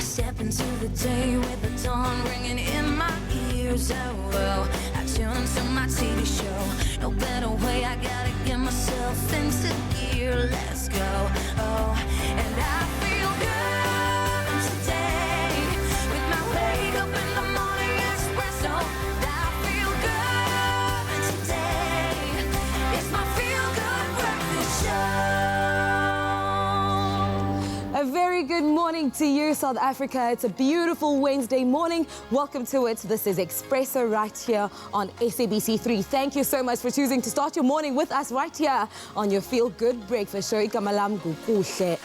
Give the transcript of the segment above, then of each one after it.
step into the day with the dawn ringing in my ears. Oh, I tune to my TV show. No better way, I gotta get myself into gear. Let's go. Oh, and I feel good today with my wake up in the morning espresso. I feel good today. It's my feel good breakfast show. A very good morning to you, South Africa. It's a beautiful Wednesday morning. Welcome to it. This is Expresso right here on SABC3. Thank you so much for choosing to start your morning with us right here on your Feel Good Breakfast show.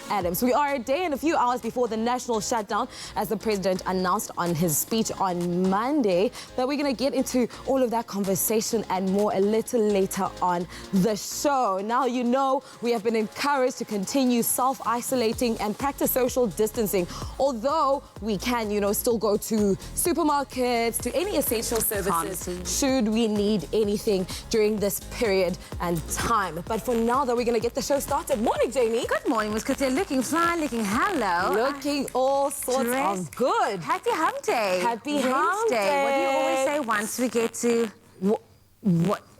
Adams. We are a day and a few hours before the national shutdown, as the president announced on his speech on Monday. But we're going to get into all of that conversation and more a little later on the show. Now, you know, we have been encouraged to continue self-isolating and practice social distancing, although we can, you know, still go to supermarkets, to any essential services should we need anything during this period and time. But for now, though, we're going to get the show started. Morning, Jamie. Good morning, Miss Katia. Looking fly, looking hello. Looking all sorts of good. Happy hump day. Happy hump day. What do you always say once we get to...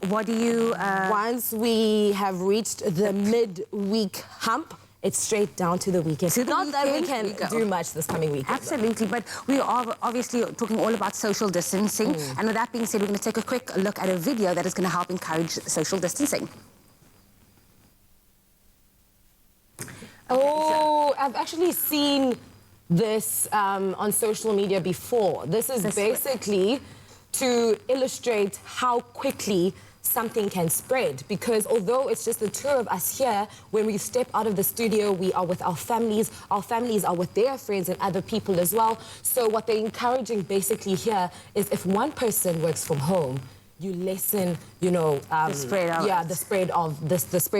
What do you... Once we have reached the mid-week hump, it's straight down to the weekend. Not that we can do much this coming weekend. Absolutely, but we are obviously talking all about social distancing. And with that being said, we're going to take a quick look at a video that is going to help encourage social distancing. Oh, I've actually seen this on social media before. This is basically to illustrate how quickly something can spread, because although it's just the two of us here, when we step out of the studio, we are with our families are with their friends and other people as well. So what they're encouraging basically here is if one person works from home, you lessen, you know, the spread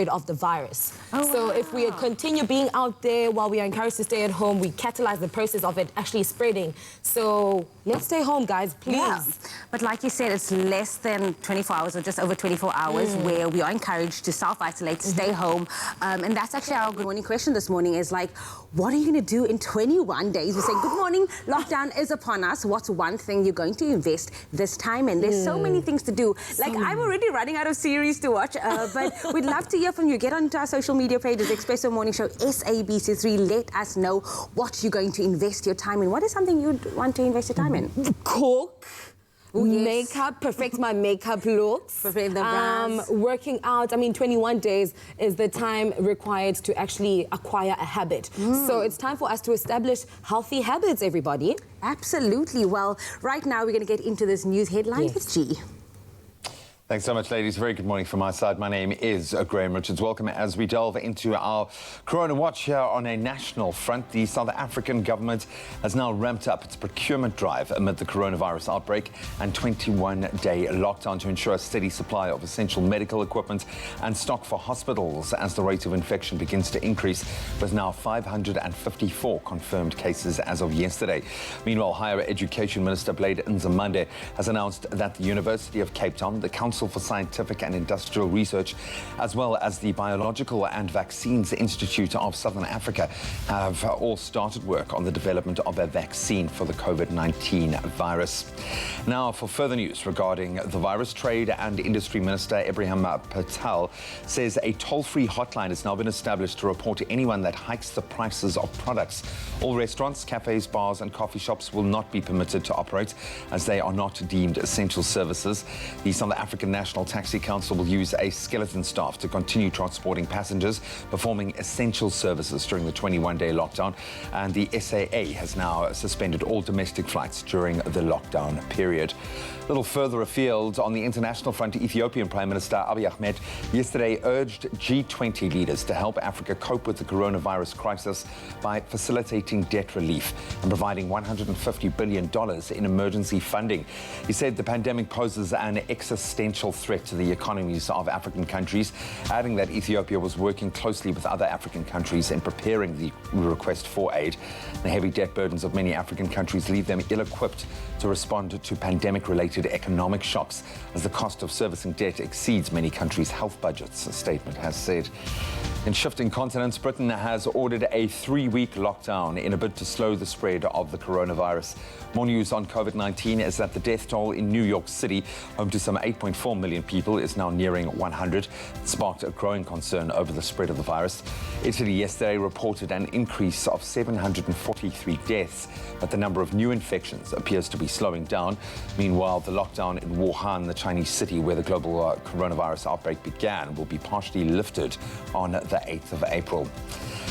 of the virus. So if we continue being out there while we are encouraged to stay at home, we catalyze the process of it actually spreading. So let's stay home, guys, please. Yeah. But like you said, it's less than 24 hours or just over 24 hours where we are encouraged to self-isolate, stay home. And that's actually our good morning question this morning is like, what are you going to do in 21 days? We say, good morning, lockdown is upon us. What's one thing you're going to invest this time in? There's so many things to do. Like, I'm already running out of series to watch, but we'd love to hear from you. Get onto our social media pages, Expresso Morning Show, SABC3. Let us know what you're going to invest your time in. What is something you'd want to invest your time in? Cook. Makeup, perfect my makeup looks. Perfect the brands. Working out, I mean, 21 days is the time required to actually acquire a habit. So it's time for us to establish healthy habits, everybody. Absolutely. Well, right now we're going to get into this news headline with G. Thanks so much, ladies. Very good morning from my side. My name is Graham Richards. Welcome as we delve into our Corona Watch here on a national front. The South African government has now ramped up its procurement drive amid the coronavirus outbreak and 21-day lockdown to ensure a steady supply of essential medical equipment and stock for hospitals as the rate of infection begins to increase, with now 554 confirmed cases as of yesterday. Meanwhile, Higher Education Minister Blade Nzimande has announced that the University of Cape Town, the Council for Scientific and Industrial Research, as well as the Biological and Vaccines Institute of Southern Africa have all started work on the development of a vaccine for the COVID-19 virus. Now, for further news regarding the virus, Trade and Industry Minister Ibrahim Patel says a toll-free hotline has now been established to report to anyone that hikes the prices of products. All restaurants, cafes, bars and coffee shops will not be permitted to operate as they are not deemed essential services. The South African National Taxi Council will use a skeleton staff to continue transporting passengers performing essential services during the 21-day lockdown, and the SAA has now suspended all domestic flights during the lockdown period. A little further afield, on the international front, Ethiopian Prime Minister Abiy Ahmed yesterday urged G20 leaders to help Africa cope with the coronavirus crisis by facilitating debt relief and providing $150 billion in emergency funding. He said the pandemic poses an existential existential threat to the economies of African countries, adding that Ethiopia was working closely with other African countries in preparing the request for aid. The heavy debt burdens of many African countries leave them ill-equipped to respond to pandemic-related economic shocks as the cost of servicing debt exceeds many countries' health budgets, a statement has said. In shifting continents, Britain has ordered a 3-week lockdown in a bid to slow the spread of the coronavirus. More news on COVID-19 is that the death toll in New York City, home to some 8.4 million people, is now nearing 100. It sparked a growing concern over the spread of the virus. Italy yesterday reported an increase of 743 deaths, but the number of new infections appears to be slowing down. Meanwhile, the lockdown in Wuhan, the Chinese city where the global coronavirus outbreak began, will be partially lifted on the 8th of April.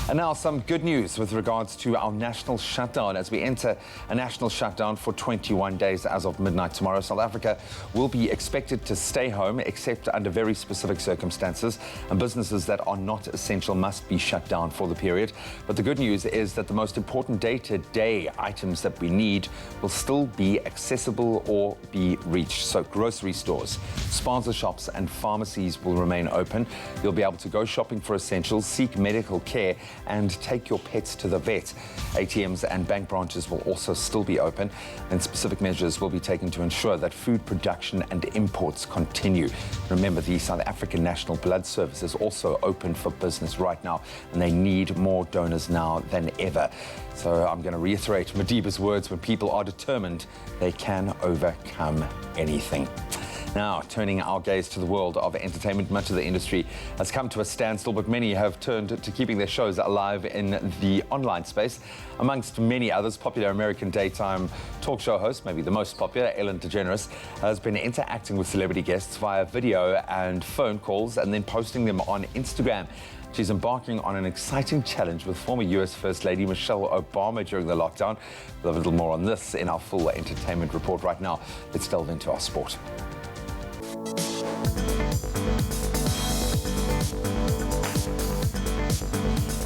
And now some good news with regards to our national shutdown. As we enter a national shutdown for 21 days as of midnight tomorrow, South Africa will be expected to stay home except under very specific circumstances, and businesses that are not essential must be shut down for the period. But the good news is that the most important day-to-day items that we need will still be accessible or be reached. So grocery stores, spaza shops and pharmacies will remain open. You'll be able to go shopping for essentials, seek medical care and take your pets to the vet. ATMs and bank branches will also still be open, and specific measures will be taken to ensure that food production and imports continue. Remember, the South African National Blood Service is also open for business right now, and they need more donors now than ever. So I'm going to reiterate Madiba's words: when people are determined, they can overcome anything. Now, turning our gaze to the world of entertainment, much of the industry has come to a standstill, but many have turned to keeping their shows alive in the online space. Amongst many others, popular American daytime talk show host, maybe the most popular, Ellen DeGeneres, has been interacting with celebrity guests via video and phone calls and then posting them on Instagram. She's embarking on an exciting challenge with former US First Lady Michelle Obama during the lockdown. We'll have a little more on this in our full entertainment report. Right now, let's delve into our sport.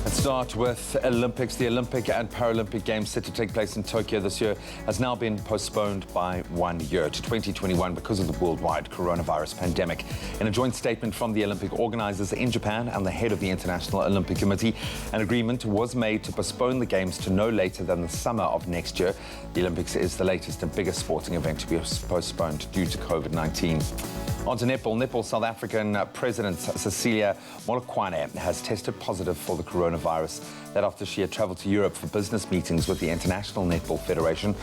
Let's start with Olympics. The Olympic and Paralympic Games set to take place in Tokyo this year has now been postponed by 1 year to 2021 because of the worldwide coronavirus pandemic. In a joint statement from the Olympic organizers in Japan and the head of the International Olympic Committee, an agreement was made to postpone the Games to no later than the summer of next year. The Olympics is the latest and biggest sporting event to be postponed due to COVID-19. On to netball. Netball South African President Cecilia Molokwane has tested positive for the coronavirus. That after she had travelled to Europe for business meetings with the International Netball Federation.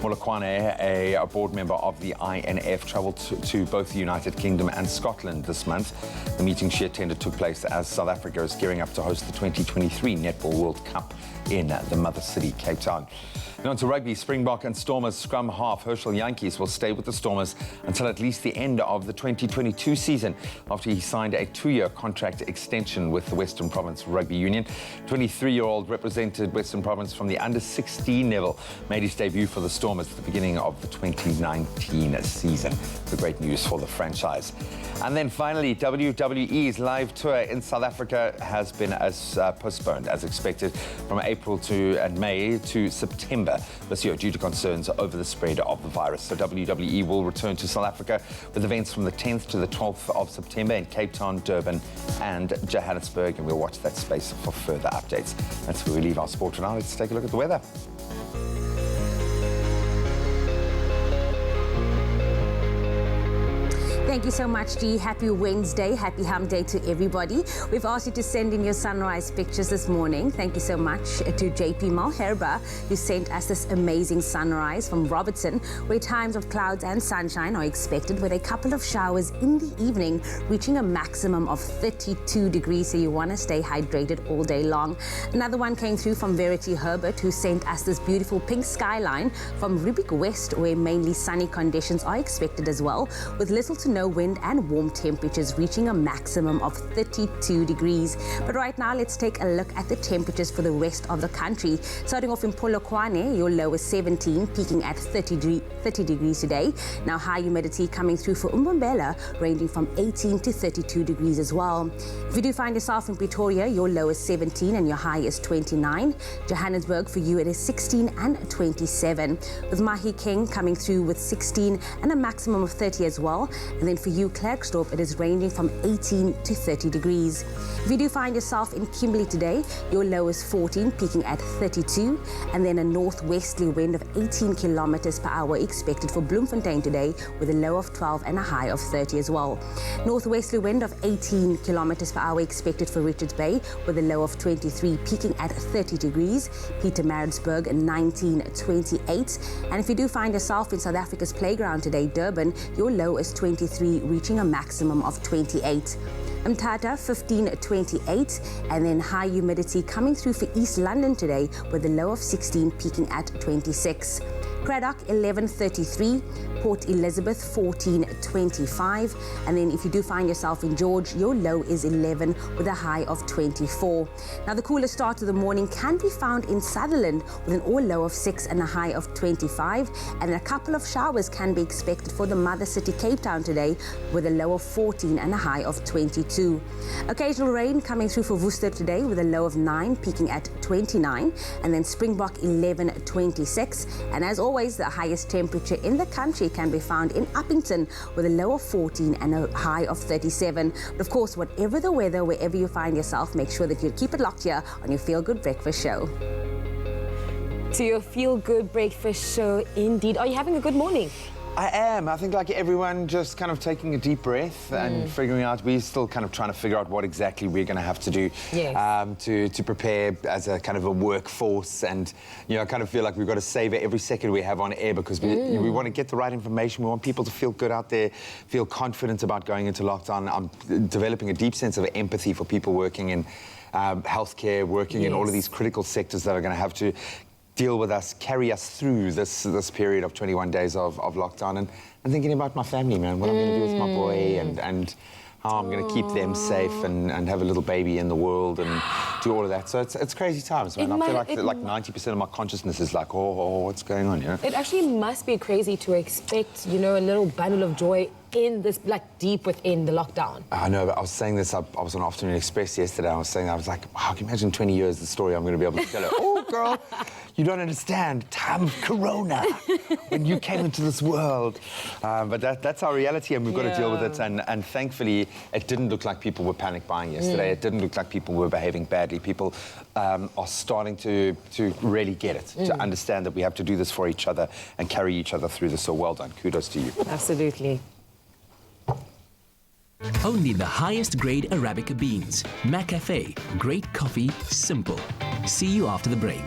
Molokwane, a board member of the INF, travelled to both the United Kingdom and Scotland this month. The meeting she attended took place as South Africa is gearing up to host the 2023 Netball World Cup in the mother city, Cape Town. Now on to rugby. Springbok and Stormers scrum half Herschel Yankees will stay with the Stormers until at least the end of the 2022 season after he signed a 2-year contract extension with the Western Province Rugby Union. 23-year-old represented Western Province from the under-16 level, made his debut for the Stormers at the beginning of the 2019 season. The great news for the franchise. And then finally, WWE's live tour in South Africa has been postponed as expected from April and May to September this year due to concerns over the spread of the virus. So WWE will return to South Africa with events from the 10th to the 12th of September in Cape Town, Durban and Johannesburg, and we'll watch that space for further updates. That's where we leave our sport for now. Let's take a look at the weather. Thank you so much, Dee. Happy Wednesday, happy hump day to everybody. We've asked you to send in your sunrise pictures this morning. Thank you so much to JP Malherba, who sent us this amazing sunrise from Robertson, where times of clouds and sunshine are expected with a couple of showers in the evening, reaching a maximum of 32 degrees, so you want to stay hydrated all day long. Another one came through from Verity Herbert, who sent us this beautiful pink skyline from Rubik West, where mainly sunny conditions are expected as well, with little to no wind and warm temperatures reaching a maximum of 32 degrees. But right now, let's take a look at the temperatures for the rest of the country. Starting off in Polokwane, your low is 17, peaking at 30 degrees today. Now, high humidity coming through for Umbombela, ranging from 18 to 32 degrees as well. If you do find yourself in Pretoria, your low is 17 and your high is 29. Johannesburg, for you, it is 16 and 27. With Mahikeng coming through with 16 and a maximum of 30 as well. And then for you, Klerksdorp, it is ranging from 18 to 30 degrees. If you do find yourself in Kimberley today, your low is 14, peaking at 32, and then a northwesterly wind of 18 kilometers per hour expected for Bloemfontein today, with a low of 12 and a high of 30 as well. Northwesterly wind of 18 kilometers per hour expected for Richards Bay, with a low of 23, peaking at 30 degrees. Pietermaritzburg 19, 28. And if you do find yourself in South Africa's playground today, Durban, your low is 23, reaching a maximum of 28. Mthatha 15, 28, and then high humidity coming through for East London today, with a low of 16, peaking at 26. Craddock 11:33, Port Elizabeth 14:25, and then if you do find yourself in George, your low is 11 with a high of 24. Now the coolest start of the morning can be found in Sutherland with an all low of 6 and a high of 25, and a couple of showers can be expected for the mother city Cape Town today with a low of 14 and a high of 22. Occasional rain coming through for Worcester today with a low of 9, peaking at 29, and then Springbok 11:26, and as always, the highest temperature in the country can be found in Uppington with a low of 14 and a high of 37. But of course, whatever the weather, wherever you find yourself, make sure that you keep it locked here on your Feel Good Breakfast Show. To your Feel Good Breakfast Show, indeed. Are you having a good morning? I am. I think like everyone just kind of taking a deep breath and figuring out, we're still kind of trying to figure out what exactly we're going to have to do to prepare as a kind of a workforce. And, you know, I kind of feel like we've got to savor every second we have on air because we want to get the right information. We want people to feel good out there, feel confident about going into lockdown. I'm developing a deep sense of empathy for people working in healthcare, working in all of these critical sectors that are going to have to deal with us, carry us through this period of 21 days of lockdown, and thinking about my family, man, what I'm going to do with my boy, and how I'm going to keep them safe and have a little baby in the world and do all of that. So it's crazy times, man. I feel like 90% of my consciousness is like, oh, what's going on, you know? It actually must be crazy to expect, you know, a little bundle of joy in this, like, deep within the lockdown. I know, but I was saying this, I was on Afternoon Express yesterday, I was like, wow, can you imagine 20 years the story I'm going to be able to tell her? Oh, girl, you don't understand, time of Corona, when you came into this world. But that's our reality, and we've got to deal with it, and thankfully, it didn't look like people were panic buying yesterday. It didn't look like people were behaving badly. People are starting to really get it, to understand that we have to do this for each other and carry each other through this, so well done. Kudos to you. Absolutely. Only the highest grade Arabica beans. McCafe. Great coffee, simple. See you after the break.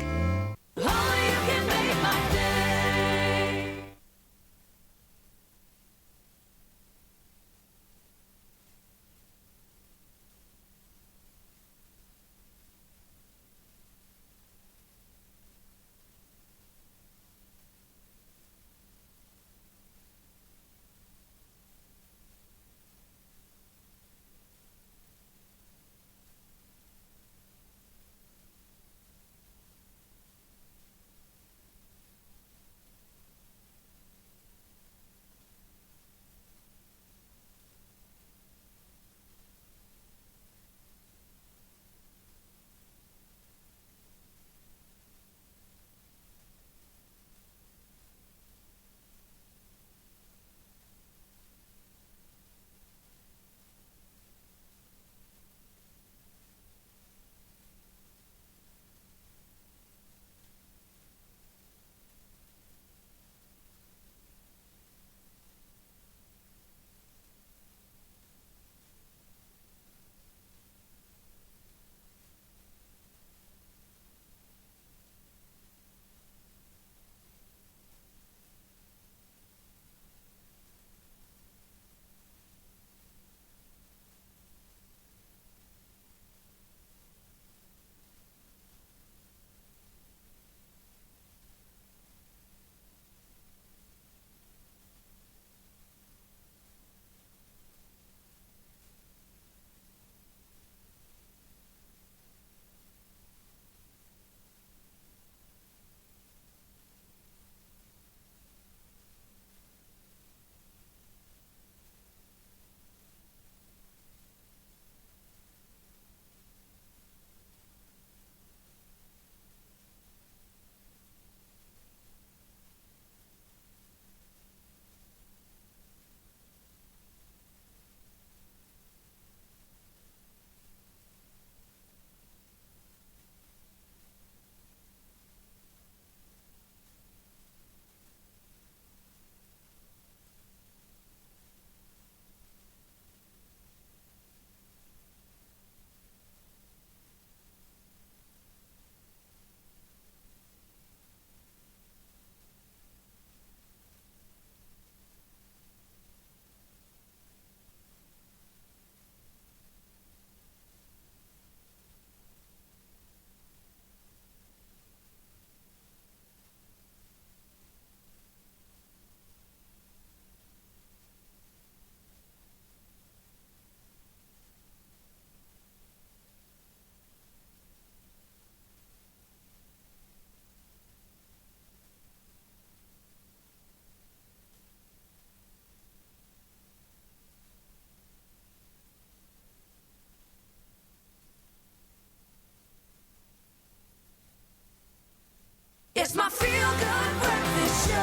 It's my feel-good breakfast show.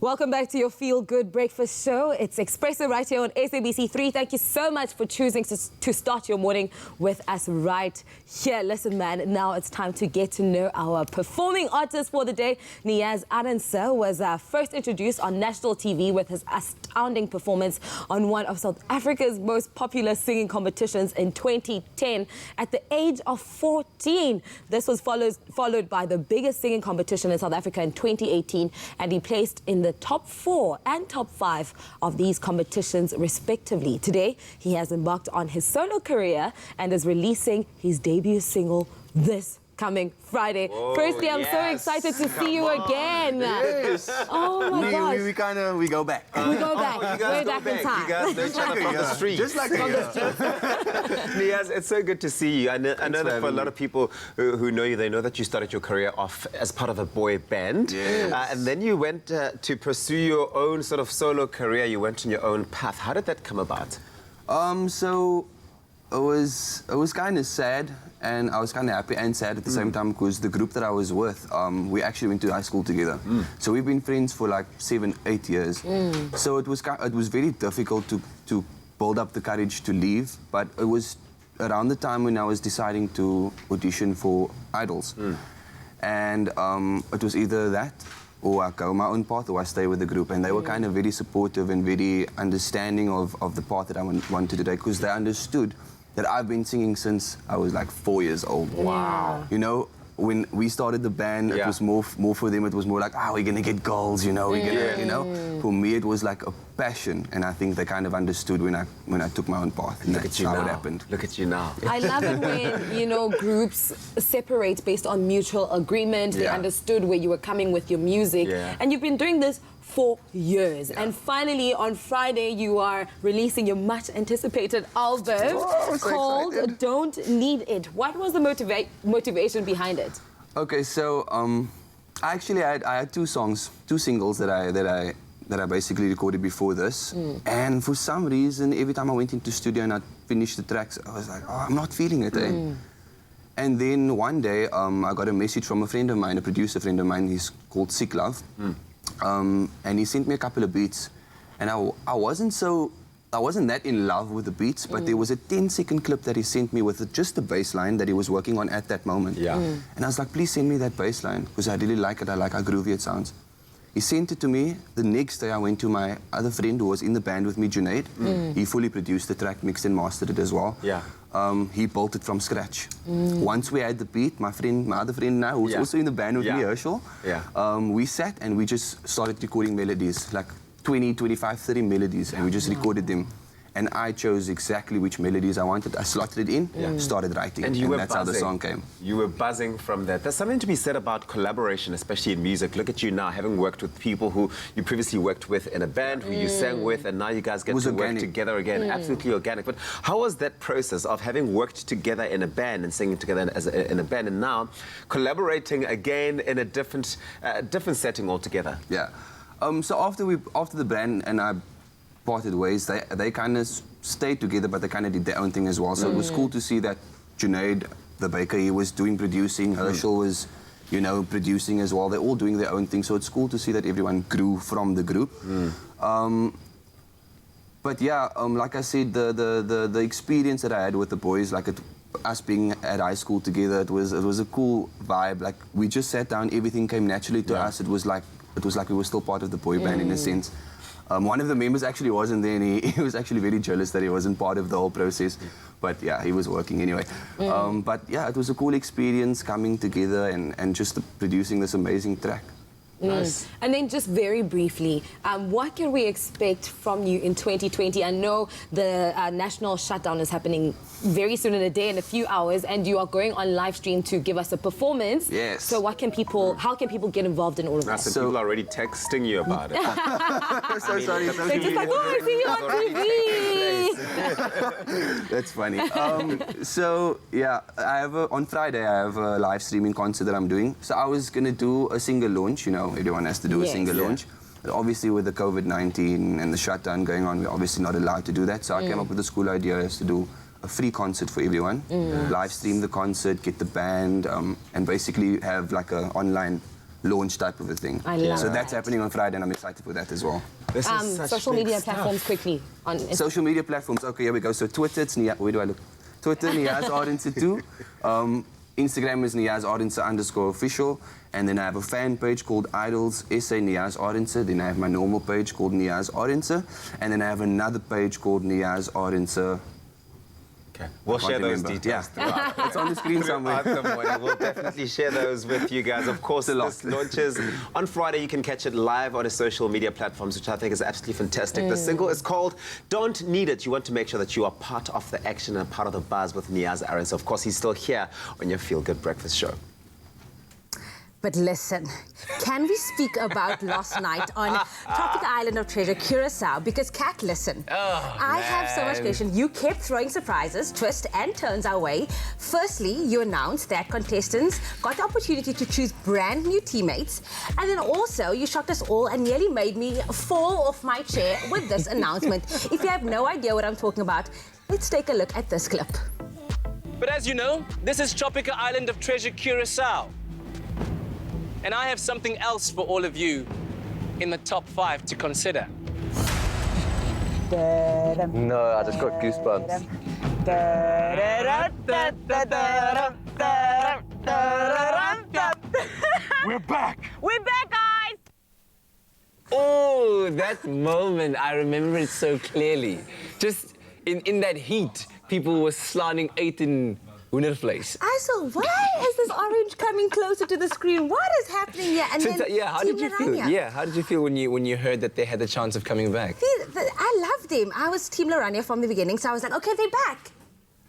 Welcome back to your Feel Good Breakfast Show. It's Expresso right here on SABC3. Thank you so much for choosing to start your morning with us right here. Listen, man, now it's time to get to know our performing artist for the day. Niaz Arendse was first introduced on national TV with his astounding performance on one of South Africa's most popular singing competitions in 2010 at the age of 14. This was followed by the biggest singing competition in South Africa in 2018, and he placed in the top 4 and top 5 of these competitions respectively. Today, he has embarked on his solo career and is releasing his debut single this coming Friday. Whoa, Firstly, I'm so excited to see you again. Yes. Oh my gosh. We go back. We go back. We're back in time. You guys know each other from the street. Just like Niaz, it's so good to see you. I know that for a lot of people who know you, they know that you started your career off as part of a boy band. Yes. And then you went to pursue your own sort of solo career. You went on your own path. How did that come about? So it was kind of sad, and I was kind of happy and sad at the same time, because the group that I was with, we actually went to high school together. So we've been friends for like 7-8 years. So it was very difficult to build up the courage to leave, but it was around the time when I was deciding to audition for Idols. And it was either that, or I go my own path, or I stay with the group. And they were kind of very supportive and very understanding of the path that I wanted to take, because they understood that I've been singing since I was like 4 years old. Wow. You know, when we started the band, it was more for them. It was more like, we're gonna get goals, you know, we're gonna, you know. For me, it was like a passion, and I think they kind of understood when I took my own path, and that's how it happened. Look at you now. I love it when, you know, groups separate based on mutual agreement. They understood where you were coming with your music, and you've been doing this for years. And finally, on Friday, you are releasing your much-anticipated album called Don't Need It. What was the motivation behind it? Okay, so I had two singles that I basically recorded before this. And for some reason, every time I went into the studio and I finished the tracks, I was like, I'm not feeling it. And then one day, I got a message from a friend of mine, a producer friend of mine. He's called Sick Love. And he sent me a couple of beats, and I wasn't that in love with the beats, but there was a 10-second clip that he sent me with just the bass line that he was working on at that moment. And I was like, please send me that bass line, because I really like it. I like how groovy it sounds. He sent it to me. The next day I went to my other friend who was in the band with me, Junaid. He fully produced the track, mixed and mastered it as well. He built it from scratch. Once we had the beat, my other friend now, who's also in the band with me, Herschel, we sat and we just started recording melodies, like 20, 25, 30 melodies, and we just recorded them. And I chose exactly which melodies I wanted. I slotted it in, started writing, and that's how the song came. You were buzzing from that. There's something to be said about collaboration, especially in music. Look at you now, having worked with people who you previously worked with in a band, who you sang with, and now you guys get to work together again. Absolutely organic. But how was that process of having worked together in a band and singing together in a band, and now collaborating again in a different setting altogether? So after the band and I parted ways, they kind of stayed together, but they kind of did their own thing as well. So it was cool to see that Junaid, the baker, he was doing producing, Herschel was, you know, producing as well. They're all doing their own thing, so it's cool to see that everyone grew from the group. But yeah, like I said, the experience that I had with the boys, like us being at high school together, it was a cool vibe. Like, we just sat down, everything came naturally to us. It was like we were still part of the boy band in a sense. One of the members actually wasn't there, and he was actually very jealous that he wasn't part of the whole process. But yeah, he was working anyway. But yeah, it was a cool experience coming together and just producing this amazing track. Nice. And then just very briefly, what can we expect from you in 2020? I know the national shutdown is happening very soon, in a day, in a few hours, and you are going on live stream to give us a performance. Yes. So how can people get involved in all of that? So people are already texting you about it. So sorry. They're just like, I see you on TV. That's funny. So yeah, on Friday I have a live streaming concert that I'm doing. So I was gonna do a single launch, you know. Everyone has to do a single launch. But obviously, with the COVID-19 and the shutdown going on, we're obviously not allowed to do that. So I came up with this cool idea as to do a free concert for everyone, live stream the concert, get the band, and basically have like an online launch type of a thing. I love So that's that. happening on Friday, and I'm excited for that as well. This is such Social big media stuff. platforms quickly. On Social media platforms, okay, here we go. So Twitter, it's where do I look? Twitter, Niaz Ardense 2. Instagram is Niaz Ardense _official. And then I have a fan page called Idols SA Niaz Ardense. Then I have my normal page called Niaz Ardense. And then I have another page called Niaz Ardense. Okay. We'll share those details throughout. It's on the screen somewhere. Throughout the morning. We'll definitely share those with you guys. Of course, this launches on Friday. You can catch it live on the social media platforms, which I think is absolutely fantastic. The single is called Don't Need It. You want to make sure that you are part of the action and part of the buzz with Niaz Ardense. Of course, he's still here on your Feel Good Breakfast show. But listen, can we speak about last night on tropical island of treasure, Curacao? Because, Kat, listen, I have so much question. You kept throwing surprises, twists and turns our way. Firstly, you announced that contestants got the opportunity to choose brand new teammates. And then also, you shocked us all and nearly made me fall off my chair with this announcement. If you have no idea what I'm talking about, let's take a look at this clip. But as you know, this is tropical island of treasure, Curacao. And I have something else for all of you in the top 5 to consider. No, I just got goosebumps. We're back! We're back, guys! Oh, that moment, I remember it so clearly. Just in that heat, people were slanting 8 in hoendervleis. I saw, why is this orange coming closer to the screen? What is happening here? And then Yeah, how did you feel? Laranja. Yeah, how did you feel when you heard that they had the chance of coming back? I loved him. I was Team Laranja from the beginning, so I was like, okay, they're back.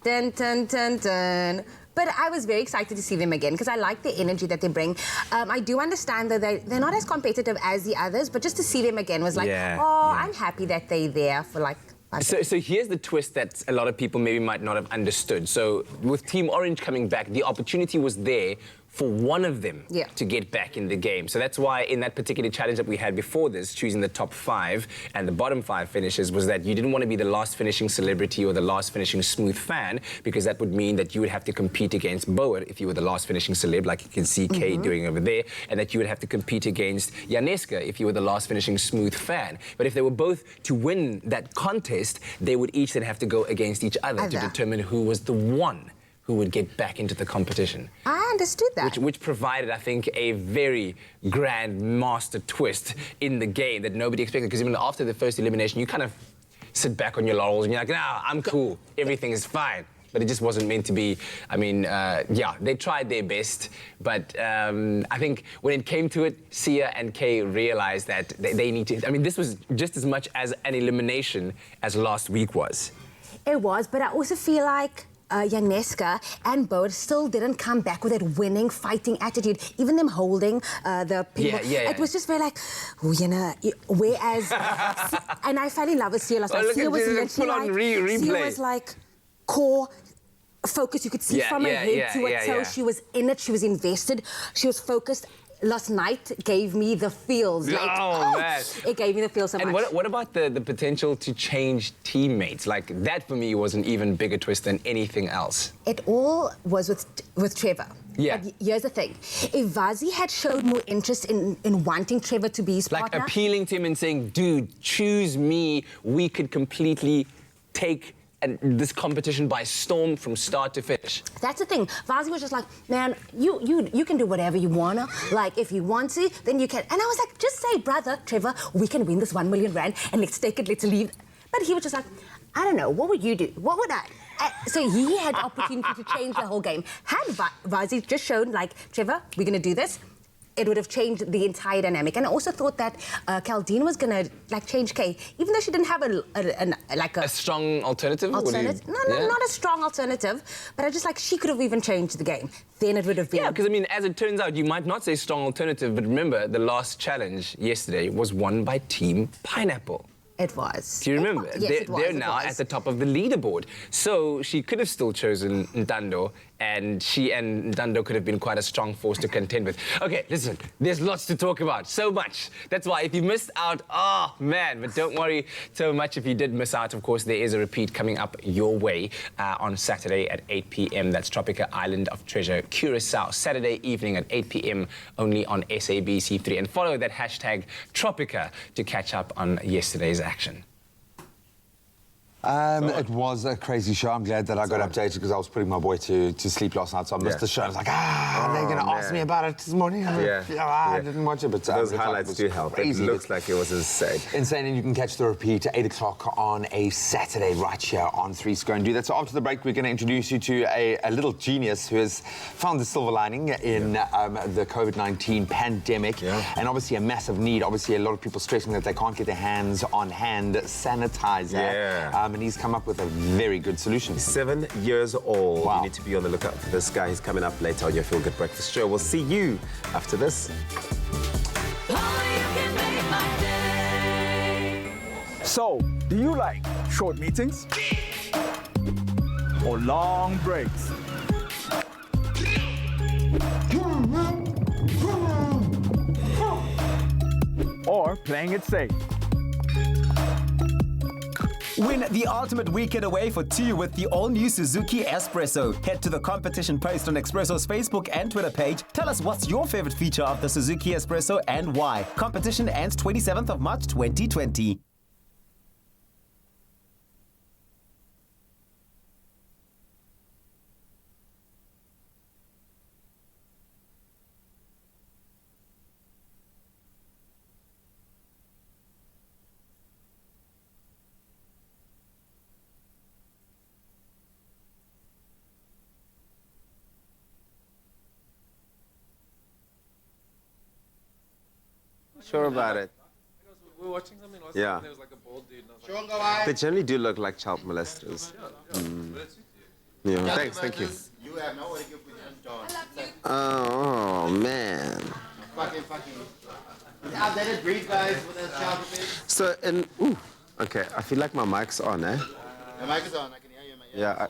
Dun, dun, dun, dun. But I was very excited to see them again because I like the energy that they bring. I do understand that they're not as competitive as the others, but just to see them again was like, I'm happy that they're there for like... So here's the twist that a lot of people maybe might not have understood. So with Team Orange coming back, the opportunity was there for one of them to get back in the game. So that's why in that particular challenge that we had before this, choosing the top 5 and the bottom 5 finishes, was that you didn't want to be the last finishing celebrity or the last finishing smooth fan, because that would mean that you would have to compete against Boer if you were the last finishing celeb, like you can see Kay doing over there, and that you would have to compete against Janeska if you were the last finishing smooth fan. But if they were both to win that contest, they would each then have to go against each other to determine who was the one who would get back into the competition. I understood that. Which provided, I think, a very grand master twist in the game that nobody expected. Because even after the first elimination, you kind of sit back on your laurels and you're like, nah, I'm cool. Everything is fine. But it just wasn't meant to be. I mean, yeah, they tried their best. But I think when it came to it, Sia and Kay realized that they need to... I mean, this was just as much as an elimination as last week was. It was, but I also feel like Janeska and Boer still didn't come back with that winning, fighting attitude. Even them holding the pinball. It was just very like, oh, you know, whereas... and I fell in love with Sia last night. Sia was literally like... Sia was like, core... focus. You could see from her head to her toe. She was in it. She was invested. She was focused. Last night gave me the feels. Like, man. It gave me the feels so much. And what about the potential to change teammates? Like, that for me was an even bigger twist than anything else. It all was with Trevor. Yeah. But here's the thing. If Vazi had showed more interest in wanting Trevor to be his partner... Like, appealing to him and saying, dude, choose me. We could completely take... and this competition by storm from start to finish. That's the thing. Vazi was just like, man, you can do whatever you wanna. Like, if you want to, then you can. And I was like, just say, brother, Trevor, we can win this 1 million rand and let's take it, let's leave. But he was just like, I don't know, what would you do? What would I? So he had the opportunity to change the whole game. Had Vazi just shown, like, Trevor, we're gonna do this, it would have changed the entire dynamic. And I also thought that Caldine was going to, like, change Kay, even though she didn't have a strong alternative? No, not a strong alternative, but I just, like, she could have even changed the game. Then it would have been... Yeah, because, I mean, as it turns out, you might not say strong alternative, but remember, the last challenge yesterday was won by Team Pineapple. It was. Do you remember? Yes, they're now at the top of the leaderboard. So she could have still chosen Ntando and she and Dando could have been quite a strong force to contend with. Okay, listen, there's lots to talk about, so much. That's why if you missed out, oh man, but don't worry so much if you did miss out. Of course, there is a repeat coming up your way on Saturday at 8 p.m. That's Tropica Island of Treasure, Curacao, Saturday evening at 8 p.m. only on SABC3. And follow that hashtag Tropica to catch up on yesterday's action. It was a crazy show. I'm glad that I got updated because I was putting my boy to sleep last night, so I missed the show. I was like, they're going to ask me about it this morning. I didn't watch it, but those highlights do help. It looks like it was insane. Insane, and you can catch the repeat at 8 o'clock on a Saturday right here on 3. Go and do that. So after the break, we're going to introduce you to a little genius who has found the silver lining in the COVID-19 pandemic, and obviously a massive need. Obviously, a lot of people stressing that they can't get their hands on hand sanitizer. And he's come up with a very good solution. 7 years old. Wow. You need to be on the lookout for this guy. He's coming up later on your Feel Good Breakfast show. We'll see you after this. So, do you like short meetings? Or long breaks? Or playing it safe? Win the ultimate weekend away for 2 with the all-new Suzuki Expresso. Head to the competition post on Expresso's Facebook and Twitter page. Tell us what's your favorite feature of the Suzuki Expresso and why. Competition ends 27th of March 2020. Sure about it. We were watching something last night and there was like a bald dude. And I was like, they generally do look like child molesters. Thanks, thank you. You have nowhere to give with John. Oh, man. Fucking. Outdated breed, guys, with a child baby. So, okay, I feel like my mic's on, eh? The mic is on, I can hear you in my ear. Yeah.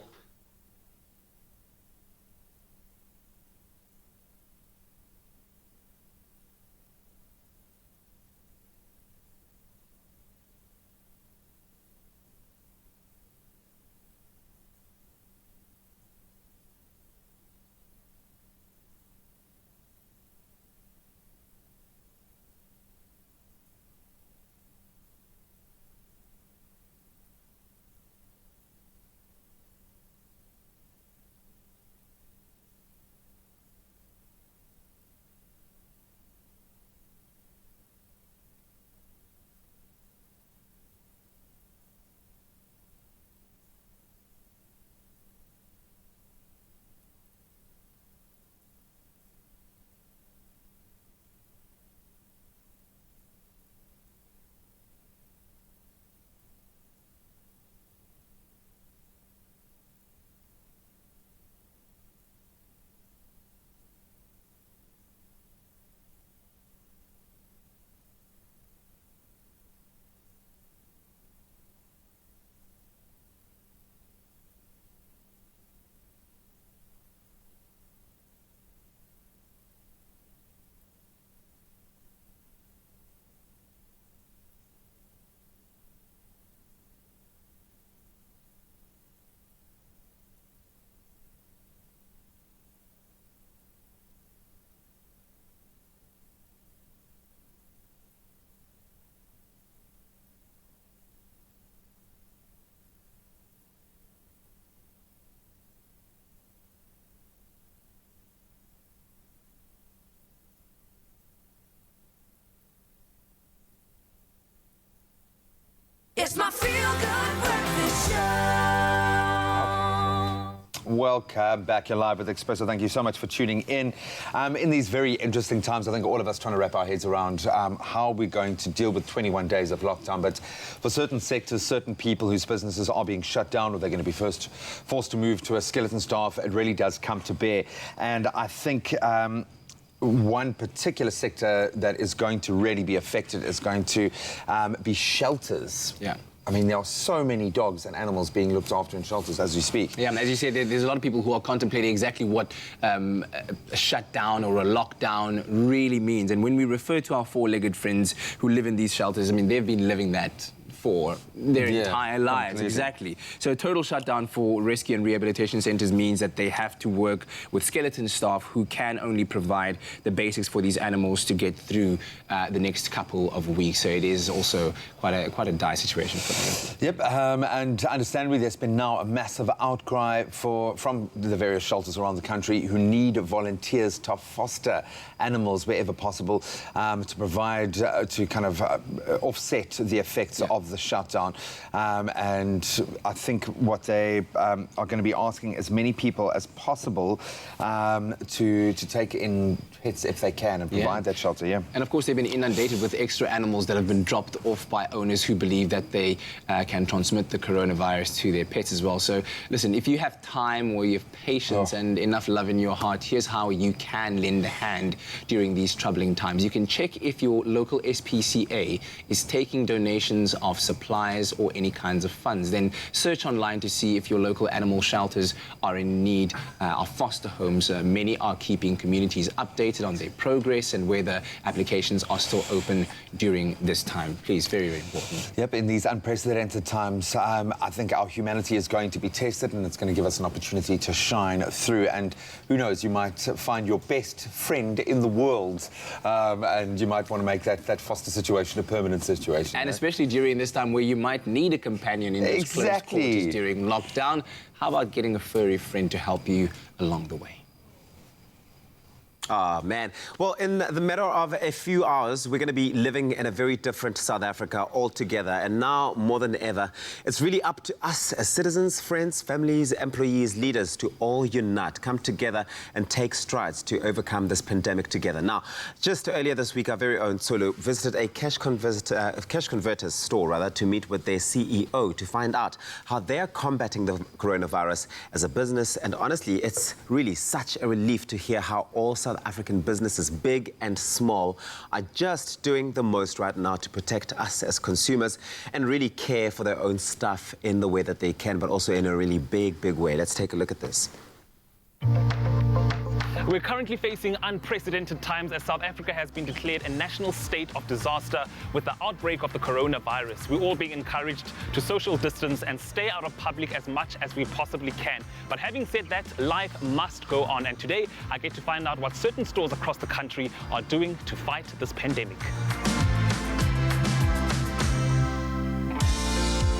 It's my Feel Good Breakfast show. Welcome back. You're live with Expresso. Thank you so much for tuning in. In these very interesting times, I think all of us trying to wrap our heads around how we're going to deal with 21 days of lockdown. But for certain sectors, certain people whose businesses are being shut down or they're going to be forced to move to a skeleton staff, it really does come to bear. And I think one particular sector that is going to really be affected is going to be shelters. Yeah. I mean, there are so many dogs and animals being looked after in shelters as we speak. Yeah, and as you said, there's a lot of people who are contemplating exactly what a shutdown or a lockdown really means. And when we refer to our four-legged friends who live in these shelters, I mean, they've been living that for their entire lives. Completely. Exactly. So a total shutdown for rescue and rehabilitation centres means that they have to work with skeleton staff who can only provide the basics for these animals to get through the next couple of weeks. So it is also quite a dire situation for them. Yep, and understandably, there's been now a massive outcry from the various shelters around the country who need volunteers to foster animals wherever possible, to provide, to kind of offset the effects of the shutdown. And I think what they are going to be asking as many people as possible to take in pets if they can and provide that shelter, And of course, they've been inundated with extra animals that have been dropped off by owners who believe that they can transmit the coronavirus to their pets as well. So listen, if you have time or you have patience and enough love in your heart, here's how you can lend a hand during these troubling times. You can check if your local SPCA is taking donations of supplies or any kinds of funds. Then search online to see if your local animal shelters are in need of foster homes. Many are keeping communities updated on their progress and whether applications are still open during this time. Please, very, very important. Yep, in these unprecedented times, I think our humanity is going to be tested, and it's going to give us an opportunity to shine through. And who knows, you might find your best friend in the world, and you might want to make that foster situation a permanent situation. And especially during this time where you might need a companion in those close quarters during lockdown. How about getting a furry friend to help you along the way? Ah, man. Well, in the matter of a few hours, we're going to be living in a very different South Africa altogether. And now, more than ever, it's really up to us as citizens, friends, families, employees, leaders to all unite, come together and take strides to overcome this pandemic together. Now, just earlier this week, our very own Solo visited a cash converters store, to meet with their CEO to find out how they are combating the coronavirus as a business. And honestly, it's really such a relief to hear how all South African businesses, big and small, are just doing the most right now to protect us as consumers and really care for their own stuff in the way that they can, but also in a really big, big way. Let's take a look at this. We're currently facing unprecedented times as South Africa has been declared a national state of disaster with the outbreak of the coronavirus. We're all being encouraged to social distance and stay out of public as much as we possibly can. But having said that, life must go on. And today, I get to find out what certain stores across the country are doing to fight this pandemic.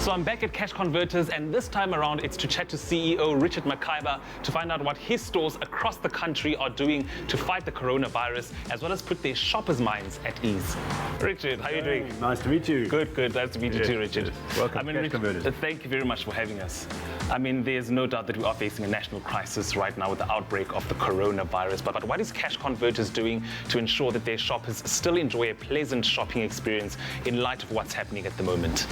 So I'm back at Cash Converters, and this time around it's to chat to CEO Richard Makaiba to find out what his stores across the country are doing to fight the coronavirus, as well as put their shoppers' minds at ease. Richard, how are you doing? Nice to meet you. Good, good. Nice to meet you too, Richard. Welcome to Cash Converters. Thank you very much for having us. I mean, there's no doubt that we are facing a national crisis right now with the outbreak of the coronavirus. But what is Cash Converters doing to ensure that their shoppers still enjoy a pleasant shopping experience in light of what's happening at the moment?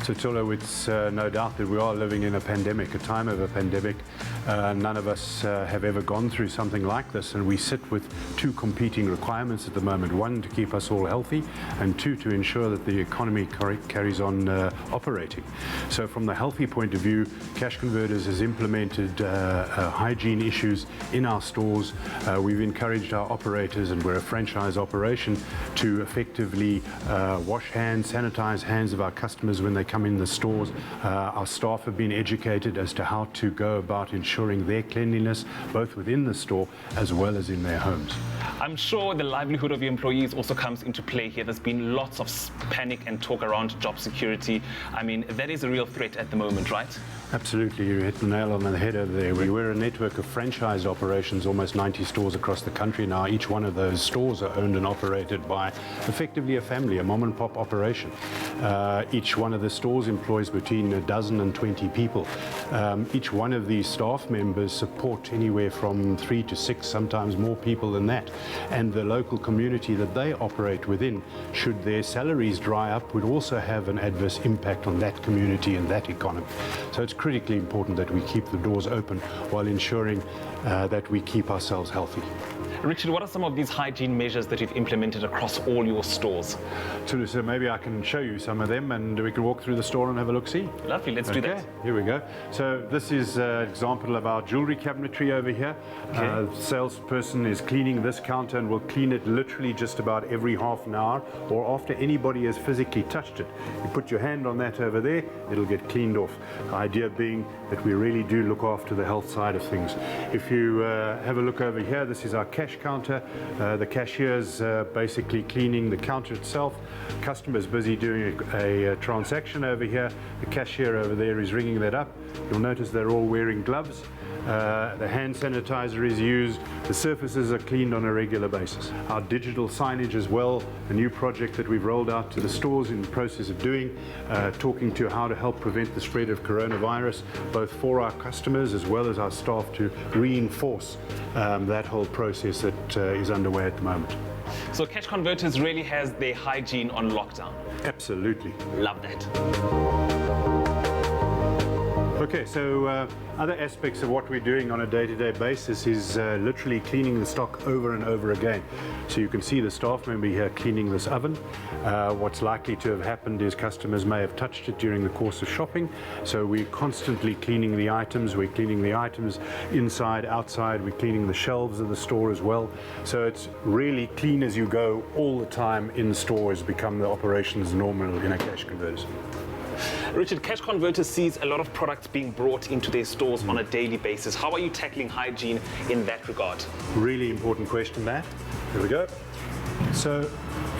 So, Tolo, it's no doubt that we are living in a pandemic, a time of a pandemic. None of us have ever gone through something like this, and we sit with two competing requirements at the moment. One, to keep us all healthy, and two, to ensure that the economy carries on operating. So from the healthy point of view, Cash Converters has implemented hygiene issues in our stores. We've encouraged our operators, and we're a franchise operation, to effectively wash hands, sanitize hands of our customers when they come in the stores. Our staff have been educated as to how to go about ensuring their cleanliness, both within the store as well as in their homes. I'm sure the livelihood of your employees also comes into play here. There's been lots of panic and talk around job security. I mean, that is a real threat at the moment, right? Absolutely, you hit the nail on the head over there. We're a network of franchise operations, almost 90 stores across the country now. Each one of those stores are owned and operated by effectively a family, a mom and pop operation. Each one of the stores employs between a dozen and 20 people. Each one of these staff members support anywhere from 3 to 6, sometimes more people than that. And the local community that they operate within, should their salaries dry up, would also have an adverse impact on that community and that economy. So it's critically important that we keep the doors open while ensuring that we keep ourselves healthy. Richard, what are some of these hygiene measures that you've implemented across all your stores? So maybe I can show you some of them and we can walk through the store and have a look-see. Lovely, let's do that. Here we go. So this is an example of our jewellery cabinetry over here. The salesperson is cleaning this counter and will clean it literally just about every half an hour or after anybody has physically touched it. You put your hand on that over there, it'll get cleaned off. The idea being that we really do look after the health side of things. If you have a look over here, this is our cash counter. The cashier's basically cleaning the counter itself. Customer's busy doing a transaction over here. The cashier over there is ringing that up. You'll notice they're all wearing gloves. The hand sanitizer is used. The surfaces are cleaned on a regular basis. Our digital signage as well, a new project that we've rolled out to the stores in the process of doing, talking to how to help prevent the spread of coronavirus, both for our customers as well as our staff to reinforce that whole process that is underway at the moment. So Cash Converters really has their hygiene on lockdown. Absolutely. Love that. Okay, so other aspects of what we're doing on a day-to-day basis is literally cleaning the stock over and over again. So you can see the staff member here cleaning this oven. What's likely to have happened is customers may have touched it during the course of shopping. So we're constantly cleaning the items. We're cleaning the items inside, outside. We're cleaning the shelves of the store as well. So it's really clean as you go all the time in store has become the operations normal in a Cash Converters. Richard, Cash Converters sees a lot of products being brought into their stores on a daily basis. How are you tackling hygiene in that regard? Really important question, Matt. Here we go. So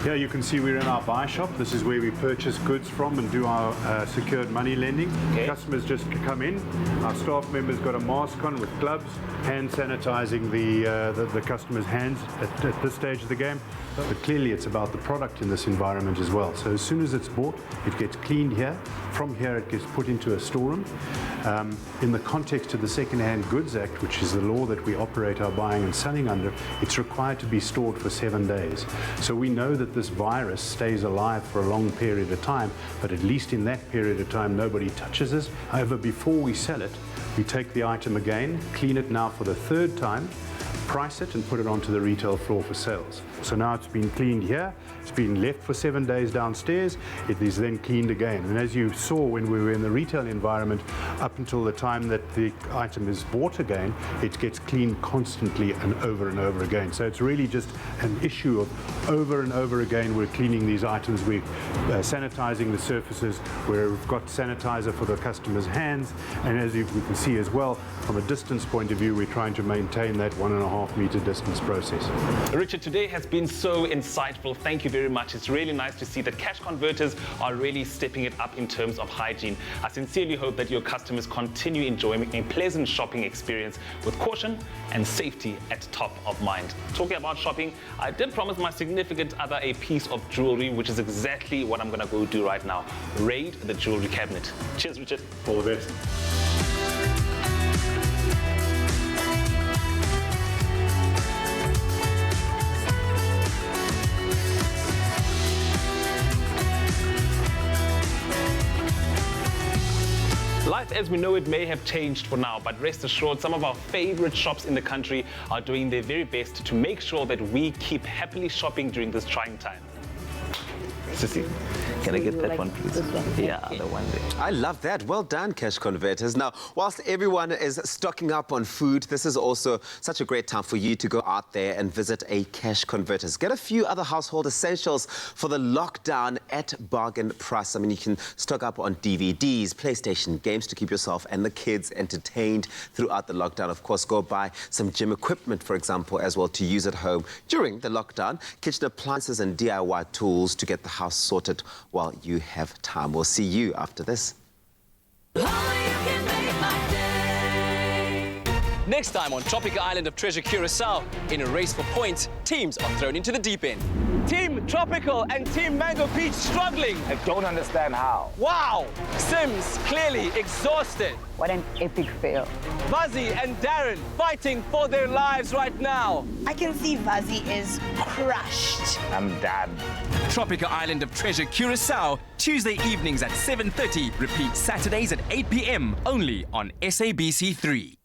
here you can see we're in our buy shop. This is where we purchase goods from and do our secured money lending. Customers just come in. Our staff members got a mask on with gloves, hand sanitizing the customer's hands at this stage of the game. But clearly it's about the product in this environment as well. So as soon as it's bought, it gets cleaned here. From here it gets put into a storeroom. In the context of the Second-Hand Goods Act, which is the law that we operate our buying and selling under, it's required to be stored for 7 days. So we know that this virus stays alive for a long period of time, but at least in that period of time nobody touches us. However, before we sell it, we take the item again, clean it now for the 3rd time, price it and put it onto the retail floor for sales. So now it's been cleaned here, it's been left for 7 days downstairs, it is then cleaned again. And as you saw when we were in the retail environment, up until the time that the item is bought again, it gets cleaned constantly and over again. So it's really just an issue of over and over again we're cleaning these items, we're sanitizing the surfaces, we've got sanitizer for the customer's hands, and as you can see as well, from a distance point of view, we're trying to maintain that 1.5 meter distance process. Richard, today has been so insightful. Thank you very much. It's really nice to see that Cash Converters are really stepping it up in terms of hygiene. I sincerely hope that your customers continue enjoying a pleasant shopping experience with caution and safety at top of mind. Talking about shopping, I did promise my significant other a piece of jewelry, which is exactly what I'm going to go do right now. Raid the jewelry cabinet. Cheers, Richard. All the best. Life as we know it may have changed for now, but rest assured, some of our favorite shops in the country are doing their very best to make sure that we keep happily shopping during this trying time. Sissy, can I get that one, please? Yeah, the one there. I love that. Well done, Cash Converters. Now, whilst everyone is stocking up on food, this is also such a great time for you to go out there and visit a Cash Converters. Get a few other household essentials for the lockdown at bargain price. I mean, you can stock up on DVDs, PlayStation games to keep yourself and the kids entertained throughout the lockdown. Of course, go buy some gym equipment, for example, as well to use at home during the lockdown. Kitchen appliances and DIY tools to get the house sorted while you have time. We'll see you after this. Next time on Tropical Island of Treasure Curacao, in a race for points, teams are thrown into the deep end. Team Tropical and Team Mango Beach struggling. I don't understand how. Wow! Sims clearly exhausted. What an epic fail. Vazi and Darren fighting for their lives right now. I can see Vazi is crushed. I'm done. Tropical Island of Treasure Curacao, Tuesday evenings at 7:30. Repeat Saturdays at 8 p.m. only on SABC3.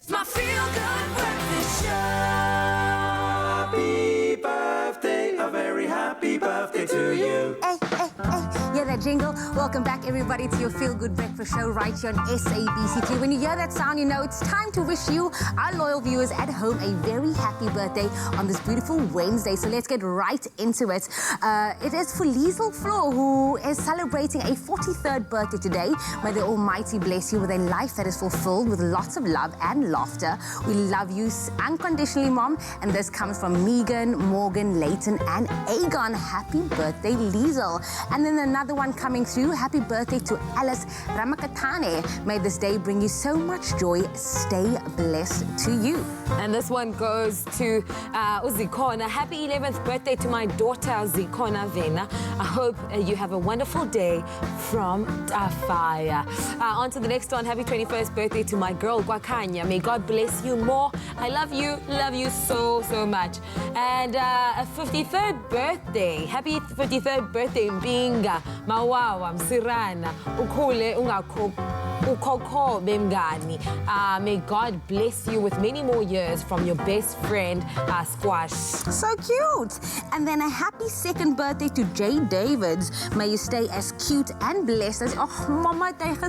It's my feel-good breakfast show. Happy birthday, a very happy birthday to you. Hey, hey, hey. Yeah, that jingle. Welcome back, everybody, to your Feel Good Breakfast Show right here on SABC3. When you hear that sound, you know it's time to wish you, our loyal viewers at home, a very happy birthday on this beautiful Wednesday. So let's get right into it. It is for Liesel Floor, who is celebrating a 43rd birthday today. May the Almighty bless you with a life that is fulfilled with lots of love and laughter. We love you unconditionally, Mom. And this comes from Megan, Morgan, Leighton, and Aegon. Happy birthday, Liesel. And then another one coming through. Happy birthday to Alice Ramakatane. May this day bring you so much joy. Stay blessed to you. And this one goes to Uzikona. Happy 11th birthday to my daughter, Uzikona Vena. I hope you have a wonderful day from Tafaya. On to the next one. Happy 21st birthday to my girl, Gwakanya. May God bless you more. I love you so, so much. And a 53rd birthday. Happy 53rd birthday, Mbinga. Mawawa, Msirana. Ukule, Ukoko, Bemgani. May God bless you with many more years from your best friend, Squash. So cute. And then a happy 2nd birthday to Jay Davids. May you stay as cute and blessed as... Oh, Mama, look at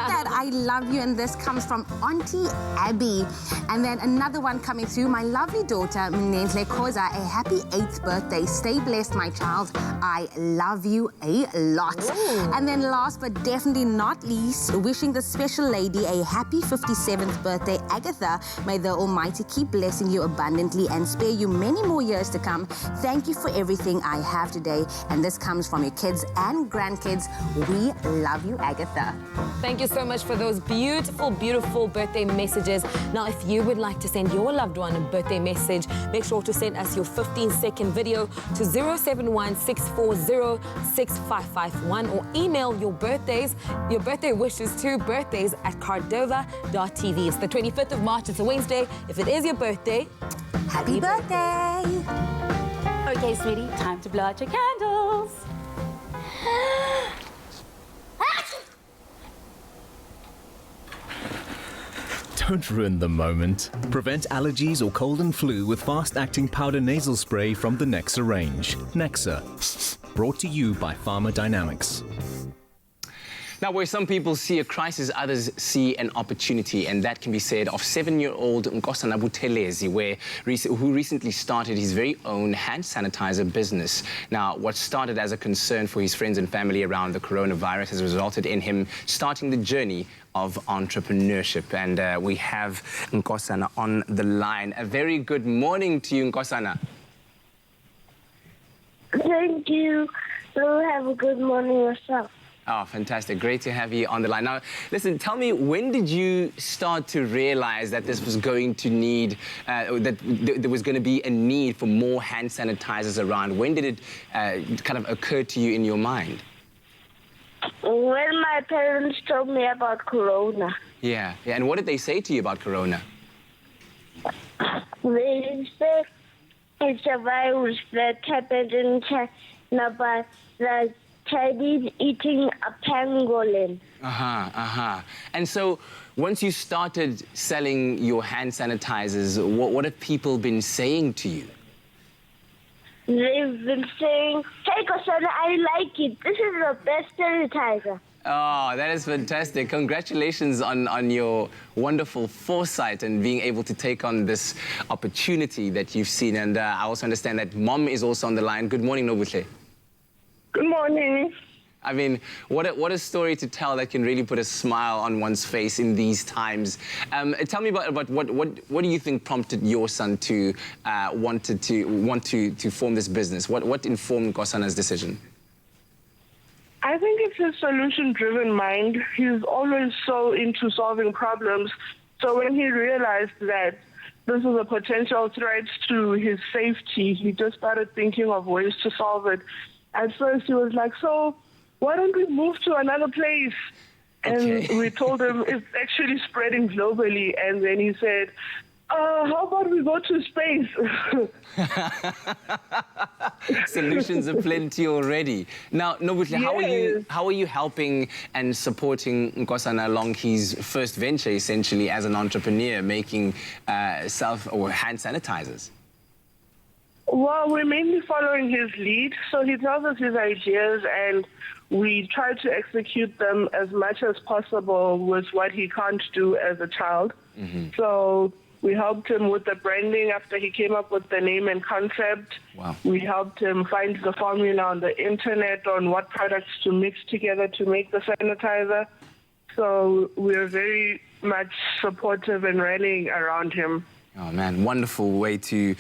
that. I love you. And this comes from Auntie Abby. And then another one coming through. My lovely daughter, Mnentle Koza. A happy 8th birthday. Stay blessed, my child. I love you a lot. Ooh. And then last but definitely not least, wishing the special lady a happy 57th birthday, Agatha. May the Almighty keep blessing you abundantly and spare you many more years to come. Thank you for everything I have today. And this comes from your kids and grandkids. We love you, Agatha. Thank you so much for those beautiful, beautiful birthday messages. Now, if you would like to send your loved one a birthday message, make sure to send us your 15-second video to 071-640-6551 or email your birthday wishes to birthdays@cardova.tv. It's the 25th of March. It's a Wednesday. If it is your birthday, happy birthday. Okay, sweetie, time to blow out your candles. Don't ruin the moment. Prevent allergies or cold and flu with fast-acting powder nasal spray from the Nexa range. Nexa, brought to you by Pharmadynamics. Now, where some people see a crisis, others see an opportunity, and that can be said of 7-year-old Nkosana Buthelezi, who recently started his very own hand sanitizer business. Now, what started as a concern for his friends and family around the coronavirus has resulted in him starting the journey of entrepreneurship. And we have Nkosana on the line. A very good morning to you, Nkosana. Thank you. So have a good morning yourself. Oh, fantastic. Great to have you on the line. Now, listen, tell me, when did you start to realize that this was going to need, that there was going to be a need for more hand sanitizers around? When did it kind of occur to you in your mind? When my parents told me about Corona. Yeah. And what did they say to you about Corona? They said it's a virus that happened in China, but the Chinese eating a pangolin. And so, once you started selling your hand sanitizers, what have people been saying to you? They've been saying, "Hey, Kosana, I like it. This is the best sanitizer." Oh, that is fantastic. Congratulations on your wonderful foresight and being able to take on this opportunity that you've seen. And I also understand that Mom is also on the line. Good morning, Nobuhle. Good morning. I mean, what a story to tell that can really put a smile on one's face in these times. Tell me about what do you think prompted your son to want to form this business? What informed Nkosana's decision? I think it's his solution-driven mind. He's always so into solving problems. So when he realized that this is a potential threat to his safety, he just started thinking of ways to solve it. At first, he was like, so why don't we move to another place? And we told him it's actually spreading globally. And then he said, how about we go to space? Solutions are plenty already. Now, Nobuhle, how are you helping and supporting Nkosana along his first venture, essentially, as an entrepreneur, making hand sanitizers? Well, we're mainly following his lead. So he tells us his ideas, and we try to execute them as much as possible with what he can't do as a child. So we helped him with the branding after he came up with the name and concept. Wow. We helped him find the formula on the internet on what products to mix together to make the sanitizer. So we're very much supportive and rallying around him. Oh man, wonderful way to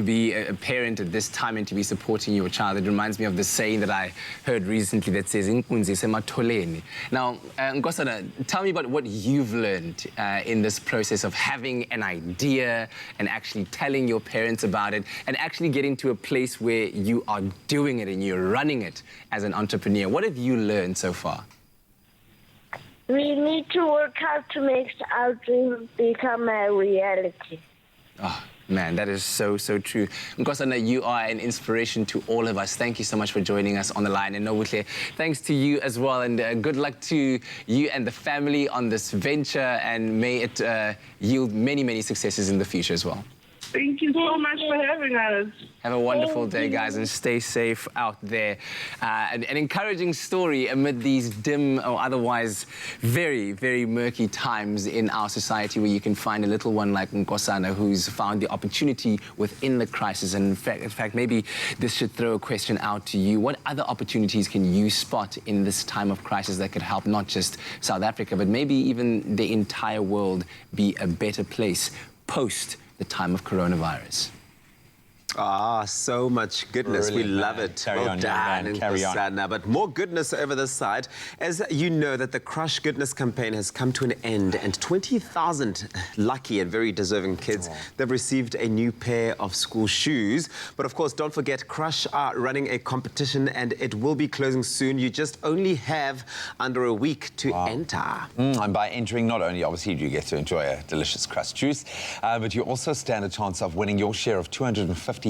be a parent at this time and to be supporting your child. It reminds me of the saying that I heard recently that says, "Inkunzi sematoleni." Now, Nkosana, tell me about what you've learned in this process of having an idea and actually telling your parents about it and actually getting to a place where you are doing it and you're running it as an entrepreneur. What have you learned so far? We need to work hard to make our dreams become a reality. Oh, man, that is so, so true. Nkosana, you are an inspiration to all of us. Thank you so much for joining us on the line. And Nobuhle, thanks to you as well. And good luck to you and the family on this venture. And may it yield many, many successes in the future as well. Thank you so much for having us. Have a wonderful day, guys, and stay safe out there. An encouraging story amid these dim or otherwise very, very murky times in our society where you can find a little one like Nkosana who's found the opportunity within the crisis. And in fact, maybe this should throw a question out to you. What other opportunities can you spot in this time of crisis that could help not just South Africa, but maybe even the entire world be a better place post the time of coronavirus? Ah, so much goodness. Brilliant, we love man. it. Carry well on, done, young man. Carry on. Nkosana. But more goodness over this side. As you know that the Crush Goodness campaign has come to an end, and 20,000 lucky and very deserving kids, they've received a new pair of school shoes. But of course, don't forget, Crush are running a competition and it will be closing soon. You just only have under a week to enter. And by entering, not only obviously do you get to enjoy a delicious Crush juice, but you also stand a chance of winning your share of 250,000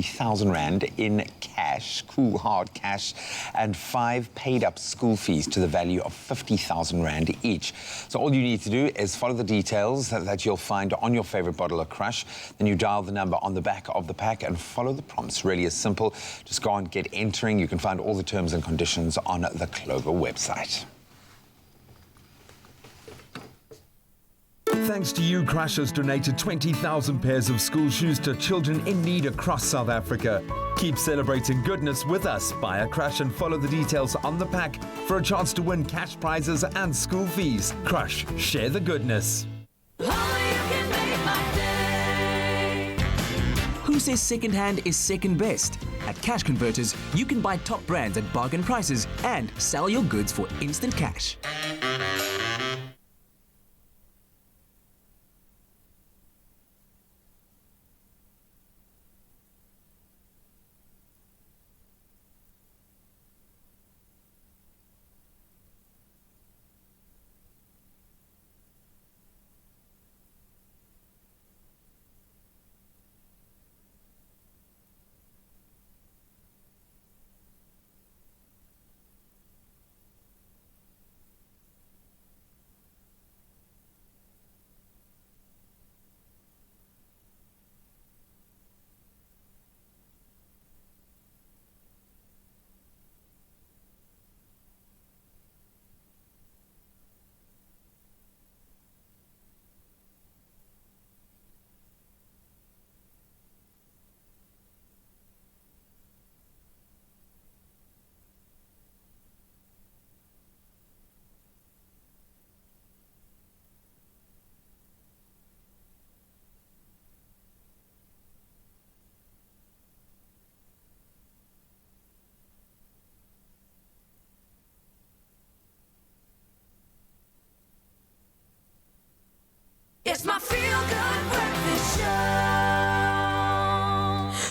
Rand in cash, cool hard cash, and 5 paid-up school fees to the value of 50,000 Rand each. So all you need to do is follow the details that you'll find on your favorite bottle of Crush. Then you dial the number on the back of the pack and follow the prompts. Really is simple. Just go and get entering. You can find all the terms and conditions on the Clover website. Thanks to you, Crush has donated 20,000 pairs of school shoes to children in need across South Africa. Keep celebrating goodness with us. Buy a Crush and follow the details on the pack for a chance to win cash prizes and school fees. Crush, share the goodness. Who says second-hand is second best? At Cash Converters, you can buy top brands at bargain prices and sell your goods for instant cash.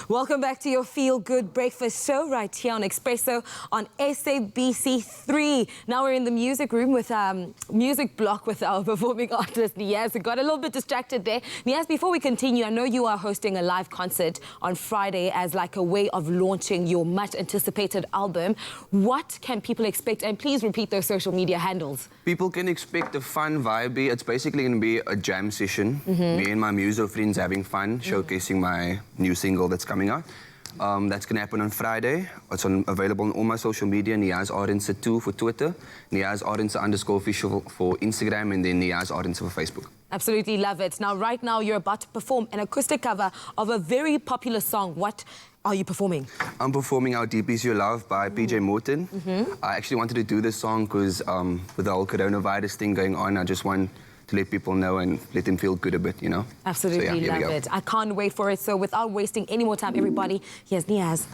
Welcome back to your Feel Good Breakfast show right here on Expresso on SABC3. Now we're in the music room with music block with our performing artist Niaz. We got a little bit distracted there. Niaz, before we continue, I know you are hosting a live concert on Friday as like a way of launching your much anticipated album. What can people expect? And please repeat those social media handles. People can expect a fun vibe. It's basically going to be a jam session. Me and my muso friends having fun, showcasing my new single that's coming out. That's going to happen on Friday. It's available on all my social media, Niaz Arendse 2 for Twitter, Niaz Arendse _official for Instagram, and then Niaz Arendse for Facebook. Absolutely love it. Now, right now, you're about to perform an acoustic cover of a very popular song. What are you performing? I'm performing How Deep Is Your Love by PJ Morton. I actually wanted to do this song because with the whole coronavirus thing going on, I just want to let people know and let them feel good a bit, you know? Absolutely so, yeah, love it. I can't wait for it. So without wasting any more time, everybody, here's Niaz.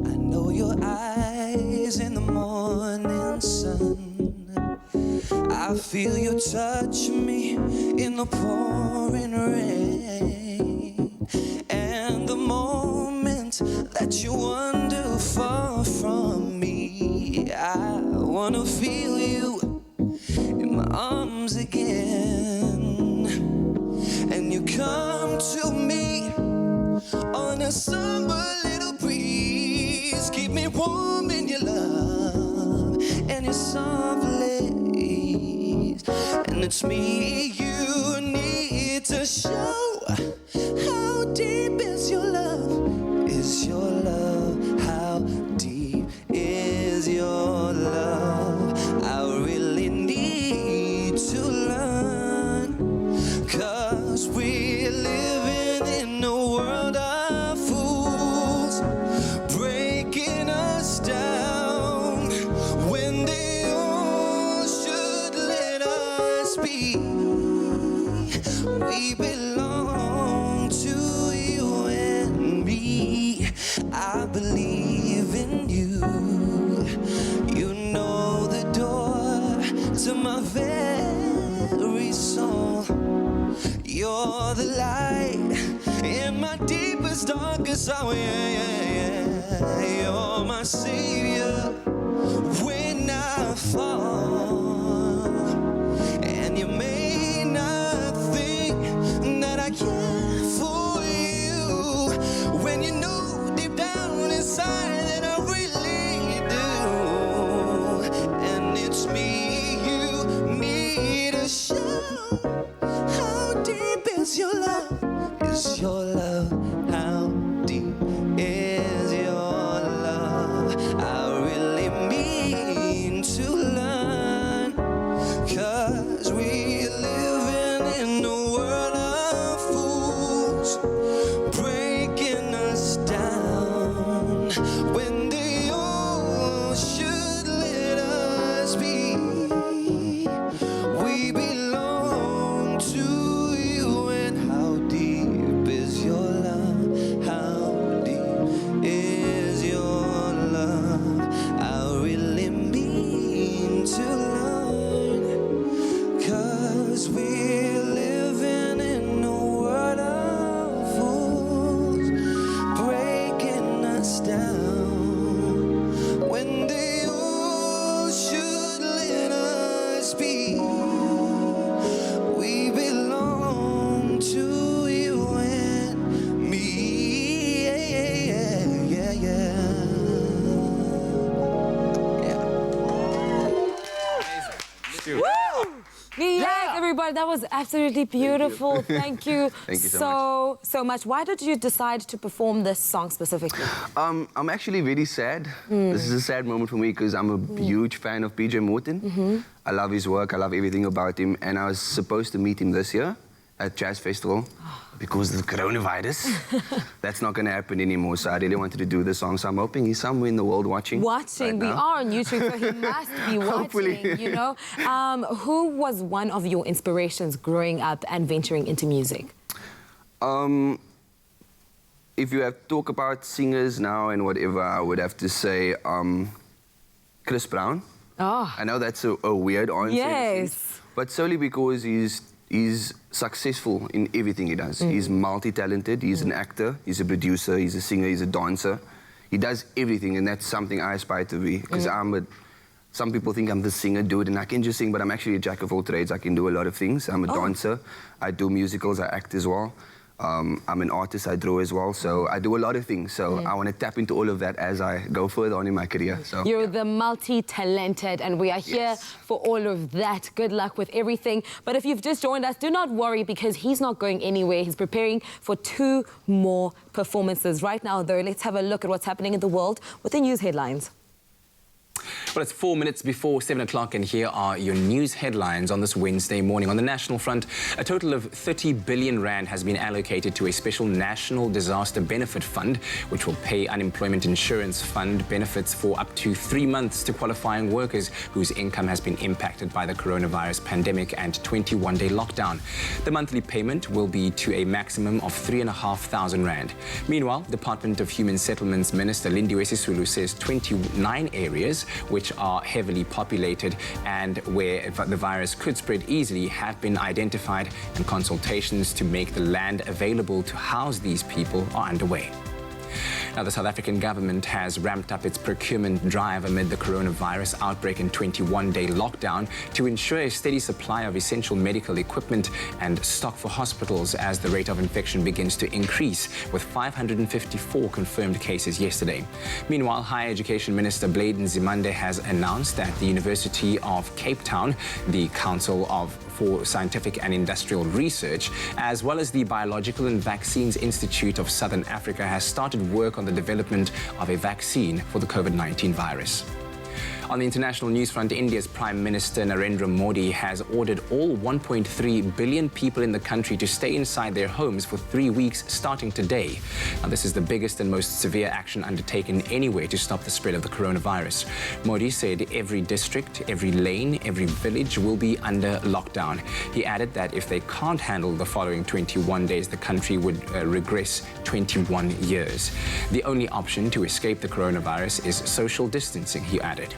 I know your eyes in the morning sun. I feel you touch me in the pouring rain. And the moment that you wander far from me, I wanna feel you in my arms again. And you come to me on a summer little breeze. Keep me warm in your love and your soft lace. And it's me you need to show. How deep is your love? Is your love? How deep is your love? I really need to learn. 'Cause we're living in a world of fools, breaking us down when they all should let us be. We belong to you and me. I believe in you. You know the door to my very soul. You're the light in my deepest, darkest hour. You're my savior when I fall. And you may not think that I care for you when you know deep down inside that I really do. And it's me you need to show. How deep is your love? Is your love? How deep is your love? I really mean to learn. 'Cause we're living in a world of fools, breaking us down when they all should let us be. We belong to you. And how deep is your love? How deep is your love? I really mean to learn. 'Cause we're living in a world of fools, breaking us down when they all should let us be. We belong to you and me. Yes, everybody, that was absolutely beautiful. Thank you, Thank you so much. Why did you decide to perform this song specifically? I'm actually really sad. This is a sad moment for me because I'm a huge fan of PJ Morton. I love his work, I love everything about him, and I was supposed to meet him this year at Jazz Festival. Because of the coronavirus, that's not going to happen anymore. So I really wanted to do this song. So I'm hoping he's somewhere in the world watching. Right We are on YouTube, so he must be watching, Hopefully. you know. Who was one of your inspirations growing up and venturing into music? if you have to talk about singers now and whatever, I would have to say Chris Brown. Oh. I know that's a weird answer. Yes. But solely because he's successful in everything he does. He's multi-talented, he's an actor, he's a producer, he's a singer, he's a dancer. He does everything, and that's something I aspire to be. Because some people think I'm the singer dude and I can just sing, but I'm actually a jack of all trades. I can do a lot of things. I'm a dancer, I do musicals, I act as well. I'm an artist, I draw as well, so I do a lot of things. So I want to tap into all of that as I go further on in my career. So you're the multi-talented, and we are here for all of that. Good luck with everything. But if you've just joined us, do not worry, because he's not going anywhere. He's preparing for 2 more performances. Right now, though, let's have a look at what's happening in the world with the news headlines. Well, it's 4 minutes before 7 o'clock, and here are your news headlines on this Wednesday morning. On the national front, a total of 30 billion rand has been allocated to a special national disaster benefit fund, which will pay unemployment insurance fund benefits for up to 3 months to qualifying workers whose income has been impacted by the coronavirus pandemic and 21-day lockdown. The monthly payment will be to a maximum of 3,500 rand. Meanwhile, Department of Human Settlements Minister Lindiwe Sisulu says 29 areas which are heavily populated and where the virus could spread easily have been identified, and consultations to make the land available to house these people are underway. Now, the South African government has ramped up its procurement drive amid the coronavirus outbreak and 21-day lockdown to ensure a steady supply of essential medical equipment and stock for hospitals as the rate of infection begins to increase, with 554 confirmed cases yesterday. Meanwhile, Higher Education Minister Bladen Zimande has announced that the University of Cape Town, the Council for Scientific and Industrial Research, as well as the Biological and Vaccines Institute of Southern Africa, has started work on the development of a vaccine for the COVID-19 virus. On the international news front, India's Prime Minister Narendra Modi has ordered all 1.3 billion people in the country to stay inside their homes for 3 weeks starting today. Now, this is the biggest and most severe action undertaken anywhere to stop the spread of the coronavirus. Modi said every district, every lane, every village will be under lockdown. He added that if they can't handle the following 21 days, the country would regress 21 years. The only option to escape the coronavirus is social distancing, he added.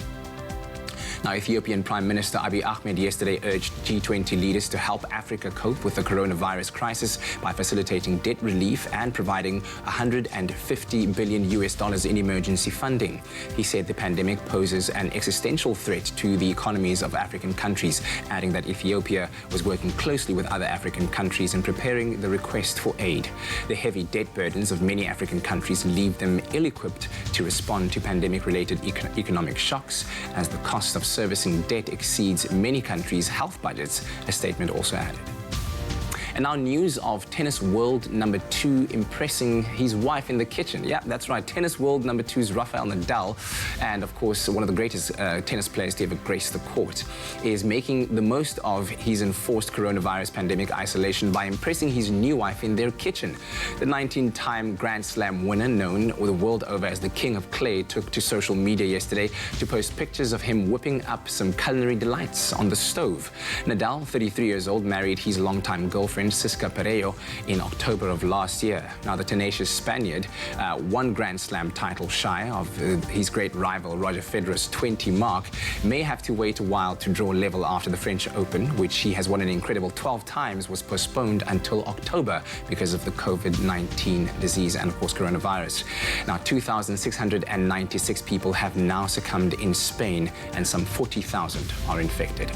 Now, Ethiopian Prime Minister Abiy Ahmed yesterday urged G20 leaders to help Africa cope with the coronavirus crisis by facilitating debt relief and providing $150 billion in emergency funding. He said the pandemic poses an existential threat to the economies of African countries, adding that Ethiopia was working closely with other African countries in preparing the request for aid. The heavy debt burdens of many African countries leave them ill-equipped to respond to pandemic-related economic shocks, as the cost of servicing debt exceeds many countries' health budgets, a statement also added. And now news of tennis world number 2 impressing his wife in the kitchen. Yeah, that's right. Tennis world number 2's Rafael Nadal, and of course one of the greatest tennis players to ever grace the court, is making the most of his enforced coronavirus pandemic isolation by impressing his new wife in their kitchen. The 19-time Grand Slam winner, known the world over as the King of Clay, took to social media yesterday to post pictures of him whipping up some culinary delights on the stove. Nadal, 33 years old, married his longtime girlfriend Siska Pereiro in October of last year. Now, the tenacious Spaniard, one Grand Slam title shy of his great rival Roger Federer's 20 mark, may have to wait a while to draw level after the French Open, which he has won an incredible 12 times, was postponed until October because of the COVID-19 disease and, of course, coronavirus. Now, 2,696 people have now succumbed in Spain, and some 40,000 are infected.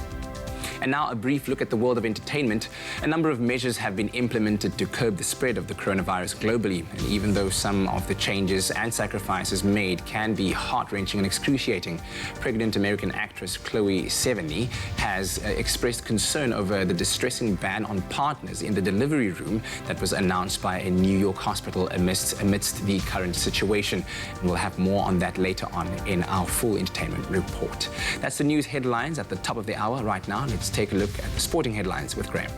And now a brief look at the world of entertainment. A number of measures have been implemented to curb the spread of the coronavirus globally. And even though some of the changes and sacrifices made can be heart-wrenching and excruciating, pregnant American actress Chloe Sevigny has expressed concern over the distressing ban on partners in the delivery room that was announced by a New York hospital amidst the current situation. And we'll have more on that later on in our full entertainment report. That's the news headlines at the top of the hour. Right now, let's take a look at the sporting headlines with Graham.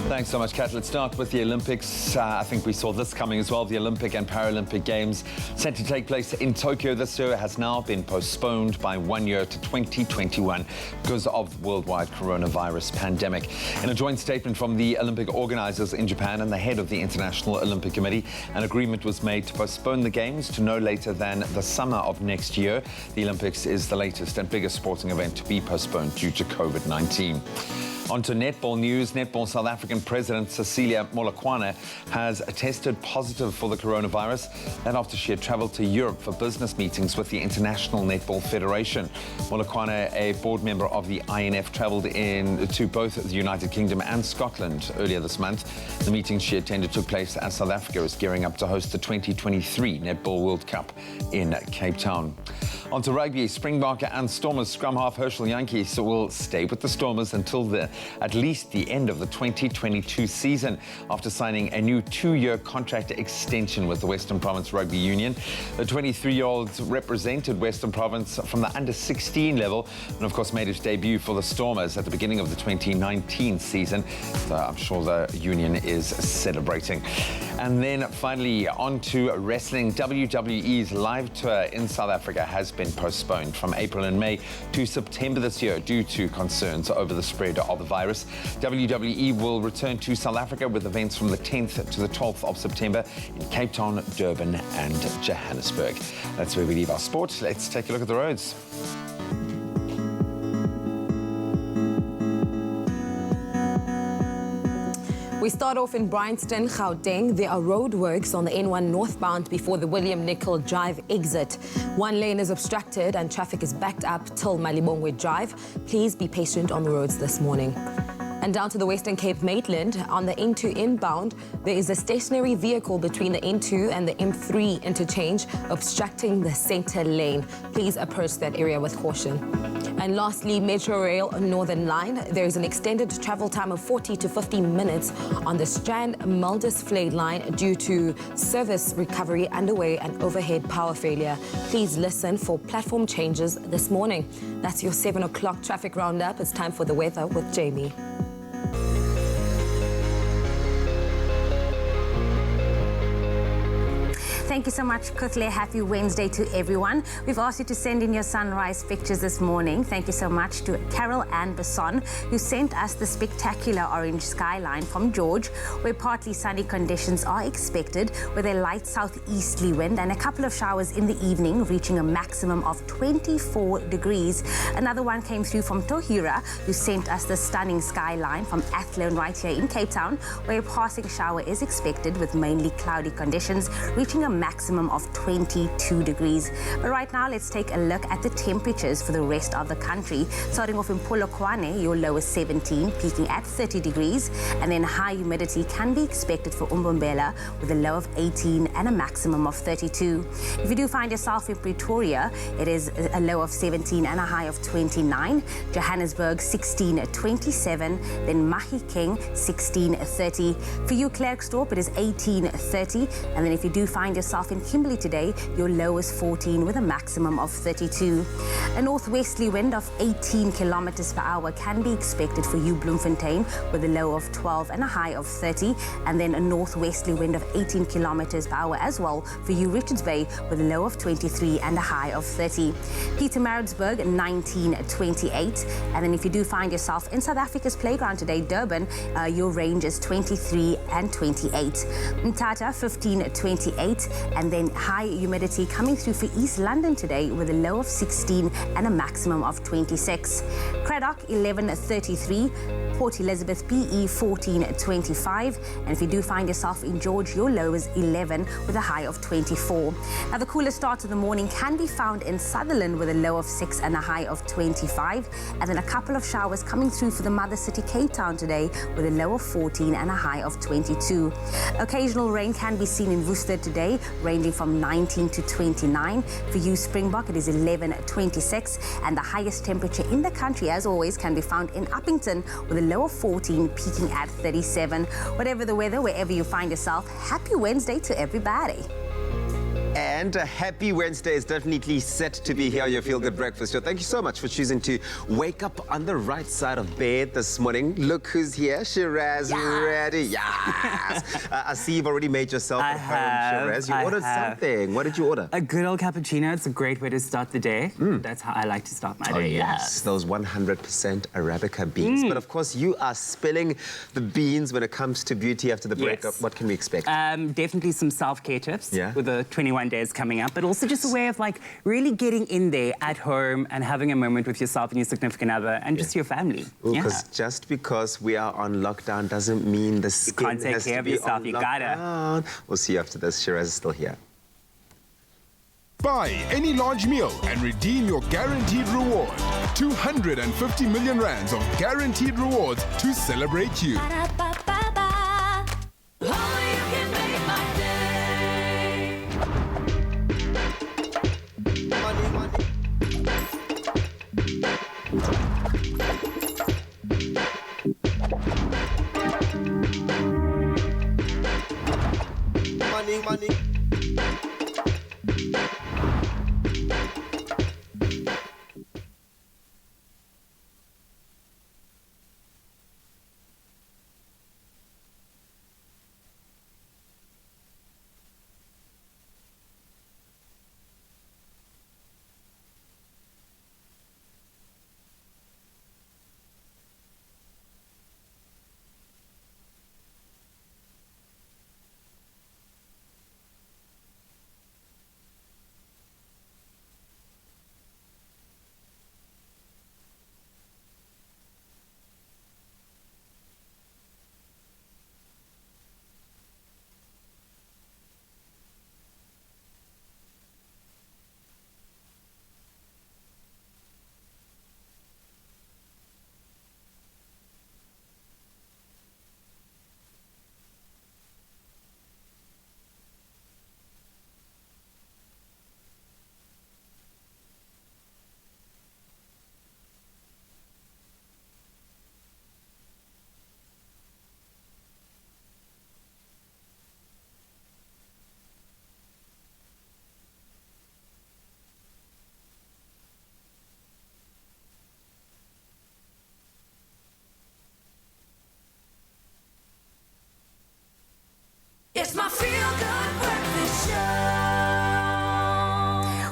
Thanks so much, Kat. Let's start with the Olympics. I think we saw this coming as well. The Olympic and Paralympic Games set to take place in Tokyo this year has now been postponed by 1 year to 2021 because of the worldwide coronavirus pandemic. In a joint statement from the Olympic organizers in Japan and the head of the International Olympic Committee, an agreement was made to postpone the Games to no later than the summer of next year. The Olympics is the latest and biggest sporting event to be postponed due to COVID-19. On to netball news. Netball South African President Cecilia Molokwane has tested positive for the coronavirus, and after she had travelled to Europe for business meetings with the International Netball Federation. Molokwane, a board member of the INF, travelled to both the United Kingdom and Scotland earlier this month. The meetings she attended took place as South Africa is gearing up to host the 2023 Netball World Cup in Cape Town. On to rugby. Springbok and Stormers scrum half Herschel Jantjies will stay with the Stormers until at least the end of the 2022 season after signing a new 2-year contract extension with the Western Province Rugby Union. The 23-year-old represented Western Province from the under-16 level and, of course, made his debut for the Stormers at the beginning of the 2019 season. So I'm sure the union is celebrating. And then finally, on to wrestling. WWE's live tour in South Africa has been postponed from April and May to September this year due to concerns over the spread of the virus. WWE will return to South Africa with events from the 10th to the 12th of September in Cape Town, Durban and Johannesburg. That's where we leave our sport. Let's take a look at the roads. We start off in Bryanston, Gauteng. There are roadworks on the N1 northbound before the William Nicol Drive exit. One lane is obstructed and traffic is backed up till Malibongwe Drive. Please be patient on the roads this morning. And down to the Western Cape Maitland, on the N2 inbound, there is a stationary vehicle between the N2 and the M3 interchange obstructing the center lane. Please approach that area with caution. And lastly, Metro Rail Northern Line. There is an extended travel time of 40 to 50 minutes on the Strand-Muldersvlei line due to service recovery underway and overhead power failure. Please listen for platform changes this morning. That's your 7 o'clock traffic roundup. It's time for the weather with Jamie. Thank you so much, Kutle. Happy Wednesday to everyone. We've asked you to send in your sunrise pictures this morning. Thank you so much to Carol Ann Besson, who sent us the spectacular orange skyline from George, where partly sunny conditions are expected with a light southeasterly wind and a couple of showers in the evening, reaching a maximum of 24 degrees. Another one came through from Tohira, who sent us the stunning skyline from Athlone right here in Cape Town, where a passing shower is expected with mainly cloudy conditions, reaching a maximum of 22 degrees. But right now, let's take a look at the temperatures for the rest of the country. Starting off in Polokwane, your low is 17, peaking at 30 degrees. And then high humidity can be expected for Umbombela with a low of 18 and a maximum of 32. If you do find yourself in Pretoria, it is a low of 17 and a high of 29. Johannesburg, 16 at 27. Then Mahikeng, 16 at 30. For you, Klerksdorp, it is 18 at 30. And then if you do find yourself in Kimberley today, your low is 14 with a maximum of 32. A northwesterly wind of 18 kilometers per hour can be expected for you, Bloemfontein, with a low of 12 and a high of 30. And then a northwesterly wind of 18 kilometers per hour as well for you, Richards Bay, with a low of 23 and a high of 30. Pietermaritzburg, 19 at 28. And then if you do find yourself in South Africa's playground today, Durban, your range is 23 and 28. Mthatha, 15 at 28. And then high humidity coming through for East London today with a low of 16 and a maximum of 26. Craddock, 11 at 33. Port Elizabeth, PE, 14 at 25. And if you do find yourself in George, your low is 11 with a high of 24. Now, the coolest start of the morning can be found in Sutherland with a low of 6 and a high of 25. And then a couple of showers coming through for the mother city, Cape Town, today with a low of 14 and a high of 22. Occasional rain can be seen in Worcester today, ranging from 19 to 29. For you, Springbok, it is 11 at 26. And the highest temperature in the country, as always, can be found in Uppington with a low of 14, peaking at 37. Whatever the weather, wherever you find yourself, happy Wednesday to everybody. And a happy Wednesday is definitely set to be here on your Feel Good Breakfast Show. Thank you so much for choosing to wake up on the right side of bed this morning. Look who's here, Shiraz, ready. Yes. I see you've already made yourself at home, Shiraz. You ordered something. What did you order? A good old cappuccino. It's a great way to start the day. That's how I like to start my day. Yes, those 100% Arabica beans. But of course, you are spilling the beans when it comes to beauty after the breakup. What can we expect? Definitely some self-care tips with the 21 days coming up, but also just a way of like really getting in there at home and having a moment with yourself and your significant other and just your family. Because just because we are on lockdown doesn't mean the skin can't take has care to of be yourself. on You lockdown. gotta. We'll see you after this. Shiraz is still here. Buy any large meal and redeem your guaranteed reward. 250 million rands of guaranteed rewards to celebrate you. Money. It's my Feel Good Breakfast Show.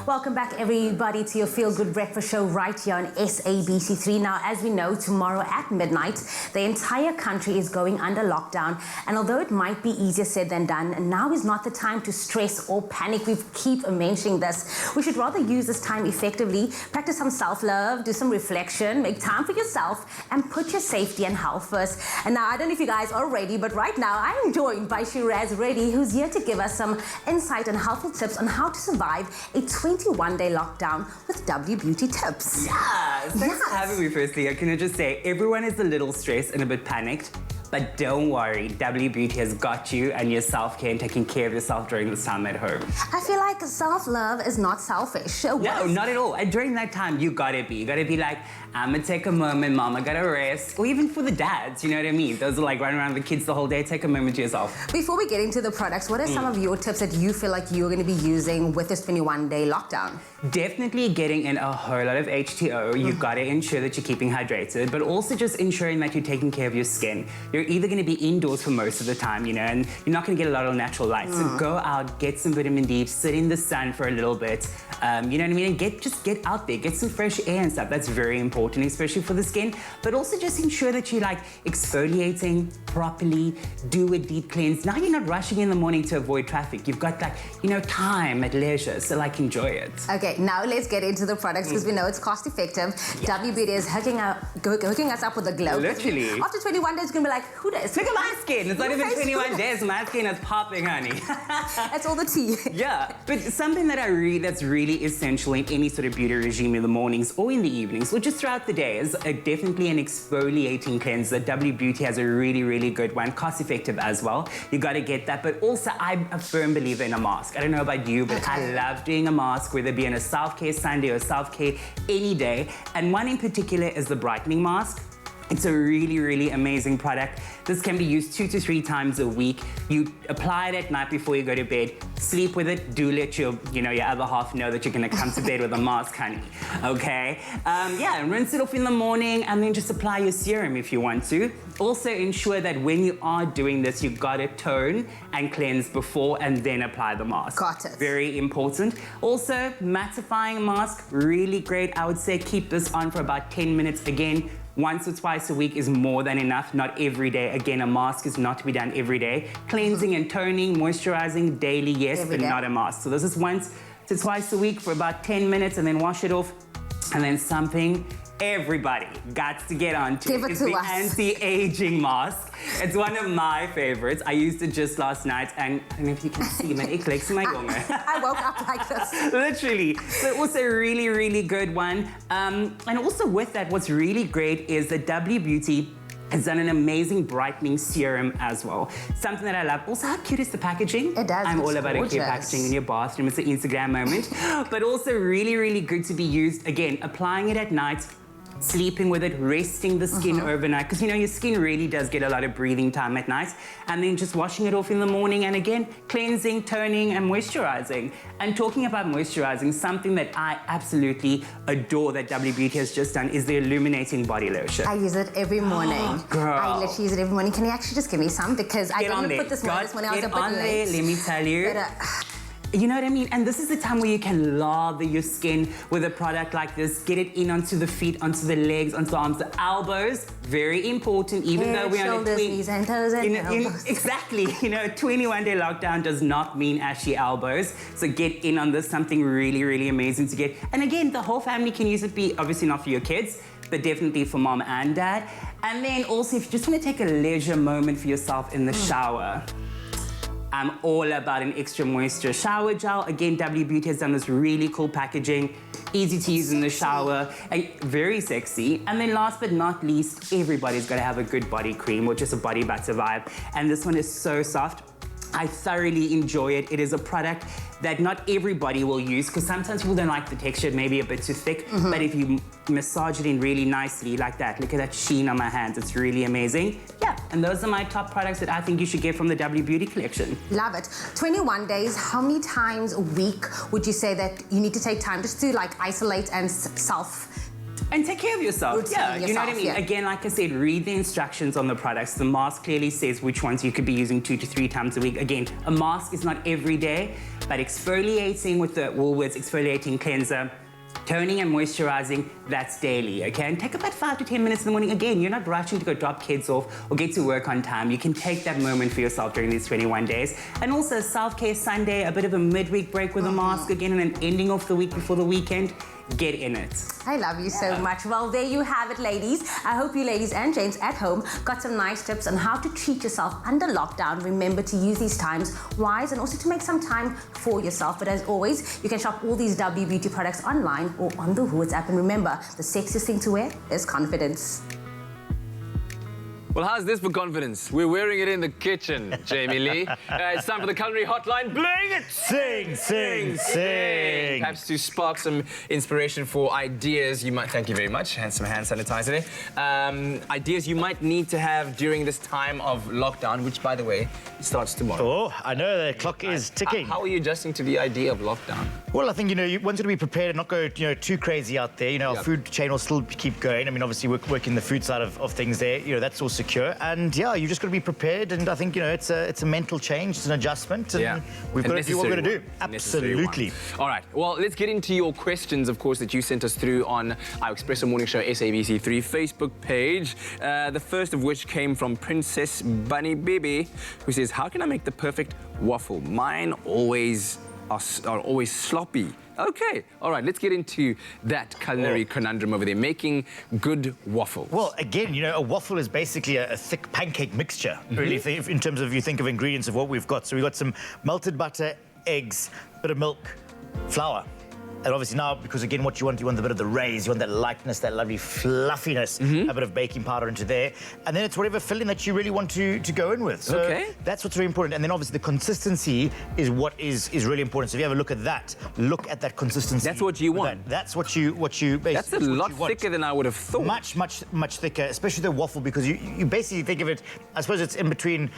Welcome back, everybody, to your Feel Good Breakfast Show right here on SABC3. Now, as we know, tomorrow at midnight, the entire country is going under lockdown. And although it might be easier said than done, now is not the time to stress or panic. We keep mentioning this. We should rather use this time effectively, practice some self-love, do some reflection, make time for yourself, and put your safety and health first. And now, I don't know if you guys are ready, but right now, I'm joined by Shiraz Reddy, who's here to give us some insight and helpful tips on how to survive a 21-day lockdown with W Beauty tips. Yes! Thanks for having me firstly. Can I just say, everyone is a little stressed and a bit panicked, but don't worry, W Beauty has got you and your self-care and taking care of yourself during this time at home. I feel like self-love is not selfish. No, not at all. And during that time, you gotta be like, I'm gonna take a moment, mama gotta rest. Or even for the dads, you know what I mean? Those are like running around with the kids the whole day, take a moment to yourself. Before we get into the products, what are some of your tips that you feel like you're gonna be using with this 21-day lockdown? Definitely getting in a whole lot of H2O. You've got to ensure that you're keeping hydrated, but also just ensuring that you're taking care of your skin. You're either going to be indoors for most of the time, you know, and you're not going to get a lot of natural light. So go out, get some vitamin D, sit in the sun for a little bit, you know what I mean? And just get out there, get some fresh air and stuff. That's very important, especially for the skin. But also just ensure that you're like exfoliating properly, do a deep cleanse. Now you're not rushing in the morning to avoid traffic. You've got like, you know, time at leisure, so like enjoy it. Okay, now let's get into the products because we know it's cost effective. W Beauty is hooking us up with a glow. Literally. After 21 days, you're gonna be like, who does? Look at my skin. It's not even 21 days. My skin is popping, honey. That's all the tea. Yeah, but something that that's really essential in any sort of beauty regime in the mornings or in the evenings or just throughout the day is definitely an exfoliating cleanser. W Beauty has a really, really good one, cost effective as well. You got to get that, but also I'm a firm believer in a mask. I don't know about you, but I love doing a mask, whether it be on a self-care Sunday or self-care any day. And one in particular is the brightening mask. It's a really, really amazing product. This can be used 2 to 3 times a week. You apply it at night before you go to bed, sleep with it, do let your other half know that you're gonna come to bed with a mask, honey, okay? Yeah, rinse it off in the morning and then just apply your serum if you want to. Also ensure that when you are doing this, you've got to tone and cleanse before and then apply the mask. Got it. Very important. Also, mattifying mask, really great. I would say keep this on for about 10 minutes. Again, once or twice a week is more than enough, not every day. Again, a mask is not to be done every day. Cleansing and toning, moisturizing daily, yes, but not a mask. So this is once to twice a week for about 10 minutes and then wash it off. And then something everybody got to get onto. Give it it's to the us. anti-aging mask. It's one of my favorites. I used it just last night and I don't know if you can see my I woke up like this. Literally. So also a really, really good one. And also with that, what's really great is that W Beauty has done an amazing brightening serum as well. Something that I love. Also, how cute is the packaging? It does. I'm it's all about gorgeous. a cute packaging in your bathroom. It's an Instagram moment. But also really, really good to be used. Again, applying it at night, sleeping with it, resting the skin overnight, because your skin really does get a lot of breathing time at night, and then just washing it off in the morning, and again, cleansing, toning, and moisturizing. And talking about moisturizing, something that I absolutely adore that W Beauty has just done is the illuminating body lotion. I use it every morning. Girl. I literally use it every morning. Can you actually just give me some? Because I didn't put this morning. This morning I was a bit late. Let me tell you. You know what I mean? And this is the time where you can lather your skin with a product like this. Get it in onto the feet, onto the legs, onto the arms, the elbows. Very important, even though we're on a knees and toes and elbows. Exactly. A 21-day lockdown does not mean ashy elbows. So get in on this, something really, really amazing to get. And again, the whole family can use it. Obviously not for your kids, but definitely for mom and dad. And then also, if you just want to take a leisure moment for yourself in the shower, I'm all about an extra moisture shower gel. Again, W Beauty has done this really cool packaging, easy to use in the shower, and very sexy. And then last but not least, everybody's got to have a good body cream or just a body butter vibe. And this one is so soft. I thoroughly enjoy it. It is a product that not everybody will use because sometimes people don't like the texture, maybe a bit too thick. But if you massage it in really nicely like that, look at that sheen on my hands. It's really amazing. Yeah, and those are my top products that I think you should get from the W Beauty collection. Love it. 21 days, how many times a week would you say that you need to take time just to isolate and and take care of yourself. Yeah, you know what I mean? Yeah. Again, like I said, read the instructions on the products. The mask clearly says which ones you could be using 2 to 3 times a week. Again, a mask is not every day, but exfoliating with the Woolworths exfoliating cleanser, toning and moisturizing, that's daily, okay? And take about 5 to 10 minutes in the morning. Again, you're not rushing to go drop kids off or get to work on time. You can take that moment for yourself during these 21 days. And also self-care Sunday, a bit of a midweek break with a mask again, and then ending off the week before the weekend. Get in it. I love you so much. Well, there you have it, ladies. I hope you ladies and gents at home got some nice tips on how to treat yourself under lockdown. Remember to use these times wise and also to make some time for yourself. But as always, you can shop all these W Beauty products online or on the Woolworths app. And remember, the sexiest thing to wear is confidence. Well, how's this for confidence? We're wearing it in the kitchen, Jamie Lee. It's time for the culinary hotline. Bling it! Sing, sing, sing. Perhaps to spark some inspiration for ideas you might... Thank you very much. Some hand sanitizer there. Ideas you might need to have during this time of lockdown, which, by the way, starts tomorrow. Oh, I know the clock is ticking. How are you adjusting to the idea of lockdown? Well, I think, you want to be prepared and not go, too crazy out there. Our food chain will still keep going. I mean, obviously, we're working the food side of things there. That's all secure. And, yeah, you just got to be prepared. And I think, it's a mental change. It's an adjustment. And we've got to do what we're going to do. Absolutely. All right. Well, let's get into your questions, of course, that you sent us through on our Expresso Morning Show SABC3 Facebook page. The first of which came from Princess Bunny Bibi, who says, how can I make the perfect waffle? Mine are always sloppy. Okay, all right, let's get into that culinary conundrum over there, making good waffles. Well, again, a waffle is basically a thick pancake mixture, really, in terms of you think of ingredients of what we've got. So we've got some melted butter, eggs, bit of milk, flour. And obviously now, because again, what you want a bit of the raise, you want that lightness, that lovely fluffiness, a bit of baking powder into there. And then it's whatever filling that you really want to go in with. So that's what's really important. And then obviously the consistency is what is really important. So if you have a look at that consistency. That's what you want. That's what you basically. That's a lot thicker than I would have thought. Much thicker, especially the waffle, because you basically think of it, I suppose it's in between,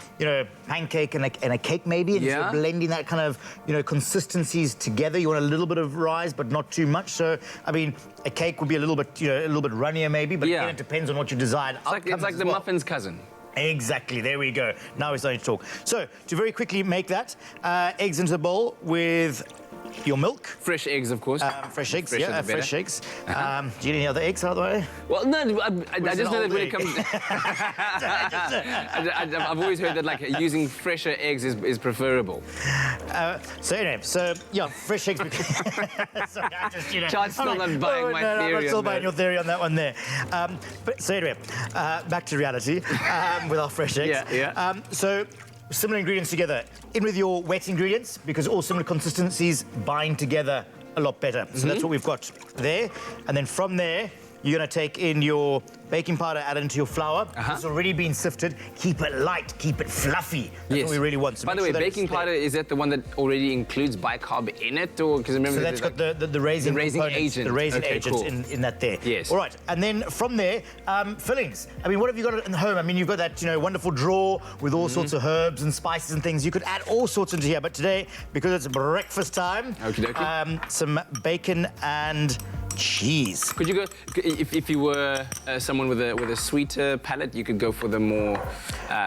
pancake and a cake maybe. And you're blending that kind of, consistencies together. You want a little bit of rise, but not too much. So, I mean, a cake would be a little bit runnier maybe, but again, it depends on what you decide. It's like the muffin's cousin. Exactly, there we go. Now we're starting to talk. So, to very quickly make that, eggs into the bowl with your milk. Fresh eggs, of course. Fresh eggs, fresh eggs. Do you need any other eggs, by the way? Well, no, I just know that when it comes... I've always heard that, like, using fresher eggs is preferable. So anyway, fresh eggs. Sorry, I just, Charles still not buying my theory. I'm still buying your theory on that one there. So anyway, back to reality with our fresh eggs. So similar ingredients together. In with your wet ingredients, because all similar consistencies bind together a lot better. So that's what we've got there. And then from there, you're going to take in your baking powder, add it into your flour. It's already been sifted. Keep it light, keep it fluffy. That's what we really want. So by the way, baking powder, is that the one that already includes bicarb in it? Or because remember, so that's got the raising agent. The raising agent in that there. Yes. All right. And then from there, fillings. I mean, what have you got in home? I mean, you've got that wonderful drawer with all sorts of herbs and spices and things. You could add all sorts into here. But today, because it's breakfast time, some bacon and cheese. Could you go, if you were someone with a sweeter palate, you could go for the more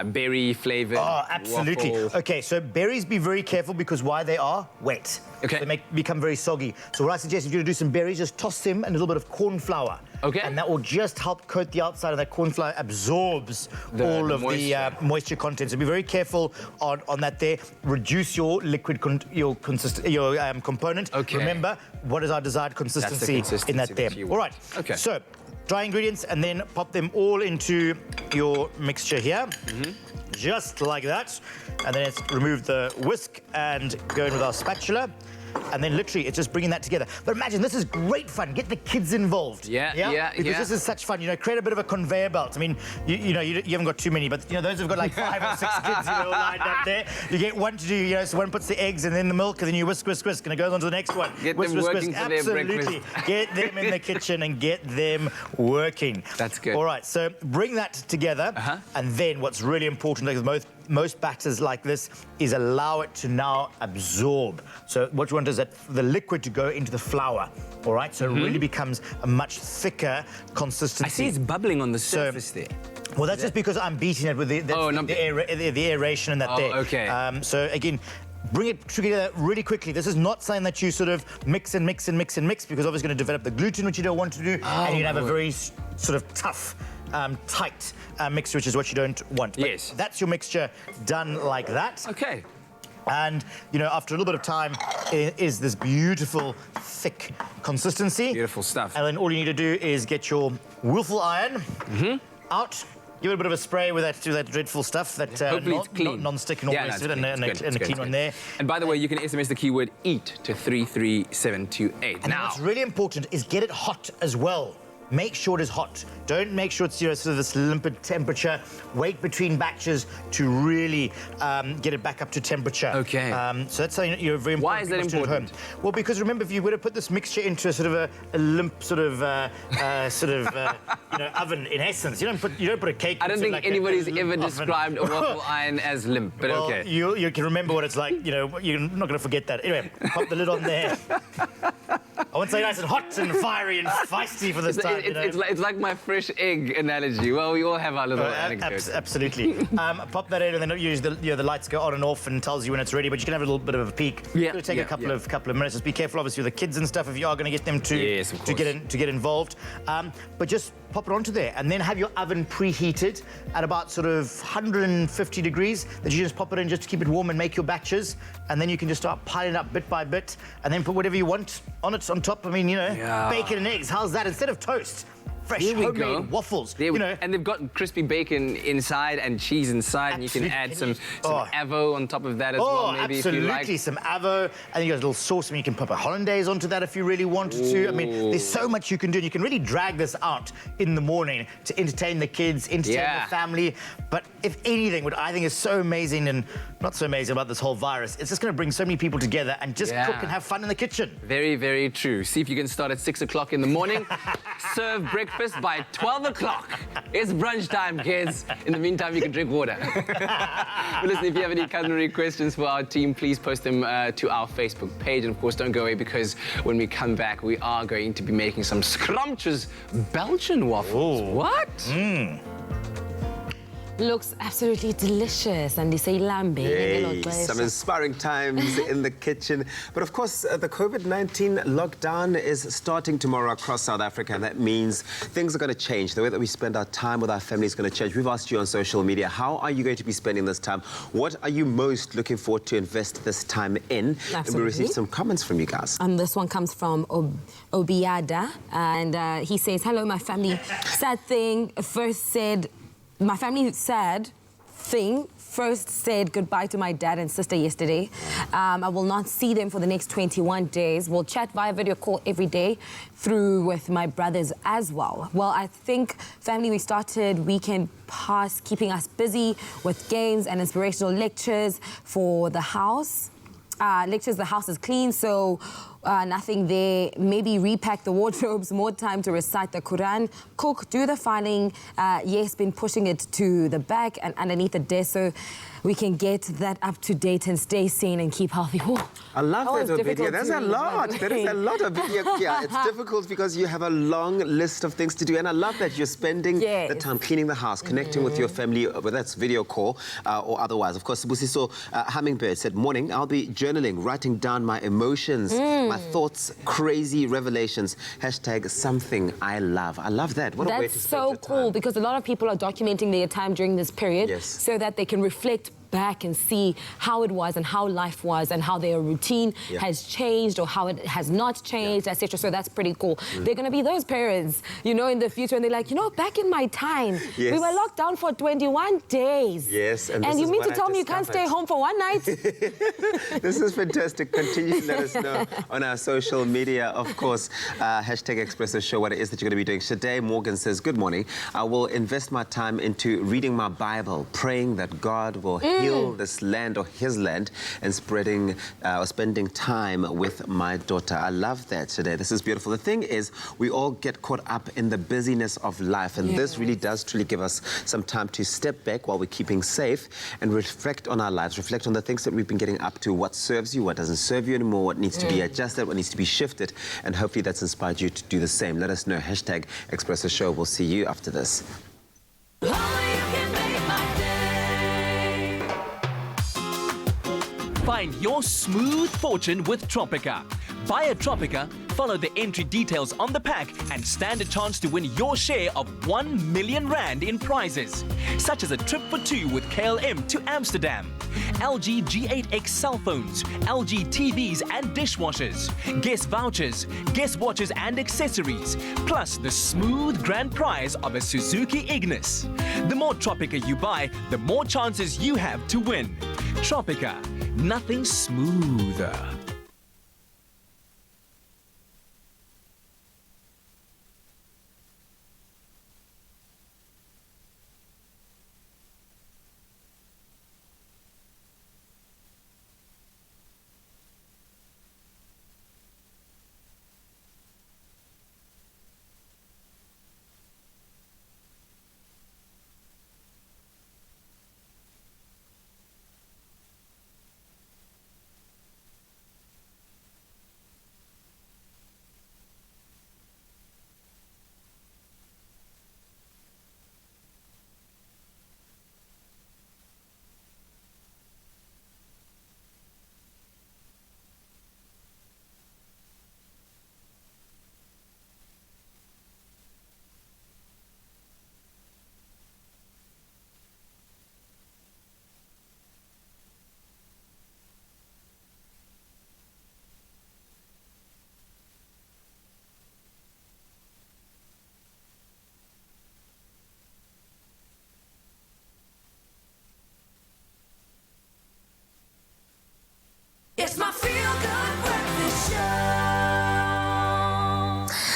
berry flavored. Oh, absolutely. Waffle. Okay, so berries, be very careful because why they are wet. Okay. So they become very soggy. So what I suggest, if you're going to do some berries, just toss them in a little bit of corn flour. Okay. And that will just help coat the outside of that corn flour, absorbs all of the moisture content. So be very careful on that there. Reduce your liquid component. Okay. Remember, what is our desired consistency in that there? All right. Okay. So dry ingredients and then pop them all into your mixture here. Just like that. And then let's remove the whisk and go in with our spatula. And then literally it's just bringing that together. But imagine, this is great fun. Get the kids involved. Because this is such fun. Create a bit of a conveyor belt. I mean, you haven't got too many, but those who've got like 5 or 6 kids all lined up there. You get one to do, so one puts the eggs and then the milk, and then you whisk, whisk, whisk, and it goes on to the next one. Get whisk, them whisk, working whisk. for their Absolutely. breakfast. Get them in the kitchen and get them working. That's good. All right, so bring that together, and then what's really important, like most batters like this, is allow it to now absorb. So what you want is that the liquid to go into the flour, all right? So it really becomes a much thicker consistency. I see it's bubbling on the surface there. Well, that's just because I'm beating it with the aeration and that there. Okay. So again, bring it together really quickly. This is not something that you sort of mix and mix and mix and mix, because obviously it's going to develop the gluten, which you don't want to do, and you'd have a very sort of tough, tight mixture, which is what you don't want. But yes. That's your mixture done like that. Okay. And, after a little bit of time, it is this beautiful, thick consistency. Beautiful stuff. And then all you need to do is get your Wiffle iron out. Give it a bit of a spray with that dreadful stuff, that hopefully it's clean. non-stick and all the rest of it, and a clean one there. And by the way, you can SMS the keyword EAT to 33728. And now, what's really important is get it hot as well. Make sure it is hot. Don't make sure it's sort of this limpid temperature. Wait between batches to really get it back up to temperature. Okay. So that's something you're very important. Why is that important? Well, because remember, if you were to put this mixture into a sort of a limp sort of oven, in essence, you don't put a cake. I don't think anybody's ever described a waffle iron as limp, but well, okay. You can remember what it's like. You're not going to forget that. Anyway, pop the lid on there. I won't say nice and hot and fiery and feisty for this time. It's like my fresh egg analogy. Well, we all have our little anecdotes. Absolutely. Pop that in, and then usually the lights go on and off and tells you when it's ready. But you can have a little bit of a peek. It'll take a couple of minutes. Just be careful, obviously, with the kids and stuff if you are going to get them to get involved. But just pop it onto there, and then have your oven preheated at about sort of 150 degrees. That you just pop it in just to keep it warm and make your batches, and then you can just start piling up bit by bit, and then put whatever you want on it on top. I mean, bacon and eggs. How's that? Instead of toast, fresh Here we homemade go. waffles. There and they've got crispy bacon inside and cheese inside, and you can add some avo on top of that as well, maybe if you like. Absolutely, some avo, and you got a little sauce, and you can put a hollandaise onto that if you really wanted to. I mean, there's so much you can do, and you can really drag this out in the morning to entertain the kids, entertain the family. But if anything, what I think is so amazing and not so amazing about this whole virus, it's just going to bring so many people together and just cook and have fun in the kitchen. Very, very true. See if you can start at 6 o'clock in the morning, serve breakfast by 12 o'clock. It's brunch time, kids. In the meantime, you can drink water. But listen, if you have any culinary questions for our team, please post them to our Facebook page. And of course, don't go away, because when we come back, we are going to be making some scrumptious Belgian waffles. What? Looks absolutely delicious, and they say lambe. Hey, some inspiring times in the kitchen. But of course, the COVID-19 lockdown is starting tomorrow across South Africa, and that means things are going to change. The way that we spend our time with our family is going to change. We've asked you on social media, how are you going to be spending this time? What are you most looking forward to invest this time in? Absolutely. And we received some comments from you guys. This one comes from Obiada, and he says, hello, my family. Sad thing, first said goodbye to my dad and sister yesterday. I will not see them for the next 21 days. We'll chat via video call every day through with my brothers as well. Well, I think, family, we started weekend pass keeping us busy with games and inspirational lectures for the house. The house is clean, so nothing there. Maybe repack the wardrobes, more time to recite the Quran, cook, do the filing. Yes, been pushing it to the back and underneath the desk so we can get that up to date and stay sane and keep healthy. Whoa. I love that, Obidia. There's a lot. There is a lot of video. Yeah, it's difficult because you have a long list of things to do. And I love that you're spending the time cleaning the house, connecting with your family, whether that's video call or otherwise. Of course, Busiso Hummingbird said, morning, I'll be journaling, writing down my emotions, my thoughts, crazy revelations. Hashtag something I love. I love that. What a way to spend your time. That's so cool, because a lot of people are documenting their time during this period so that they can reflect back and see how it was and how life was and how their routine has changed or how it has not changed, etc. So that's pretty cool. They're going to be those parents, you know, in the future, and they're like, you know, back in my time, we were locked down for 21 days. Yes. And you mean to tell me you can't stay home for one night? This is fantastic. Continue to let us know on our social media, of course. Hashtag Expresso Show, what it is that you're going to be doing. Shade Morgan says, good morning. I will invest my time into reading my Bible, praying that God will heal this land or his land, and spending time with my daughter. I love that today. This is beautiful. The thing is, we all get caught up in the busyness of life, and this really does truly give us some time to step back while we're keeping safe and reflect on our lives, reflect on the things that we've been getting up to, what serves you, what doesn't serve you anymore, what needs to be adjusted, what needs to be shifted, and hopefully that's inspired you to do the same. Let us know. Hashtag Expresso Show. We'll see you after this. Find your smooth fortune with Tropica. Buy a Tropica, follow the entry details on the pack, and stand a chance to win your share of 1 million rand in prizes, such as a trip for two with KLM to Amsterdam, LG G8X cell phones, LG TVs and dishwashers, guest vouchers, guest watches and accessories, plus the smooth grand prize of a Suzuki Ignis. The more Tropica you buy, the more chances you have to win. Tropica, nothing smoother.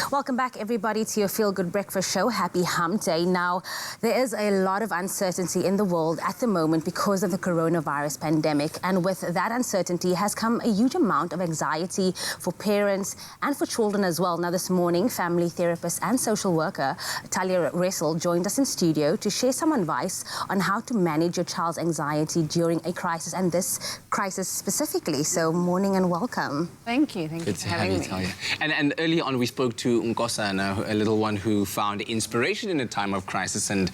Welcome back, everybody, to your Feel Good Breakfast Show. Happy Hump Day. Now, there is a lot of uncertainty in the world at the moment because of the coronavirus pandemic. And with that uncertainty has come a huge amount of anxiety for parents and for children as well. Now, this morning, family therapist and social worker Talia Russell joined us in studio to share some advice on how to manage your child's anxiety during a crisis, and this crisis specifically. So, morning and welcome. Thank you. Thank you Good for to have having you, me. Talia. And early on, we spoke to Nkosana, a little one who found inspiration in a time of crisis and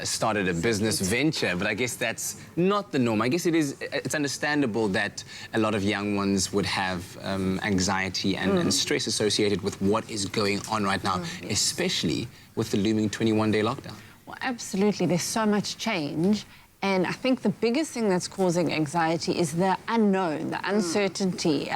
started a business venture. But I guess that's not the norm. I guess it's understandable that a lot of young ones would have anxiety and stress associated with what is going on right now, especially with the looming 21-day lockdown. Well, absolutely. There's so much change. And I think the biggest thing that's causing anxiety is the unknown, the uncertainty.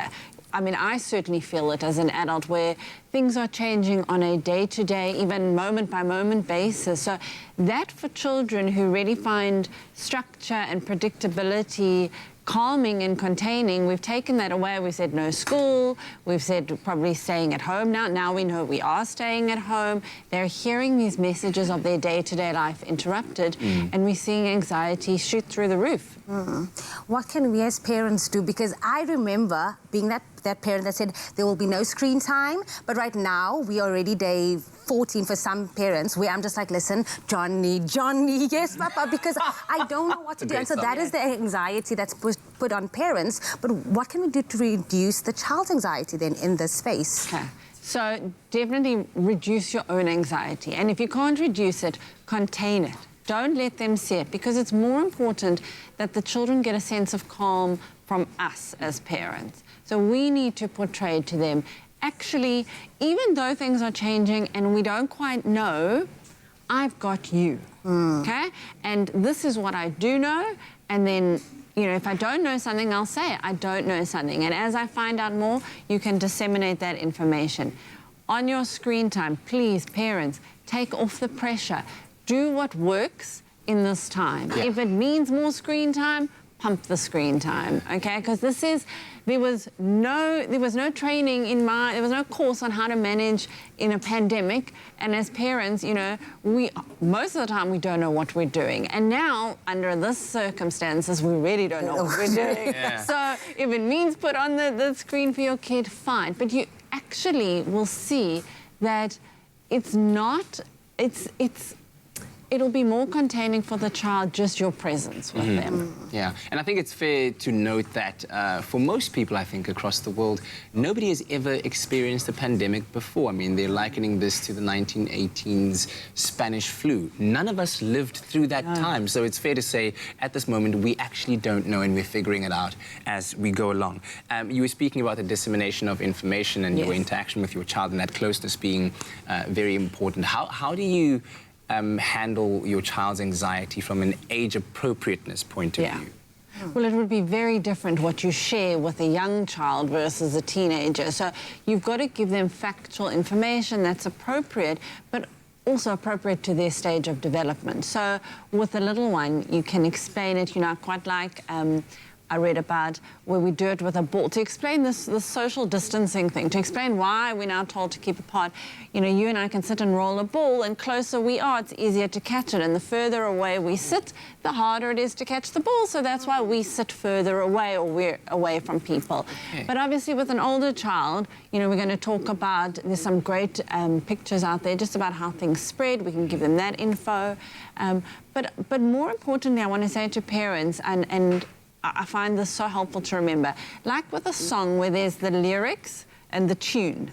I mean, I certainly feel it as an adult, where things are changing on a day-to-day, even moment-by-moment basis. So that for children who really find structure and predictability calming and containing, we've taken that away. We've said no school. We've said probably staying at home now. Now we know we are staying at home. They're hearing these messages of their day-to-day life interrupted, and we're seeing anxiety shoot through the roof. What can we as parents do? Because I remember being that parent that said there will be no screen time, but right now we are already day 14 for some parents, where I'm just like, listen, Johnny, yes, Papa, because I don't know what to do. And so that is the anxiety that's put on parents. But what can we do to reduce the child's anxiety then in this space? Okay. So definitely reduce your own anxiety. And if you can't reduce it, contain it. Don't let them see it, because it's more important that the children get a sense of calm from us as parents. So we need to portray to them, actually, even though things are changing and we don't quite know, I've got you, okay? And this is what I do know, and then, you know, if I don't know something, I'll say I don't know something. And as I find out more, you can disseminate that information. On your screen time, please, parents, take off the pressure. Do what works in this time. If it means more screen time, pump the screen time, okay? Because there was no training there was no course on how to manage in a pandemic. And as parents, you know, most of the time we don't know what we're doing. And now, under this circumstances, we really don't know what we're doing. So if it means put on the screen for your kid, fine. But you actually will see that it'll be more containing for the child, just your presence with them. Yeah, and I think it's fair to note that for most people, I think, across the world, nobody has ever experienced a pandemic before. I mean, they're likening this to the 1918's Spanish flu. None of us lived through that time, so it's fair to say, at this moment, we actually don't know, and we're figuring it out as we go along. You were speaking about the dissemination of information and your interaction with your child, and that closeness being very important. How do you handle your child's anxiety from an age appropriateness point of view? Well, it would be very different what you share with a young child versus a teenager. So you've got to give them factual information that's appropriate, but also appropriate to their stage of development. So with a little one, you can explain it, you know, quite like I read about where we do it with a ball, to explain this social distancing thing, to explain why we're now told to keep apart. You know, you and I can sit and roll a ball, and closer we are, it's easier to catch it. And the further away we sit, the harder it is to catch the ball. So that's why we sit further away, or we're away from people. But obviously with an older child, you know, we're going to talk about, there's some great pictures out there just about how things spread. We can give them that info. But more importantly, I want to say to parents, and I find this so helpful to remember. Like with a song where there's the lyrics and the tune.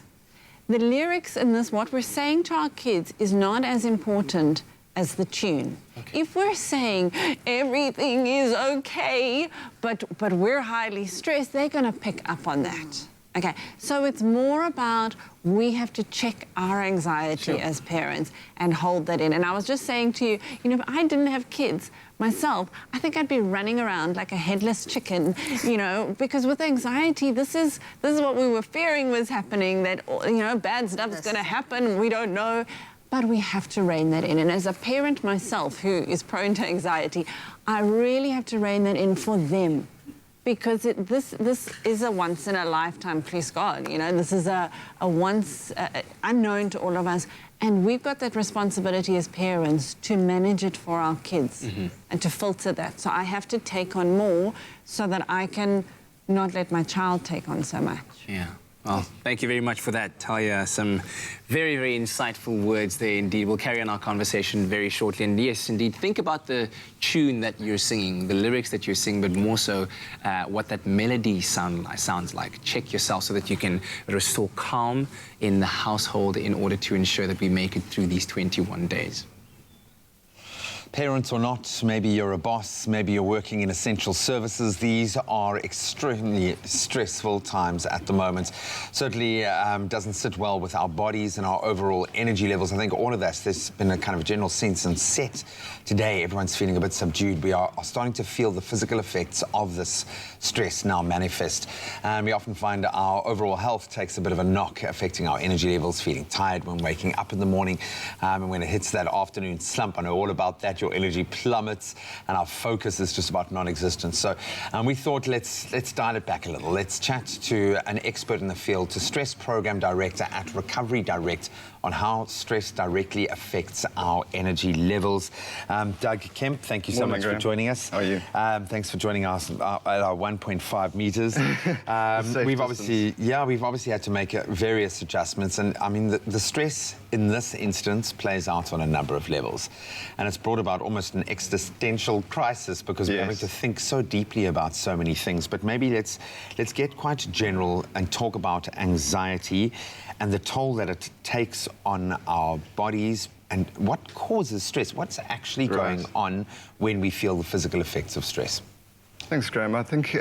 The lyrics in this, what we're saying to our kids, is not as important as the tune. If we're saying everything is okay, but we're highly stressed, they're going to pick up on that. Okay, so it's more about we have to check our anxiety as parents and hold that in. And I was just saying to you, you know, if I didn't have kids myself, I think I'd be running around like a headless chicken, you know, because with anxiety, this is what we were fearing was happening, that, you know, bad stuff is going to happen, we don't know. But we have to rein that in. And as a parent myself who is prone to anxiety, I really have to rein that in for them. because this is a once in a lifetime, please God. You know, this is a once unknown to all of us, and we've got that responsibility as parents to manage it for our kids and to filter that. So I have to take on more so that I can not let my child take on so much. Yeah. Well, thank you very much for that, Talia. Some very, very insightful words there indeed. We'll carry on our conversation very shortly. And yes, indeed, think about the tune that you're singing, the lyrics that you're singing, but more so what that melody sounds like. Check yourself so that you can restore calm in the household in order to ensure that we make it through these 21 days. Parents or not, maybe you're a boss, maybe you're working in essential services. These are extremely stressful times at the moment. Certainly doesn't sit well with our bodies and our overall energy levels. I think all of that, there's been a kind of general sense and set today. Everyone's feeling a bit subdued. We are starting to feel the physical effects of this stress now manifest. And we often find our overall health takes a bit of a knock, affecting our energy levels, feeling tired when waking up in the morning. And when it hits that afternoon slump, I know all about that. Your energy plummets and our focus is just about non-existent. So we thought let's dial it back a little. Let's chat to an expert in the field, to Stress Program Director at Recovery Direct, on how stress directly affects our energy levels. Doug Kemp, thank you so much for joining us. How are you? Thanks for joining us at our 1.5 meters. We've obviously had to make various adjustments, and I mean the stress in this instance plays out on a number of levels, and it's brought about almost an existential crisis because we're having to think so deeply about so many things. But maybe let's get quite general and talk about anxiety and the toll that it takes on our bodies and what causes stress. What's actually going on when we feel the physical effects of stress? Thanks, Graham. I think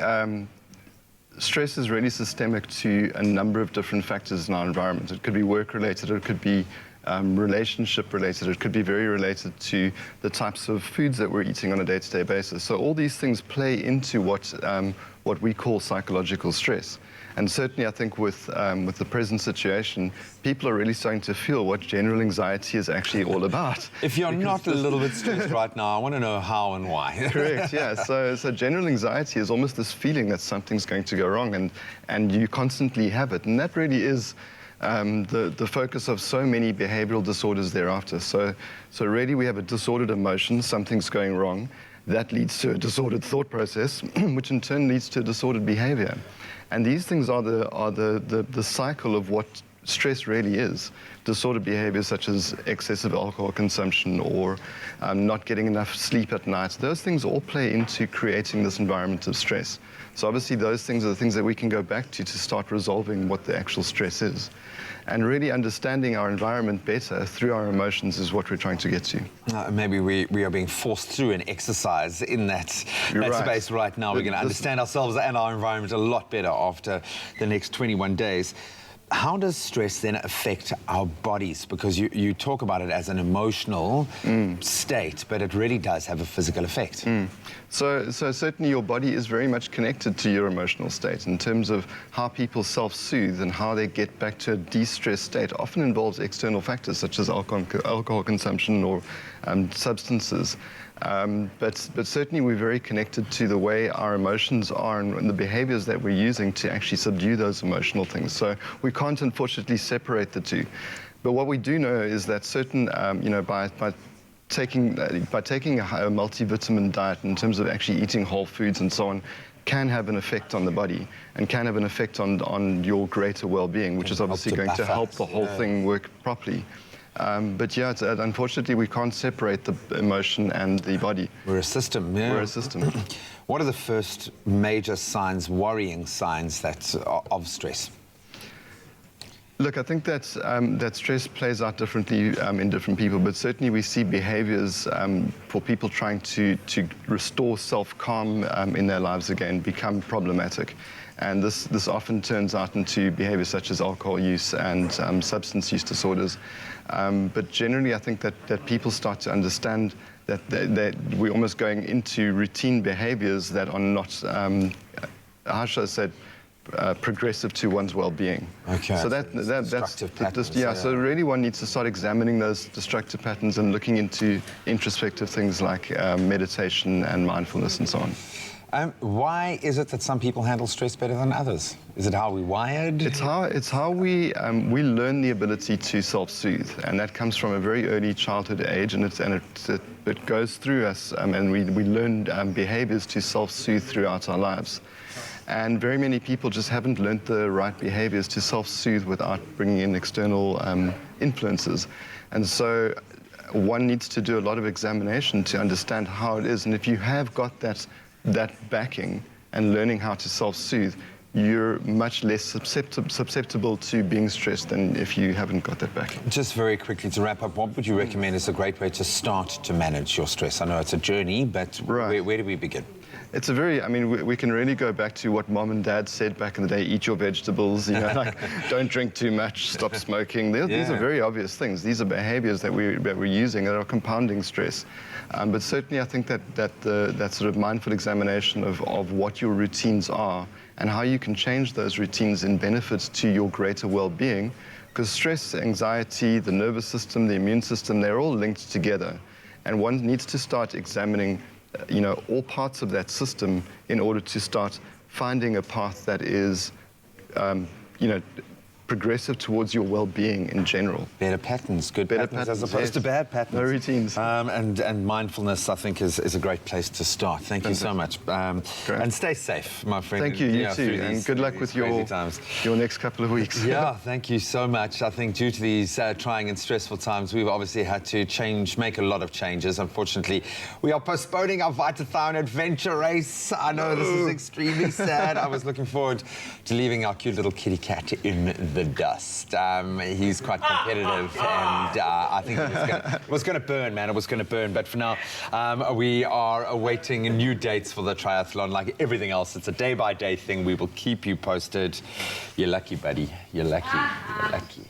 stress is really systemic to a number of different factors in our environment. It could be work-related, it could be relationship-related, it could be very related to the types of foods that we're eating on a day-to-day basis. So all these things play into what we call psychological stress. And certainly, I think with the present situation, people are really starting to feel what general anxiety is actually all about. If you're not a little bit stressed right now, I want to know how and why. Correct, yeah. So general anxiety is almost this feeling that something's going to go wrong, and you constantly have it. And that really is the focus of so many behavioral disorders thereafter. So really, we have a disordered emotion, something's going wrong. That leads to a disordered thought process, which in turn leads to disordered behavior. And these things are the cycle of what stress really is. Disordered behaviors such as excessive alcohol consumption or not getting enough sleep at night, those things all play into creating this environment of stress. So obviously those things are the things that we can go back to start resolving what the actual stress is. And really understanding our environment better through our emotions is what we're trying to get to. Maybe we are being forced through an exercise in that space right now. We're going to understand ourselves and our environment a lot better after the next 21 days. How does stress then affect our bodies? Because you talk about it as an emotional state, but it really does have a physical effect. So certainly your body is very much connected to your emotional state in terms of how people self-soothe and how they get back to a de-stressed state. Often involves external factors such as alcohol consumption or substances. But certainly we're very connected to the way our emotions are and the behaviors that we're using to actually subdue those emotional things. So we can't unfortunately separate the two. But what we do know is that certain, by taking a multivitamin diet in terms of actually eating whole foods and so on, can have an effect on the body and can have an effect on your greater well-being, which is obviously going to help the whole thing work properly. But yeah, unfortunately, we can't separate the emotion and the body. We're a system, yeah. We're a system. What are the first major signs, worrying signs of stress? Look, I think that stress plays out differently in different people, but certainly we see behaviors for people trying to restore self-calm in their lives again become problematic. And this often turns out into behaviors such as alcohol use and substance use disorders. But generally, I think that people start to understand that we're almost going into routine behaviors that are not, how should I say, progressive to one's well-being. Okay. So that's destructive patterns, So really one needs to start examining those destructive patterns and looking into introspective things like meditation and mindfulness and so on. Why is it that some people handle stress better than others? Is it how we're wired? It's how we learn the ability to self-soothe, and that comes from a very early childhood age, and it goes through us, and we learn behaviors to self-soothe throughout our lives. And very many people just haven't learned the right behaviors to self-soothe without bringing in external influences. And so one needs to do a lot of examination to understand how it is. And if you have got that backing and learning how to self-soothe, you're much less susceptible to being stressed than if you haven't got that backing. Just very quickly to wrap up, what would you recommend is a great way to start to manage your stress? I know it's a journey, but where do we begin? It's we can really go back to what mom and dad said back in the day: eat your vegetables, like don't drink too much, stop smoking. These are very obvious things. These are behaviors that we're using that are compounding stress. But certainly I think that sort of mindful examination of what your routines are and how you can change those routines in benefit to your greater well-being, because stress, anxiety, the nervous system, the immune system, they're all linked together. And one needs to start examining all parts of that system in order to start finding a path that is, progressive towards your well-being in general. Better patterns, good patterns as opposed to bad patterns. No routines. And mindfulness, I think, is a great place to start. Thank you so much. And stay safe, my friend. Thank you, you too. And good luck with your next couple of weeks. Yeah, thank you so much. I think due to these trying and stressful times, we've obviously had to make a lot of changes. Unfortunately, we are postponing our Vitathon adventure race. I know this is extremely sad. I was looking forward to leaving our cute little kitty cat in the dust. He's quite competitive, and I think it was going to burn, man. It was going to burn. But for now, we are awaiting new dates for the triathlon. Like everything else, it's a day-by-day thing. We will keep you posted. You're lucky, buddy. You're lucky. You're lucky.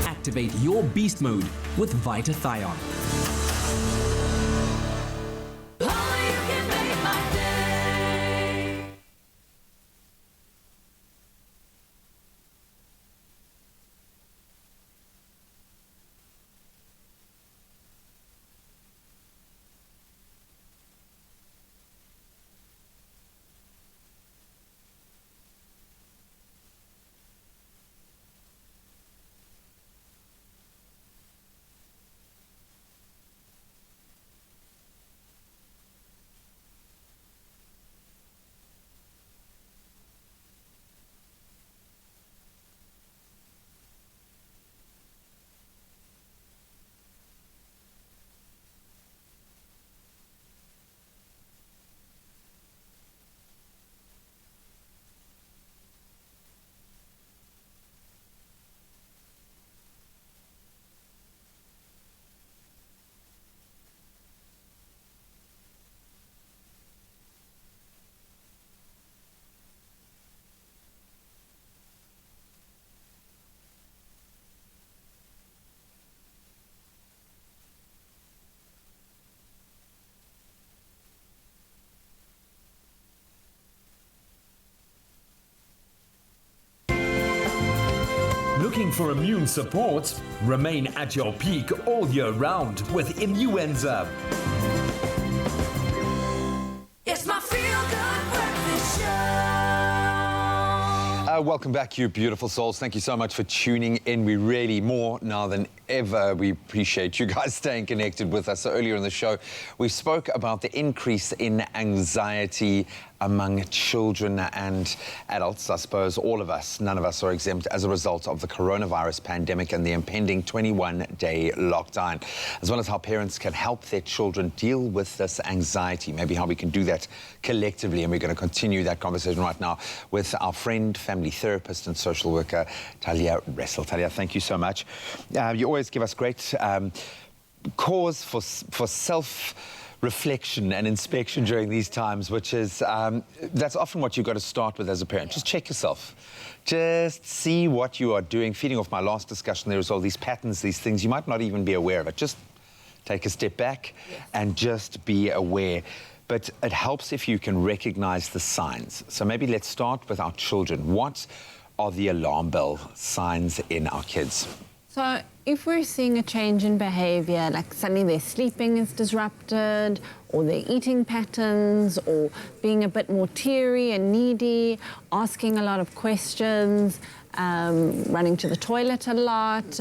Activate your beast mode with Vitathion. Looking for immune support? Remain at your peak all year round with Immuenza. It's my feel-good breakfast show. Welcome back, you beautiful souls. Thank you so much for tuning in. We really, more now than ever, we appreciate you guys staying connected with us. So earlier in the show, we spoke about the increase in anxiety among children and adults. I suppose all of us, none of us are exempt as a result of the coronavirus pandemic and the impending 21-day lockdown, as well as how parents can help their children deal with this anxiety, maybe how we can do that collectively. And we're going to continue that conversation right now with our friend, family therapist and social worker, Talia Ressel. Talia, thank you so much. You always give us great cause for self-reflection and inspection during these times, which is, that's often what you've got to start with as a parent. Just check yourself. Just see what you are doing. Feeding off my last discussion, there's all these patterns, these things. You might not even be aware of it. Just take a step back and just be aware. But it helps if you can recognize the signs. So maybe let's start with our children. What are the alarm bell signs in our kids? So if we're seeing a change in behavior, like suddenly their sleeping is disrupted, or their eating patterns, or being a bit more teary and needy, asking a lot of questions, running to the toilet a lot.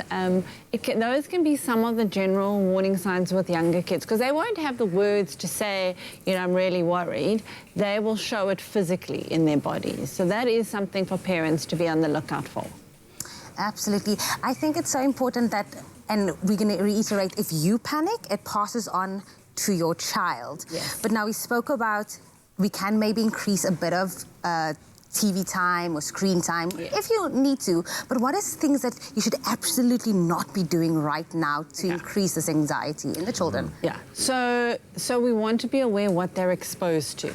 Those can be some of the general warning signs with younger kids, because they won't have the words to say, you know, I'm really worried. They will show it physically in their bodies. So that is something for parents to be on the lookout for. Absolutely. I think it's so important that, and we're going to reiterate, if you panic, it passes on to your child. Yes. But now we spoke about, we can maybe increase a bit of TV time or screen time if you need to. But what is things that you should absolutely not be doing right now to increase this anxiety in the children? Yeah. So we want to be aware what they're exposed to.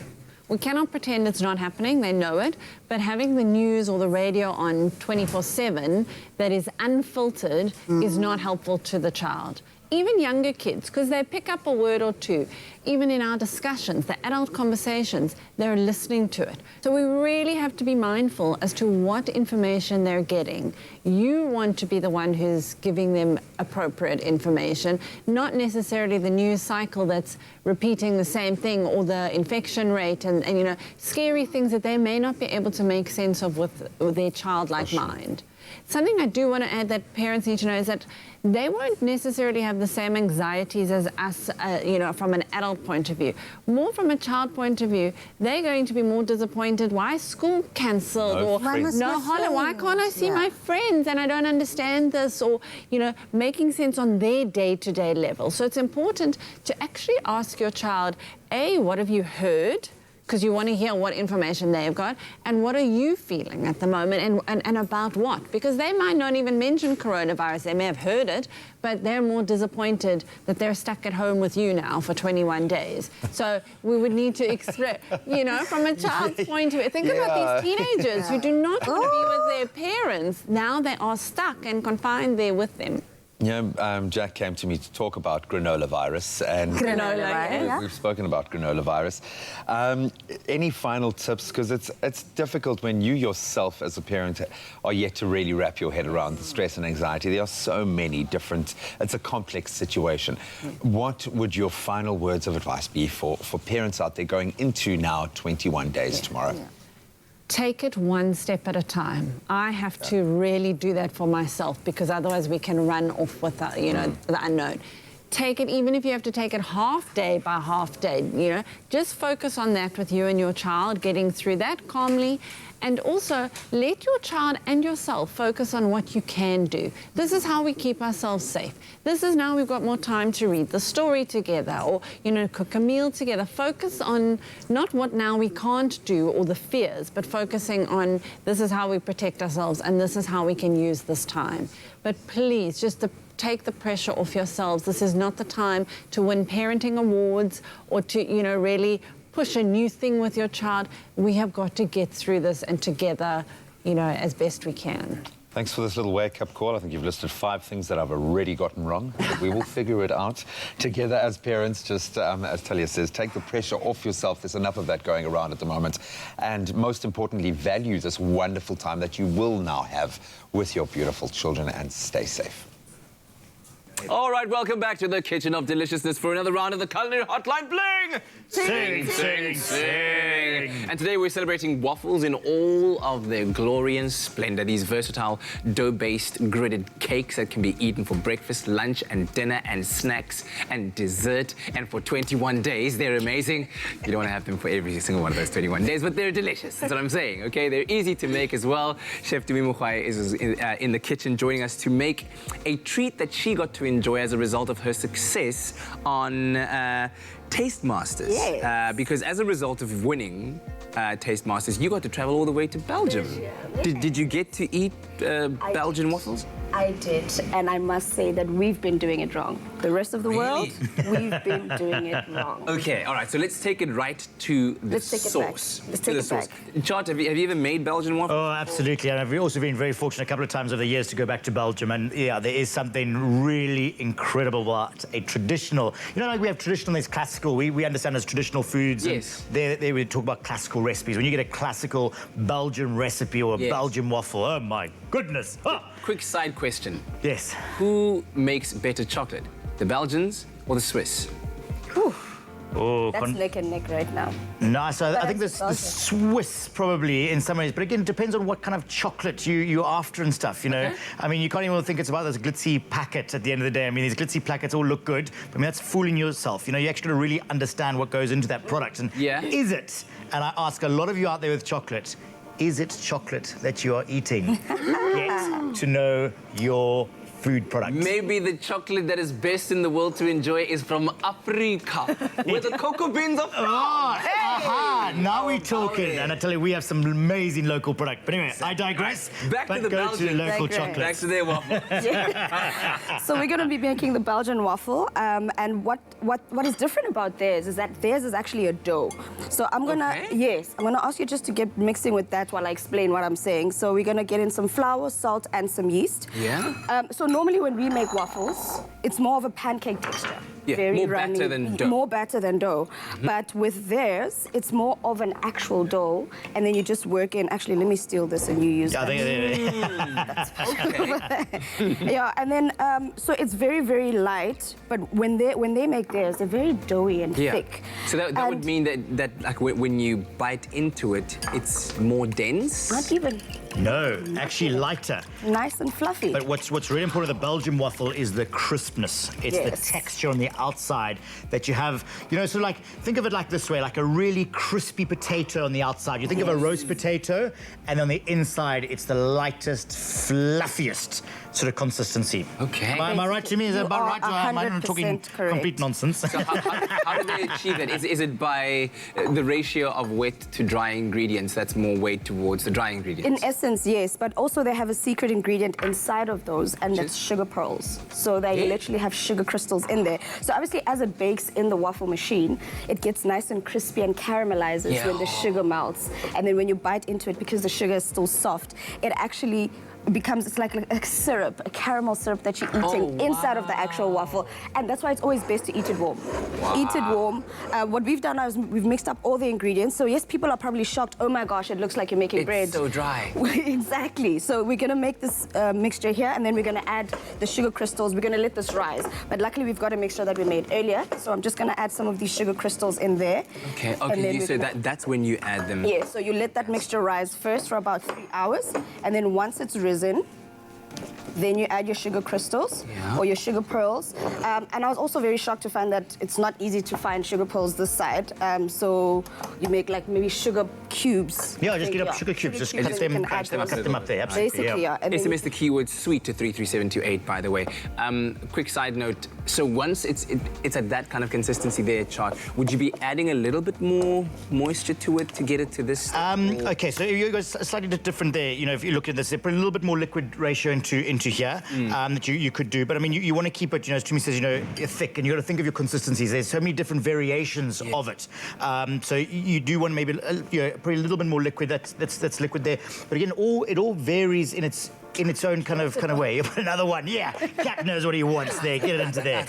We cannot pretend it's not happening, they know it, but having the news or the radio on 24/7 that is unfiltered is not helpful to the child. Even younger kids, because they pick up a word or two. Even in our discussions, the adult conversations, they're listening to it. So we really have to be mindful as to what information they're getting. You want to be the one who's giving them appropriate information, not necessarily the news cycle that's repeating the same thing, or the infection rate and you know, scary things that they may not be able to make sense of with their childlike mind. Something I do want to add that parents need to know is that they won't necessarily have the same anxieties as us, you know, from an adult point of view. More from a child point of view, they're going to be more disappointed. Why is school cancelled? Or no holiday? Why can't I see my friends and I don't understand this? Or, you know, making sense on their day-to-day level. So it's important to actually ask your child, A, what have you heard? Because you want to hear what information they've got, and what are you feeling at the moment, and about what? Because they might not even mention coronavirus. They may have heard it, but they're more disappointed that they're stuck at home with you now for 21 days. So we would need to express, you know, from a child's point of view. Think about these teenagers who do not want to be with their parents. Now they are stuck and confined there with them. You know, Jack came to me to talk about granola virus, and we've spoken about granola virus. Any final tips? Because it's difficult when you yourself as a parent are yet to really wrap your head around the stress and anxiety. There are so many different, it's a complex situation. What would your final words of advice be for parents out there going into now 21 days tomorrow? Take it one step at a time. I have to really do that for myself, because otherwise we can run off with the, you know, the unknown. Take it, even if you have to take it half day by half day, you know, just focus on that with you and your child, getting through that calmly. And also let your child and yourself focus on what you can do. This is how we keep ourselves safe. This is now we've got more time to read the story together, or, you know, cook a meal together. Focus on not what now we can't do or the fears, but focusing on this is how we protect ourselves and this is how we can use this time. But please, just take the pressure off yourselves. This is not the time to win parenting awards or to, you know, really push a new thing with your child. We have got to get through this, and together, you know, as best we can. Thanks for this little wake-up call. I think you've listed 5 things that I've already gotten wrong. But we will figure it out together as parents. Just as Talia says, take the pressure off yourself. There's enough of that going around at the moment. And most importantly, value this wonderful time that you will now have with your beautiful children, and stay safe. All right, welcome back to the Kitchen of Deliciousness for another round of the Culinary Hotline Bling! Sing, sing, sing! And today we're celebrating waffles in all of their glory and splendor. These versatile dough-based gridded cakes that can be eaten for breakfast, lunch, and dinner, and snacks, and dessert. And for 21 days, they're amazing. You don't want to have them for every single one of those 21 days, but they're delicious. That's what I'm saying, okay? They're easy to make as well. Chef Dumi Mukhwai is in the kitchen joining us to make a treat that she got to enjoy as a result of her success on Taste Masters. Yes. Because as a result of winning Taste Masters, you got to travel all the way to Belgium. Did you get to eat Belgian waffles? I did, and I must say that we've been doing it wrong. The rest of the world, we've been doing it wrong. Okay, all right, so let's take it right to the source. Let's take it back. Chart, have you ever made Belgian waffles? Oh, absolutely. And I've also been very fortunate a couple of times over the years to go back to Belgium. And yeah, there is something really incredible about a traditional, you know, like we have traditional, there's classical. We understand as traditional foods. Yes. And they would talk about classical recipes. When you get a classical Belgian recipe or a Belgian waffle, oh my goodness. Ah. Quick side question. Yes. Who makes better chocolate? The Belgians or the Swiss? Whew. Oh, that's neck and neck right now. No, so I think the Swiss probably in some ways, but again, it depends on what kind of chocolate you're after and stuff, you know. Okay. I mean, you can't even think it's about this glitzy packet at the end of the day. I mean, these glitzy packets all look good, but I mean, that's fooling yourself. You know, you actually got to really understand what goes into that product. And is it, and I ask a lot of you out there with chocolate, is it chocolate that you are eating? Get to know your food product. Maybe the chocolate that is best in the world to enjoy is from Africa, where the cocoa beans are from. Oh, hey! Aha! Now we're talking, and I tell you, we have some amazing local product. But anyway, I digress. Back to the Belgian. To local chocolate. Back to their waffle. So we're going to be making the Belgian waffle, and what is different about theirs is that theirs is actually a dough. So I'm gonna I'm gonna ask you just to get mixing with that while I explain what I'm saying. So we're gonna get in some flour, salt, and some yeast. Yeah. So normally when we make waffles, it's more of a pancake texture. Yeah, Very more runny, batter than dough. More batter than dough. But with theirs, it's more of an actual dough, and then you just work in. Actually, let me steal this and you use that. Yeah, and then so it's very, very light. But when they make theirs, they're very doughy and thick. So that would mean that like when you bite into it, it's more dense. Not even. No, actually lighter. Nice and fluffy. But what's really important with the Belgian waffle is the crispness. It's the texture on the outside that you have, you know, so like, think of it like this way, like a really crispy potato on the outside. You think of a roast potato, and on the inside, it's the lightest, fluffiest sort of consistency. Okay. Am I right to me? Is that about right? Am I talking complete nonsense? So how do they achieve it? Is it by the ratio of wet to dry ingredients that's more weight towards the dry ingredients? In essence, yes, but also they have a secret ingredient inside of those, and that's sugar pearls. So they literally have sugar crystals in there. So obviously, as it bakes in the waffle machine, it gets nice and crispy and caramelizes when the sugar melts. And then when you bite into it, because the sugar is still soft, it actually becomes, it's like a syrup, a caramel syrup that you're eating inside of the actual waffle. And that's why it's always best to eat it warm. Eat it warm. What we've done is we've mixed up all the ingredients. So yes, people are probably shocked, oh my gosh, it looks like you're making bread. It's so dry. Exactly. So we're gonna make this mixture here, and then we're gonna add the sugar crystals. We're gonna let this rise. But luckily we've got a mixture that we made earlier. So I'm just gonna add some of these sugar crystals in there. Okay, so that's when you add them. Yeah, so you let that mixture rise first for about 3 hours, and then once it's risen, then you add your sugar crystals or your sugar pearls. And I was also very shocked to find that it's not easy to find sugar pearls this side. So you make like maybe sugar cubes. Yeah, just get up sugar cubes, just cut them up there. Absolutely. Basically, SMS the keyword sweet to 33728, by the way. Quick side note, so once it's at that kind of consistency there, Chart, would you be adding a little bit more moisture to it to get it to this? Okay, so you go slightly different there. You know, if you look at this, they put a little bit more liquid ratio into here that you could do. But I mean, you want to keep it, you know, as Tumi says, you know, thick, and you got to think of your consistencies. There's so many different variations of it. So you do want maybe, you know, probably a little bit more liquid. That's liquid there. But again, it all varies in its own kind of way. Another one, Cat knows what he wants there. Get it into there.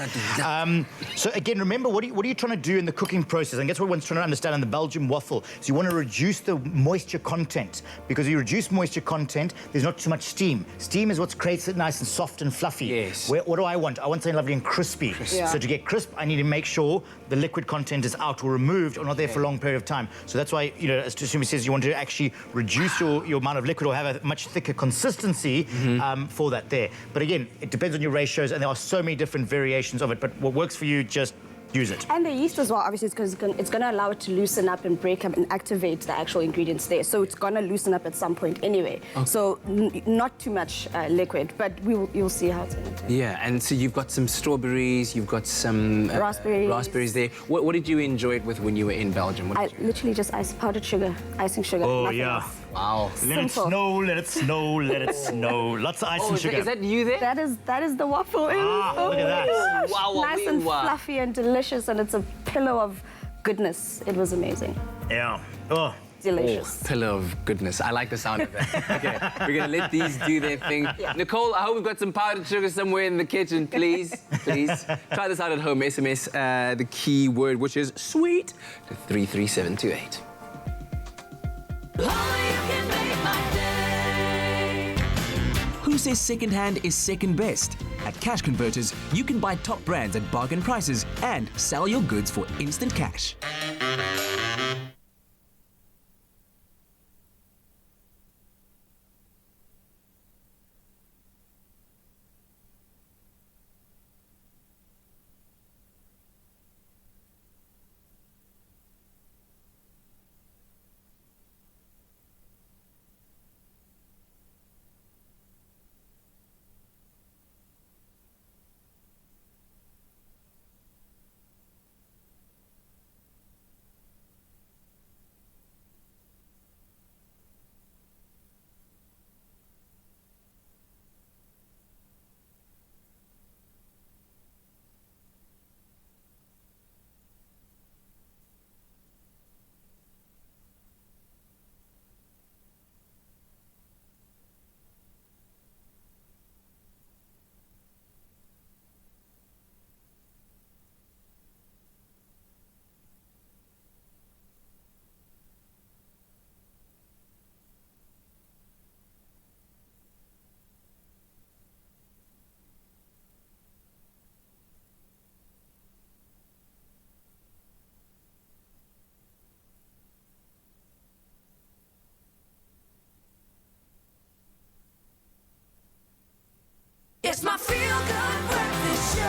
So again, remember, what are you trying to do in the cooking process? And that's what one's trying to understand in the Belgian waffle. So you want to reduce the moisture content, because if you reduce moisture content, there's not too much steam. Steam is what creates it nice and soft and fluffy. Yes. What do I want? I want something lovely and crispy. So to get crisp, I need to make sure the liquid content is out or removed or not there for a long period of time. So that's why, you know, as Tsumi says, you want to actually reduce your amount of liquid or have a much thicker consistency for that there. But again, it depends on your ratios, and there are so many different variations of it. But what works for you, just use it. And the yeast as well, obviously, because it's going to allow it to loosen up and break up and activate the actual ingredients there. So it's going to loosen up at some point anyway. Okay. So not too much liquid, but you'll see how it's going to taste. Yeah, and so you've got some strawberries, you've got some raspberries there. What did you enjoy it with when you were in Belgium? I literally just powdered sugar, icing sugar. Oh, yeah. Else. Wow. Let it snow, let it snow, let it snow. Lots of icing sugar. Is that you there? That is the waffle. It was so look at that. delicious. Wow, nice and fluffy and delicious, and it's a pillow of goodness. It was amazing. Yeah. Oh. Delicious. Pillar of goodness. I like the sound of that. Okay, we're going to let these do their thing. Yeah. Nicole, I hope we've got some powdered sugar somewhere in the kitchen, please. Please. Try this out at home. SMS the key word, which is sweet, to 33728. Who says second-hand is second best? At Cash Converters, you can buy top brands at bargain prices and sell your goods for instant cash. It's my feel-good breakfast show.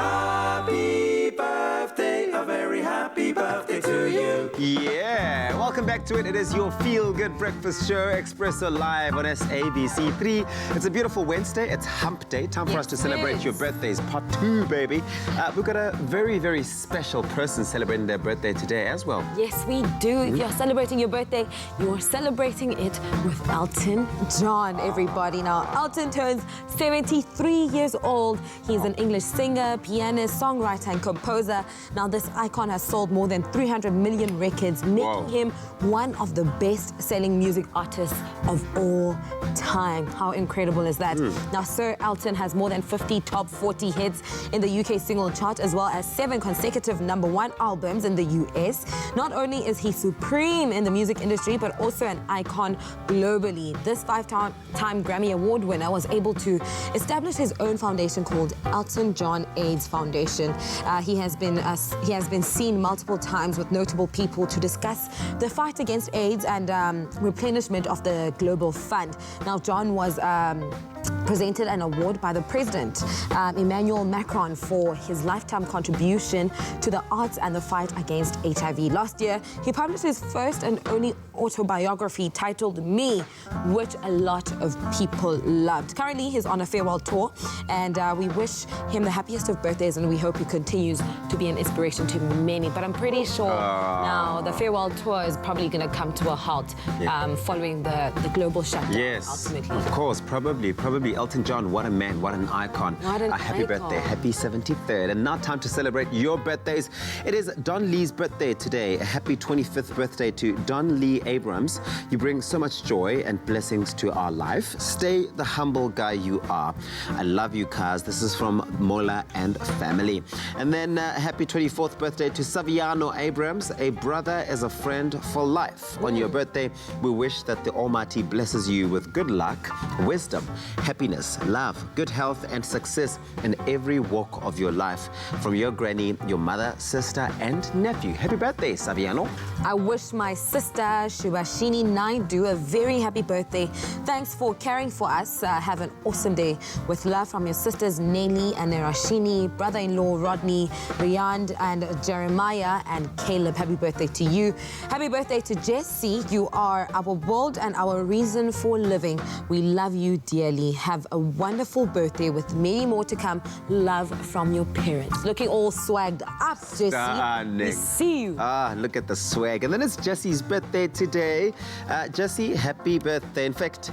Happy birthday, a very happy birthday to you. Yeah, welcome back to it. It is your feel-good breakfast show, Expresso Live on SABC3. It's a beautiful Wednesday. It's hump day. Time for us to celebrate your birthdays. Part 2, baby. We've got a very, very special person celebrating their birthday today as well. Yes, we do. If you're celebrating your birthday, you're celebrating it with Elton John, everybody. Now, Elton turns 73 years old. He's an English singer, pianist, songwriter, and composer. Now, this icon has sold more than 300 million records, making him one of the best-selling music artists of all time. How incredible is that? Now, Sir Elton has more than 50 top 40 hits in the UK single chart, as well as 7 consecutive #1 albums in the US. Not only is he supreme in the music industry, but also an icon globally. This 5-time Grammy Award winner was able to establish his own foundation called Elton John AIDS Foundation. He has been seen multiple times with notable people to discuss the fight against AIDS and replenishment of the global fund. Now, John was presented an award by the president, Emmanuel Macron, for his lifetime contribution to the arts and the fight against HIV. Last year, he published his first and only autobiography titled Me, which a lot of people loved. Currently, he's on a farewell tour, and we wish him the happiest of birthdays, and we hope he continues to be an inspiration to many. But I'm pretty sure now the farewell tour is probably going to come to a halt following the global shutdown. Yes, ultimately. of course, probably Elton John. What a man, what an icon. What an happy icon. birthday, happy 73rd. And now time to celebrate your birthdays. It is Don Lee's birthday today. A happy 25th birthday to Don Lee Abrams. You bring so much joy and blessings to our life. Stay the humble guy you are. I love you, Kaz. This is from Mola and family. And then happy 24th birthday to Saviano Abrams. A brother as a friend, full financial life. On your birthday, we wish that the Almighty blesses you with good luck, wisdom, happiness, love, good health, and success in every walk of your life. From your granny, your mother, sister, and nephew. Happy birthday, Saviano. I wish my sister, Shubhashini Naidu, a very happy birthday. Thanks for caring for us. Have an awesome day. With love from your sisters, Nelly and Rashini, brother-in-law, Rodney, Riyand, and Jeremiah, and Caleb. Happy birthday to you. Happy birthday to Jessie. You are our world and our reason for living. We love you dearly. Have a wonderful birthday with many more to come. Love from your parents. Looking all swagged up, Jessie. Stunning. We see you. Look at the swag. And then it's Jessie's birthday today. Jessie, happy birthday. In fact,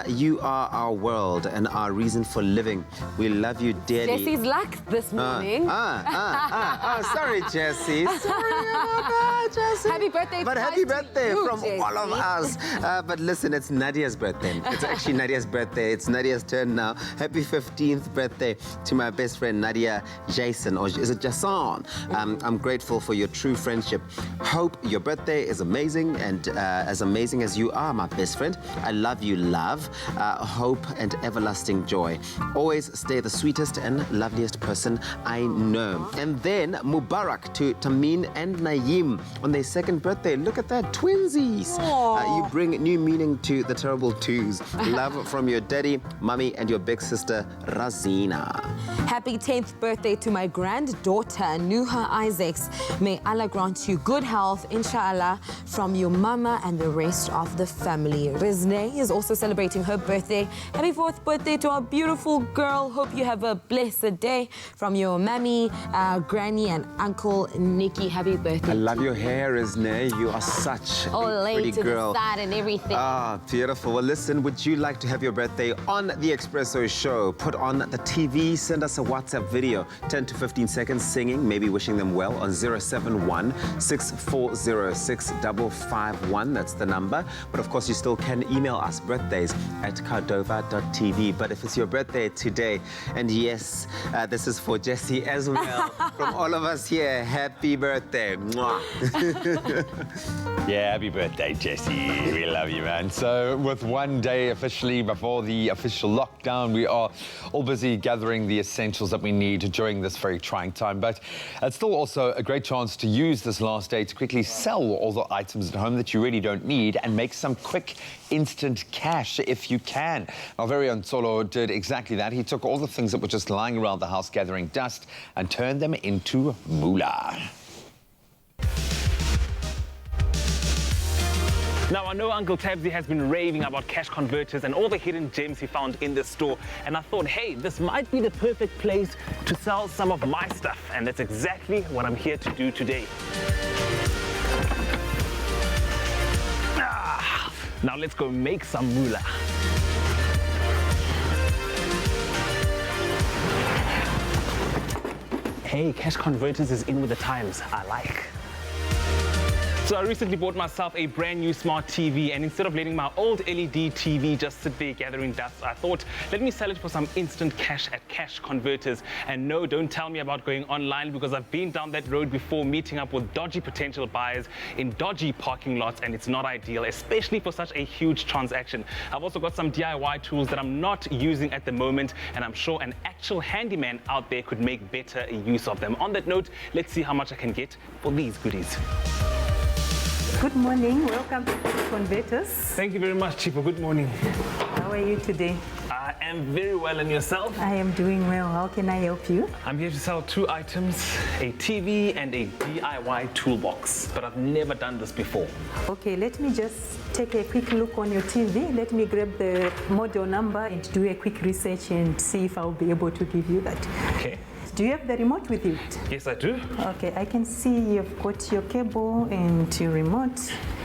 you are our world and our reason for living. We love you dearly. Jessie's luck this morning. Sorry, Jessie. Sorry about that, Jessie. Happy birthday. But happy birthday you, from Jessie. all of us. But listen, it's Nadia's birthday. It's actually Nadia's birthday. It's Nadia's turn now. Happy 15th birthday to my best friend Nadia Jason, or is it Jason? I'm grateful for your true friendship. Hope your birthday is amazing, and as amazing as you are, my best friend. I love you, love, hope, and everlasting joy. Always stay the sweetest and loveliest person I know. And then Mubarak to Tameen and Naeem on their second birthday. Look at that, twinsies. You bring new meaning to the terrible twos. Love from your daddy, mummy, and your big sister, Razina. Happy 10th birthday to my granddaughter, Nuha Isaacs. May Allah grant you good health, inshallah, from your mama and the rest of the family. Rizne is also celebrating her birthday. Happy 4th birthday to our beautiful girl. Hope you have a blessed day. From your mammy, granny, and uncle Nikki. Happy birthday. I love your hair, Rizne. You are such a pretty to girl. the side and everything. Beautiful. Well, listen, would you like to have your birthday on the Expresso show? Put on the TV, send us a WhatsApp video, 10 to 15 seconds singing, maybe wishing them well on 071 640 6551. That's the number. But of course, you still can email us birthdays at cardova.tv. But if it's your birthday today, and yes, this is for Jessie as well, from all of us here, happy birthday. Mwah. Yeah, happy birthday, Jessie. We love you, man. So with one day officially before the official lockdown, we are all busy gathering the essentials that we need during this very trying time. But it's still also a great chance to use this last day to quickly sell all the items at home that you really don't need and make some quick, instant cash if you can. Our very own Solo did exactly that. He took all the things that were just lying around the house gathering dust and turned them into moolah. Now, I know Uncle Tabsy has been raving about cash converters and all the hidden gems he found in the store. And I thought, hey, this might be the perfect place to sell some of my stuff. And that's exactly what I'm here to do today. Now let's go make some moolah. Hey, Cash Converters is in with the times. I like. So I recently bought myself a brand new smart TV, and instead of letting my old LED TV just sit there gathering dust, I thought, let me sell it for some instant cash at Cash Converters. And no, don't tell me about going online, because I've been down that road before, meeting up with dodgy potential buyers in dodgy parking lots, and it's not ideal, especially for such a huge transaction. I've also got some DIY tools that I'm not using at the moment, and I'm sure an actual handyman out there could make better use of them. On that note, let's see how much I can get for these goodies. Good morning. Welcome to Converters. Thank you very much, Chipo. Good morning. How are you today? I am very well, and yourself? I am doing well. How can I help you? I'm here to sell two items, a TV and a DIY toolbox, but I've never done this before. Okay, let me just take a quick look on your TV. Let me grab the model number and do a quick research and see if I'll be able to give you that. Okay. Do you have the remote with you? Yes, I do. Okay, I can see you've got your cable and your remote.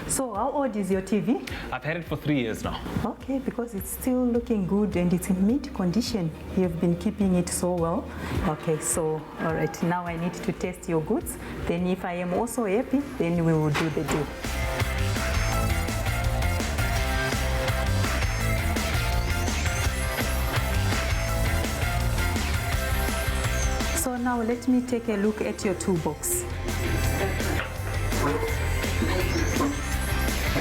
So how old is your TV? I've had it for 3 years now. Okay, because it's still looking good and it's in mint condition. You've been keeping it so well. Okay, so all right, now I need to test your goods. Then if I am also happy, then we will do the deal. So now let me take a look at your toolbox.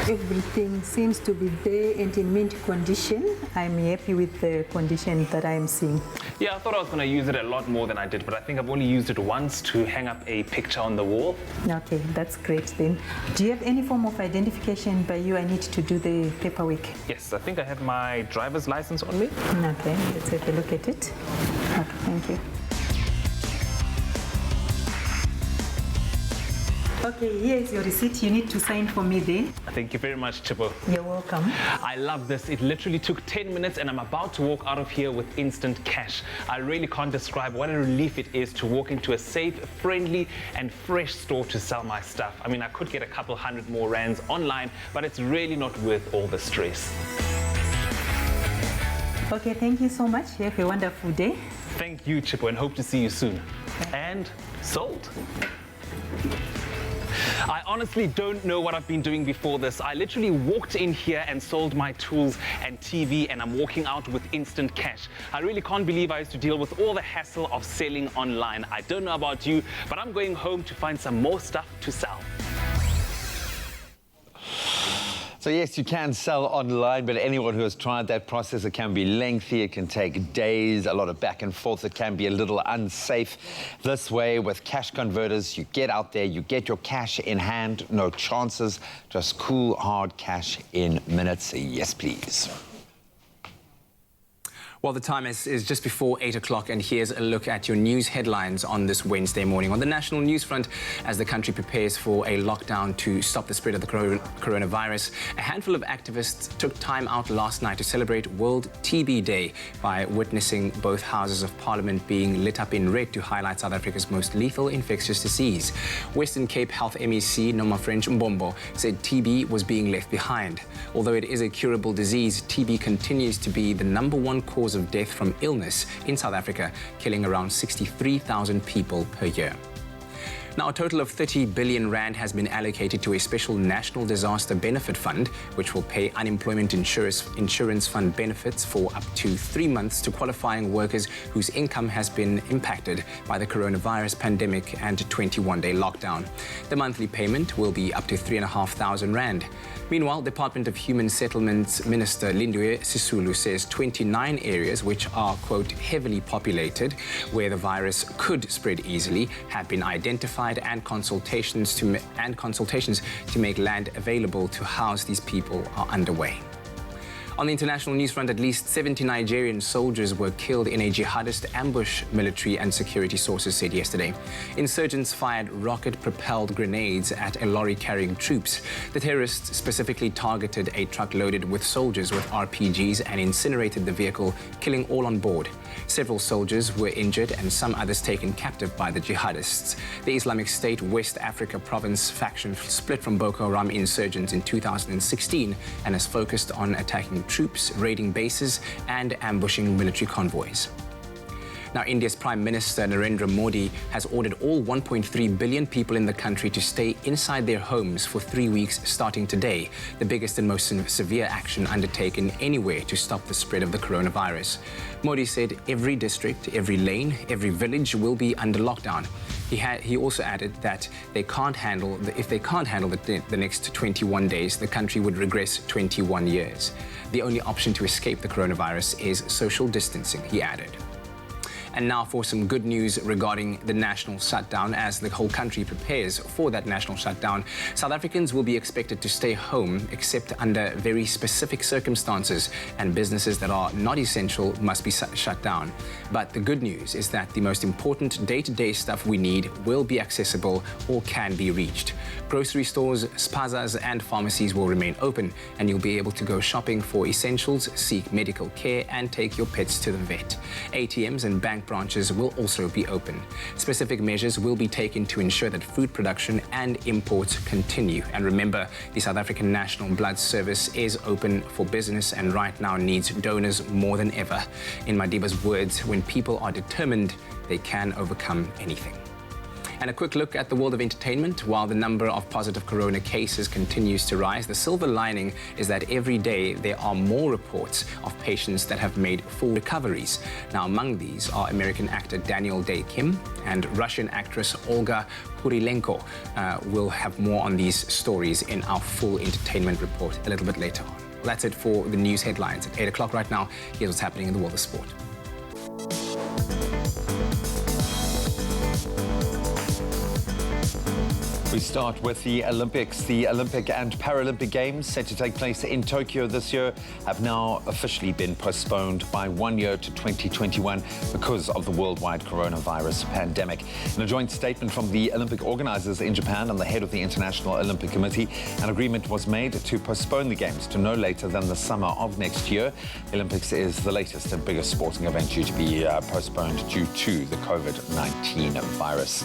Everything seems to be there and in mint condition. I'm happy with the condition that I'm seeing. Yeah, I thought I was going to use it a lot more than I did, but I think I've only used it once to hang up a picture on the wall. Okay, that's great then. Do you have any form of identification by you I need to do the paperwork? Yes, I think I have my driver's license on me. Okay, let's have a look at it. Okay, thank you. Okay, here's your receipt. You need to sign for me there. Thank you very much, Chippo. You're welcome. I love this. It literally took 10 minutes and I'm about to walk out of here with instant cash. I really can't describe what a relief it is to walk into a safe, friendly and fresh store to sell my stuff. I mean, I could get a couple hundred more rands online, but it's really not worth all the stress. Okay, thank you so much. You have a wonderful day. Thank you, Chippo, and hope to see you soon. And sold. I honestly don't know what I've been doing before this. I literally walked in here and sold my tools and TV, and I'm walking out with instant cash. I really can't believe I used to deal with all the hassle of selling online. I don't know about you, but I'm going home to find some more stuff to sell. So yes, you can sell online, but anyone who has tried that process, it can be lengthy, it can take days, a lot of back and forth, it can be a little unsafe. This way, with cash converters, you get out there, you get your cash in hand, no chances, just cool, hard cash in minutes. Yes, please. Well, the time is just before 8 o'clock, and here's a look at your news headlines on this Wednesday morning. On the national news front, as the country prepares for a lockdown to stop the spread of the coronavirus, a handful of activists took time out last night to celebrate World TB Day by witnessing both houses of parliament being lit up in red to highlight South Africa's most lethal infectious disease. Western Cape Health MEC Noma French Mbombo said TB was being left behind. Although it is a curable disease, TB continues to be the #1 cause of death from illness in South Africa, killing around 63,000 people per year. Now, a total of 30 billion rand has been allocated to a special national disaster benefit fund, which will pay unemployment insurance fund benefits for up to 3 months to qualifying workers whose income has been impacted by the coronavirus pandemic and 21-day lockdown. The monthly payment will be up to 3,500 rand. Meanwhile, Department of Human Settlements Minister Lindiwe Sisulu says 29 areas which are, quote, heavily populated, where the virus could spread easily, have been identified, and consultations to make land available to house these people are underway. On the international news front, at least 70 Nigerian soldiers were killed in a jihadist ambush, military and security sources said yesterday. Insurgents fired rocket-propelled grenades at a lorry carrying troops. The terrorists specifically targeted a truck loaded with soldiers with RPGs and incinerated the vehicle, killing all on board. Several soldiers were injured and some others taken captive by the jihadists. The Islamic State West Africa province faction split from Boko Haram insurgents in 2016 and has focused on attacking troops, raiding bases and ambushing military convoys. Now, India's Prime Minister Narendra Modi has ordered all 1.3 billion people in the country to stay inside their homes for 3 weeks starting today, the biggest and most severe action undertaken anywhere to stop the spread of the coronavirus. Modi said every district, every lane, every village will be under lockdown. He also added that if they can't handle the next 21 days, the country would regress 21 years. The only option to escape the coronavirus is social distancing, he added. And now for some good news regarding the national shutdown. As the whole country prepares for that national shutdown, South Africans will be expected to stay home except under very specific circumstances, and businesses that are not essential must be shut down. But the good news is that the most important day-to-day stuff we need will be accessible or can be reached. Grocery stores, spazas and pharmacies will remain open, and you'll be able to go shopping for essentials, seek medical care and take your pets to the vet. ATMs and bank branches will also be open. Specific measures will be taken to ensure that food production and imports continue. And remember, the South African National Blood Service is open for business and right now needs donors more than ever. In Madiba's words, when people are determined, they can overcome anything. And a quick look at the world of entertainment. While the number of positive corona cases continues to rise, the silver lining is that every day there are more reports of patients that have made full recoveries. Now, among these are American actor Daniel Day Kim and Russian actress Olga Kurilenko. We'll have more on these stories in our full entertainment report a little bit later on. Well, that's it for the news headlines at 8 o'clock right now. Here's what's happening in the world of sport. We start with the Olympics. The Olympic and Paralympic Games set to take place in Tokyo this year have now officially been postponed by 1 year to 2021 because of the worldwide coronavirus pandemic. In a joint statement from the Olympic organizers in Japan and the head of the International Olympic Committee, an agreement was made to postpone the Games to no later than the summer of next year. The Olympics is the latest and biggest sporting event due to be postponed due to the COVID-19 virus.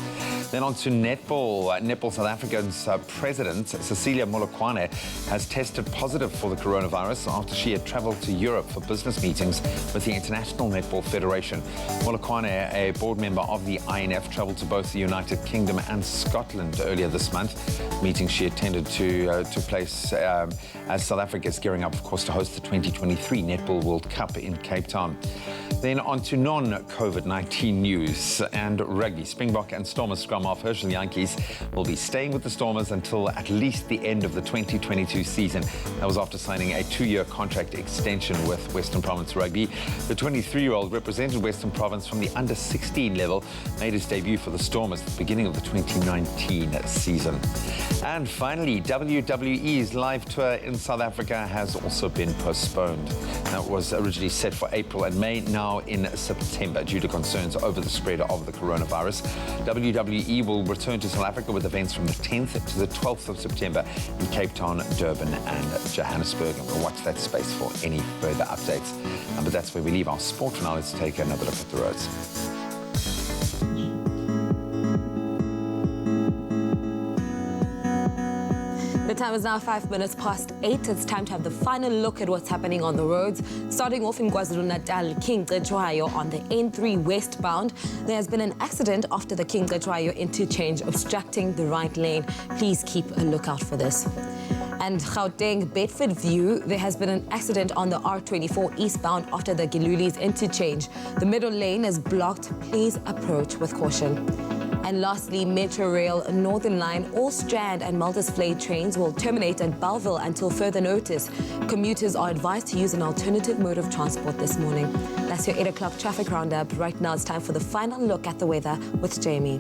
Then on to netball. Netball South Africa's president, Cecilia Molokwane, has tested positive for the coronavirus after she had traveled to Europe for business meetings with the International Netball Federation. Molokwane, a board member of the INF, traveled to both the United Kingdom and Scotland earlier this month. The meeting she attended took place as South Africa is gearing up, of course, to host the 2023 Netball World Cup in Cape Town. Then on to non-COVID-19 news and rugby. Springbok and Stormers scrum half Herschel Yankees will be staying with the Stormers until at least the end of the 2022 season. That was after signing a 2-year contract extension with Western Province Rugby. The 23-year-old represented Western Province from the under-16 level, made his debut for the Stormers at the beginning of the 2019 season. And finally, WWE's live tour in South Africa has also been postponed. That was originally set for April and May, now in September due to concerns over the spread of the coronavirus. WWE will return to South Africa with events from the 10th to the 12th of September in Cape Town, Durban and Johannesburg. And we'll watch that space for any further updates. But that's where we leave our sport for now. Let's take another look at the roads. The time is now 5 minutes past 8. It's time to have the final look at what's happening on the roads. Starting off in KwaZulu-Natal, King Cetshwayo on the N3 westbound. There has been an accident after the King Cetshwayo interchange obstructing the right lane. Please keep a lookout for this. And Gauteng, Bedford View, there has been an accident on the R24 eastbound after the Giluli's interchange. The middle lane is blocked. Please approach with caution. And lastly, Metro Rail Northern Line, all Strand and Multisplay trains will terminate at Bellville until further notice. Commuters are advised to use an alternative mode of transport this morning. That's your 8 o'clock traffic roundup. Right now it's time for the final look at the weather with Jamie.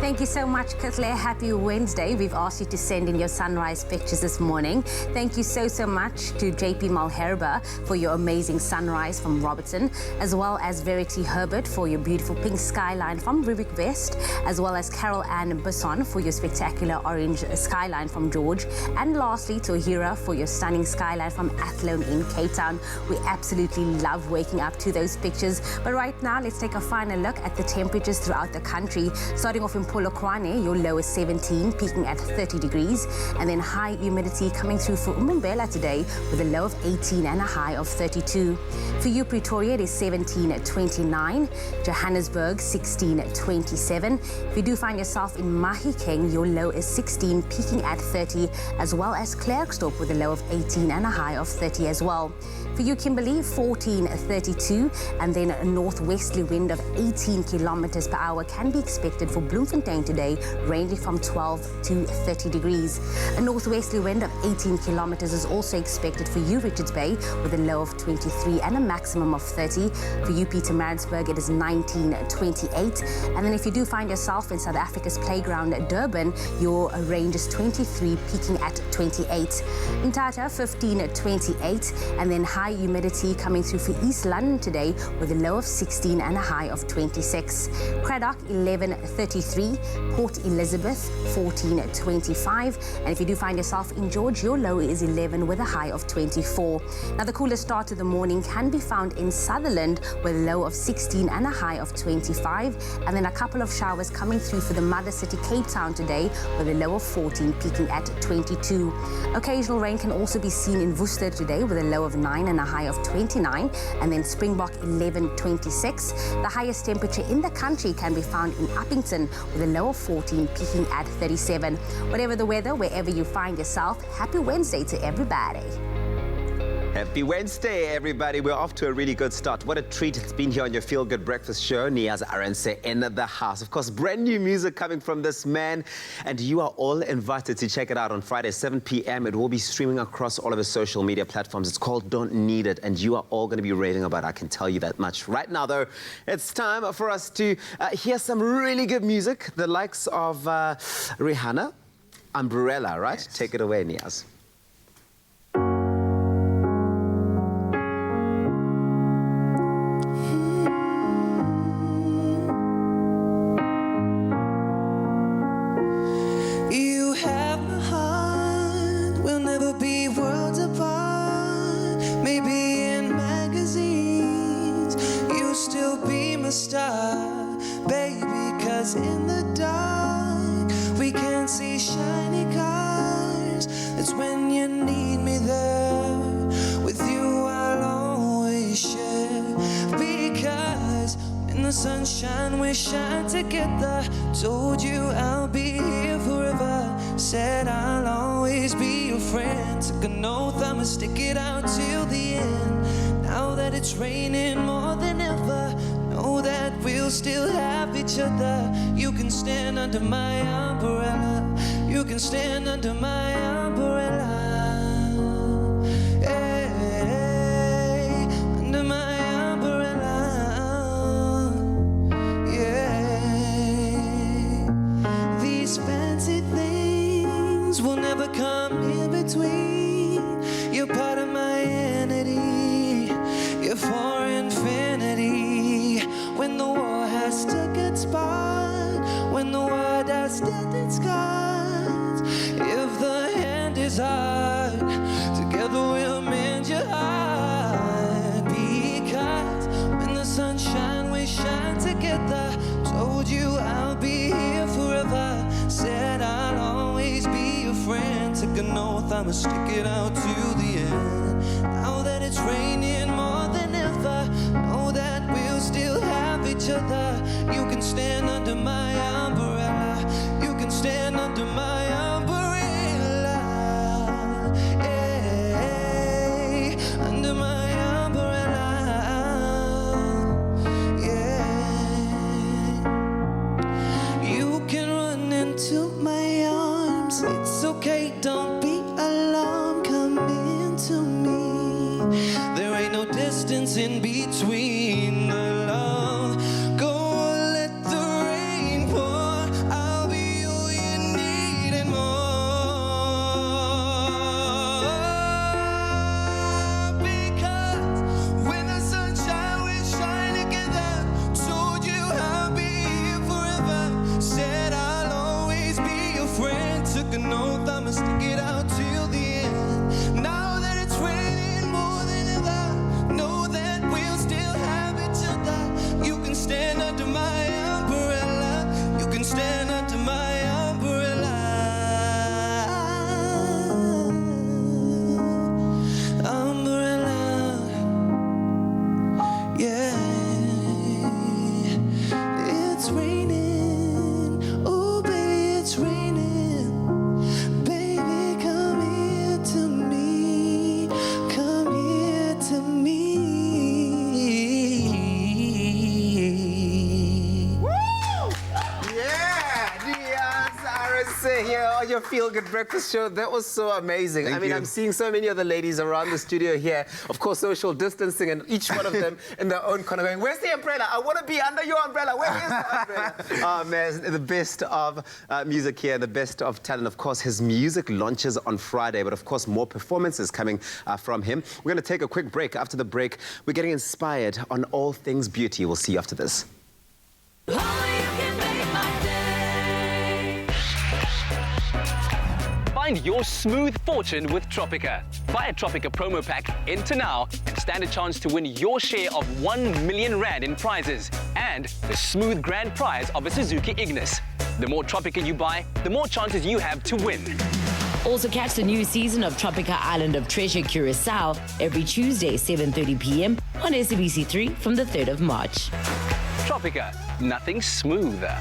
Thank you so much, Kathleen. Happy Wednesday. We've asked you to send in your sunrise pictures this morning. Thank you so much to JP Malherba for your amazing sunrise from Robertson, as well as Verity Herbert for your beautiful pink skyline from Rubik West, as well as Carol Ann Bisson for your spectacular orange skyline from George, and lastly to Hira for your stunning skyline from Athlone in Cape Town. We absolutely love waking up to those pictures. But right now, let's take a final look at the temperatures throughout the country. Starting off in Polokwane, your low is 17, peaking at 30 degrees. And then high humidity coming through for Umbumbela today with a low of 18 and a high of 32. For you, Pretoria, it is 17 at 29. Johannesburg, 16 at 27. If you do find yourself in Mahikeng, your low is 16, peaking at 30, as well as Klerksdorp with a low of 18 and a high of 30 as well. For you, Kimberley, 14 at 32, and then a northwesterly wind of 18 kilometers per hour can be expected for Bloemfontein today, ranging from 12 to 30 degrees. A northwesterly wind of 18 kilometers is also expected for you, Richards Bay, with a low of 23 and a maximum of 30. For you, Pietermaritzburg, it is 19 at 28. And then if you do find yourself in South Africa's playground at Durban, your range is 23, peaking at 28. In Tata, 15 at 28, and then high humidity coming through for East London today with a low of 16 and a high of 26. Craddock, 11 at 33. 20, Port Elizabeth 14 at 25, and if you do find yourself in George, your low is 11 with a high of 24. Now the coolest start to the morning can be found in Sutherland with a low of 16 and a high of 25, and then a couple of showers coming through for the mother city Cape Town today with a low of 14 peaking at 22. Occasional rain can also be seen in Worcester today with a low of 9 and a high of 29, and then Springbok 11, 26. The highest temperature in the country can be found in Uppington with a low of 14 peaking at 37. Whatever the weather, wherever you find yourself, happy Wednesday to everybody. Happy Wednesday, everybody. We're off to a really good start. What a treat it's been here on your Feel Good Breakfast Show. Niaz Arense in the house. Of course, brand new music coming from this man, and you are all invited to check it out on Friday, 7 p.m. It will be streaming across all of his social media platforms. It's called Don't Need It, and you are all going to be raving about it. I can tell you that much. Right now, though, it's time for us to hear some really good music. The likes of Rihanna, Umbrella, right? Yes. Take it away, Niaz. Star, baby, 'cause in the dark we can see shiny cars. It's when you need me there. With you I'll always share, because in the sunshine we shine together. Told you I'll be here forever. Said I'll always be your friend. Took an oath I'ma stick it out till the end. Now that it's raining more than ever, know that we'll still have each other. You can stand under my umbrella. You can stand under my umbrella. Hey, under my umbrella. Yeah. These fancy things will never come in between. You're part of my entity. You're for infinity. When the war has took its part, when the world has dealt its cards, if the hand is hard, together we'll mend your heart. Because when the sunshine we shine together. Told you I'll be here forever. Said I'll always be your friend. Took an oath I'ma stick it out till the end. Now that it's raining more than ever, know that we'll still have each other. You can stand under my umbrella. You can stand under my umbrella. Yeah, under my umbrella. Yeah, you can run into my arms. It's okay, don't be alarmed. Come into me. There ain't no distance in between the love. Go let the rain pour. I'll be all you need and more. Because when the sunshine we shine together. Told you I'll be here forever. Said I'll always be your friend. Took an oath I'ma stick it out till the end. Now that it's raining more than ever, know that we'll still have each other. You can stand under my umbrella. You can stand under my umbrella. Umbrella. Yeah. It's raining. Oh, baby, it's raining. Baby, come here to me. Come here to me. Yeah, Niaz Arense here on your Feel Good Breakfast Show. That was so amazing. Thank you. I'm seeing so many of the ladies around the studio here. Of course, social distancing, and each one of them in their own corner going, where's the umbrella? I want to be under your umbrella. Where is the umbrella? Oh, man, the best of music here, the best of talent. Of course, his music launches on Friday, but of course, more performances coming from him. We're going to take a quick break. After the break, we're getting inspired on all things beauty. We'll see you after this. Oh, you can make my day. Find your smooth fortune with Tropica. Buy a Tropica promo pack, enter now, and stand a chance to win your share of 1 million rand in prizes and the smooth grand prize of a Suzuki Ignis. The more Tropica you buy, the more chances you have to win. Also catch the new season of Tropica Island of Treasure Curacao every Tuesday, 7:30 p.m. on SABC3 from the 3rd of March. Tropica, nothing smoother.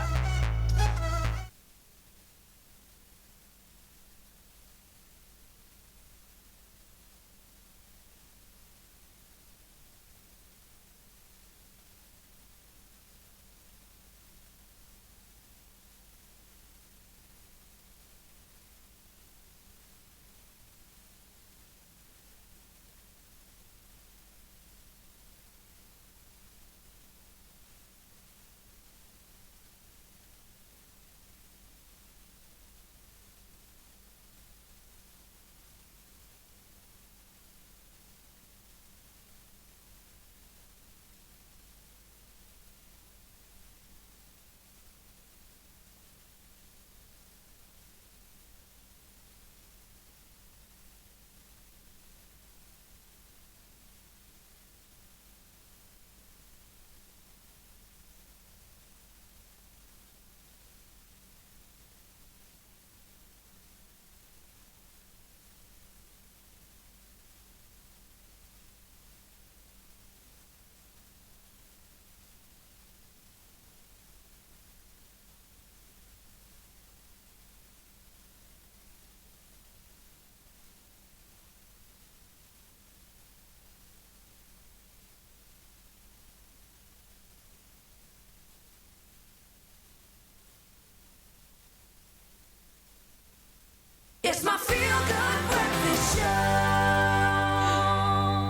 It's my feel-good breakfast show.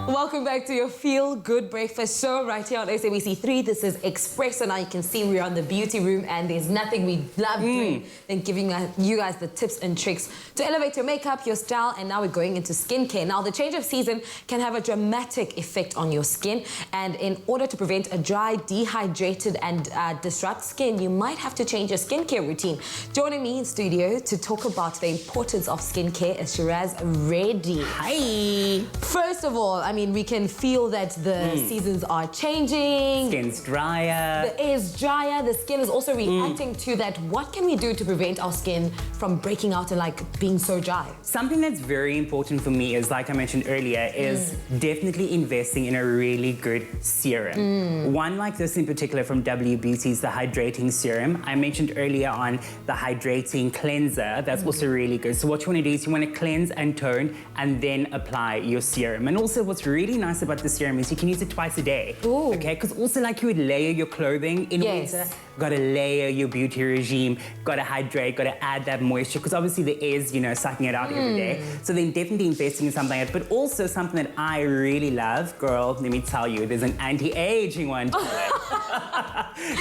Welcome back to your Feel Good Breakfast show right here on SABC3. This is Expresso. Now you can see we're on the beauty room and there's nothing we love doing than giving you guys the tips and tricks to elevate your makeup, your style, and now we're going into skincare. Now the change of season can have a dramatic effect on your skin, and in order to prevent a dry, dehydrated and disrupt skin, you might have to change your skincare routine. Joining me in studio to talk about the importance of skincare is Shiraz Reddy. Hi. First of all, I mean, we can feel that the seasons are changing. Skin's drier. The air is drier. The skin is also reacting to that. What can we do to prevent our skin from breaking out and like being so dry? Something that's very important for me is, like I mentioned earlier, is definitely investing in a really good serum. One like this in particular from WBC is the hydrating serum. I mentioned earlier on the hydrating cleanser. That's also really good. So what you want to do is you want to cleanse and tone and then apply your serum. And also what's really nice about the serum is you can use it twice a day. Okay, because also like you would layer your clothing in winter, got to layer your beauty regime, got to hydrate, got to add that moisture, because obviously the air is, you know, sucking it out every day. So then definitely investing in something like that. But also something that I really love, girl, let me tell you, there's an anti-aging one.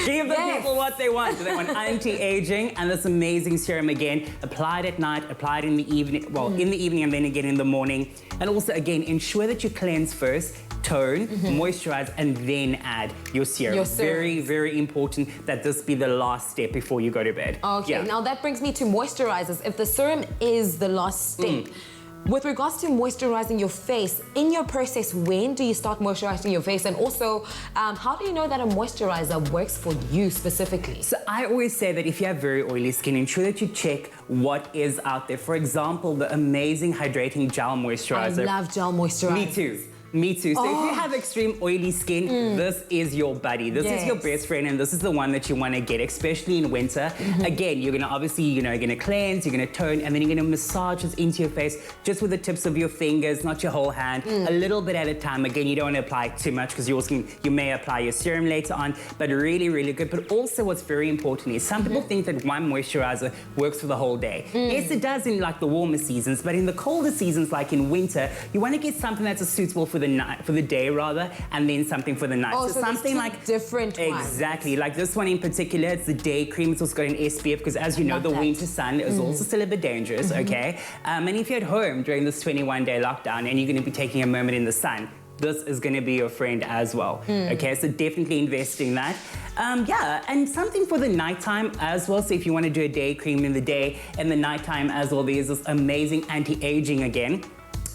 Give the people what they want. So they want anti-aging, and this amazing serum again, applied at night, applied in the evening, well, in the evening and then again in the morning. And also again, ensure that you cleanse first, tone, moisturize, and then add your serum. Very, very important that this be the last step before you go to bed. Okay, now that brings me to moisturizers. If the serum is the last step, with regards to moisturizing your face, in your process, when do you start moisturizing your face? And also, how do you know that a moisturizer works for you specifically? So I always say that if you have very oily skin, ensure that you check what is out there. For example, the amazing hydrating gel moisturizer. I love gel moisturizer. Me too. Me too. So if you have extreme oily skin, this is your buddy. This is your best friend, and this is the one that you want to get, especially in winter. Again, you're going to obviously, you know, you're going to cleanse, you're going to tone, and then you're going to massage this into your face just with the tips of your fingers, not your whole hand, a little bit at a time. Again, you don't want to apply too much because you may apply your serum later on, but really, really good. But also what's very important is some people think that one moisturizer works for the whole day. Yes, it does in like the warmer seasons, but in the colder seasons, like in winter, you want to get something that's suitable for the night, for the day rather, and then something for the night. Oh, so something like different ones. Exactly, like this one in particular, it's the day cream. It's also got an SPF because, as you know, the winter sun is also still a bit dangerous. Okay, and if you're at home during this 21-day lockdown and you're going to be taking a moment in the sun, this is going to be your friend as well. Okay, so definitely invest in that. Yeah, and something for the nighttime as well. So if you want to do a day cream in the day and the nighttime as well, there's this amazing anti-aging again.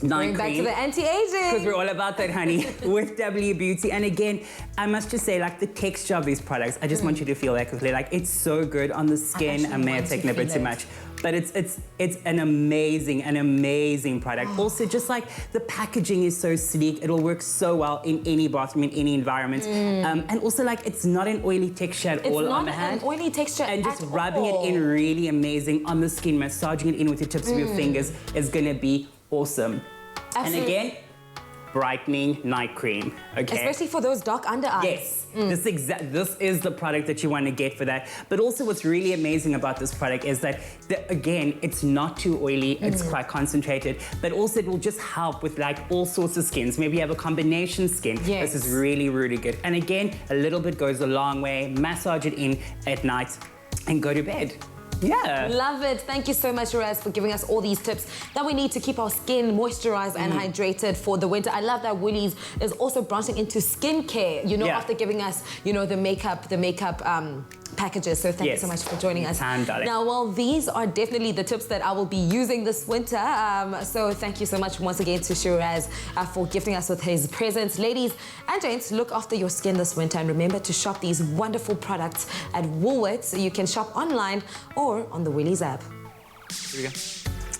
Going back to the anti-aging. Because we're all about that, honey, with W Beauty. And again, I must just say, like, the texture of these products, I just want you to feel that quickly. Like, it's so good on the skin. I may have taken a bit too much. But it's an amazing product. Also, just like the packaging is so sleek, it'll work so well in any bathroom, in any environment. And also, like, it's not an oily texture at all on the hand. It's not an oily texture and just rubbing it in really amazing on the skin, massaging it in with the tips of your fingers is gonna be awesome. Absolutely. And again, brightening night cream, okay? Especially for those dark under eyes. Yes, this is the product that you want to get for that. But also what's really amazing about this product is that, again, it's not too oily, it's quite concentrated, but also it will just help with like all sorts of skins. Maybe you have a combination skin. Yes. This is really, really good. And again, a little bit goes a long way. Massage it in at night and go to bed. Yeah. Love it. Thank you so much, Raz, for giving us all these tips that we need to keep our skin moisturized and hydrated for the winter. I love that Woolies is also branching into skincare, you know, after giving us, you know, the makeup packages. So thank you so much for joining us. Now, well, these are definitely the tips that I will be using this winter. So thank you so much once again to Shiraz for gifting us with his presents. Ladies and gents, look after your skin this winter and remember to shop these wonderful products at Woolworths. You can shop online or on the Woolies app. Here we go.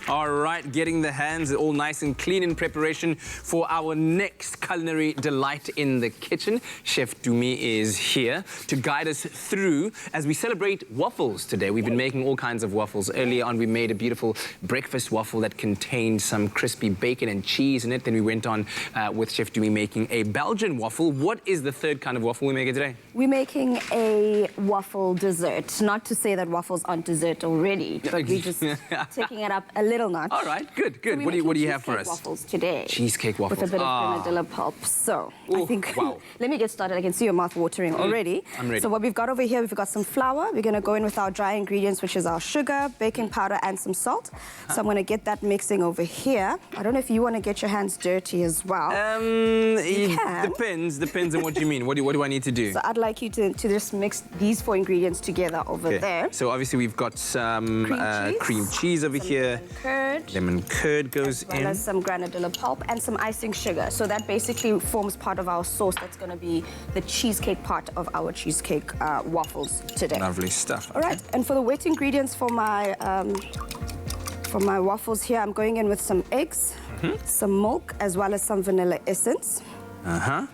All right, getting the hands all nice and clean in preparation for our next culinary delight in the kitchen. Chef Dumi is here to guide us through as we celebrate waffles today. We've been making all kinds of waffles. Earlier on, we made a beautiful breakfast waffle that contained some crispy bacon and cheese in it. Then we went on with Chef Dumi making a Belgian waffle. What is the third kind of waffle we're making today? We're making a waffle dessert. Not to say that waffles aren't dessert already, but we're just taking it up a little notch. All right, good, good. So What do you have for us? Waffles today. Cheesecake waffles. With a bit of grenadilla pulp. So I think, let me get started. I can see your mouth watering already. I'm ready. So what we've got over here, we've got some flour. We're going to go in with our dry ingredients, which is our sugar, baking powder, and some salt. So I'm going to get that mixing over here. I don't know if you want to get your hands dirty as well. Depends on what you mean. What do I need to do? So I'd like you to just mix these 4 ingredients together over there. So obviously we've got some cream cheese over here. Lemon curd goes in. As well as some grenadilla pulp and some icing sugar. So that basically forms part of our sauce. That's going to be the cheesecake part of our cheesecake waffles today. Lovely stuff. All right, and for the wet ingredients for my waffles here, I'm going in with some eggs, some milk, as well as some vanilla essence. And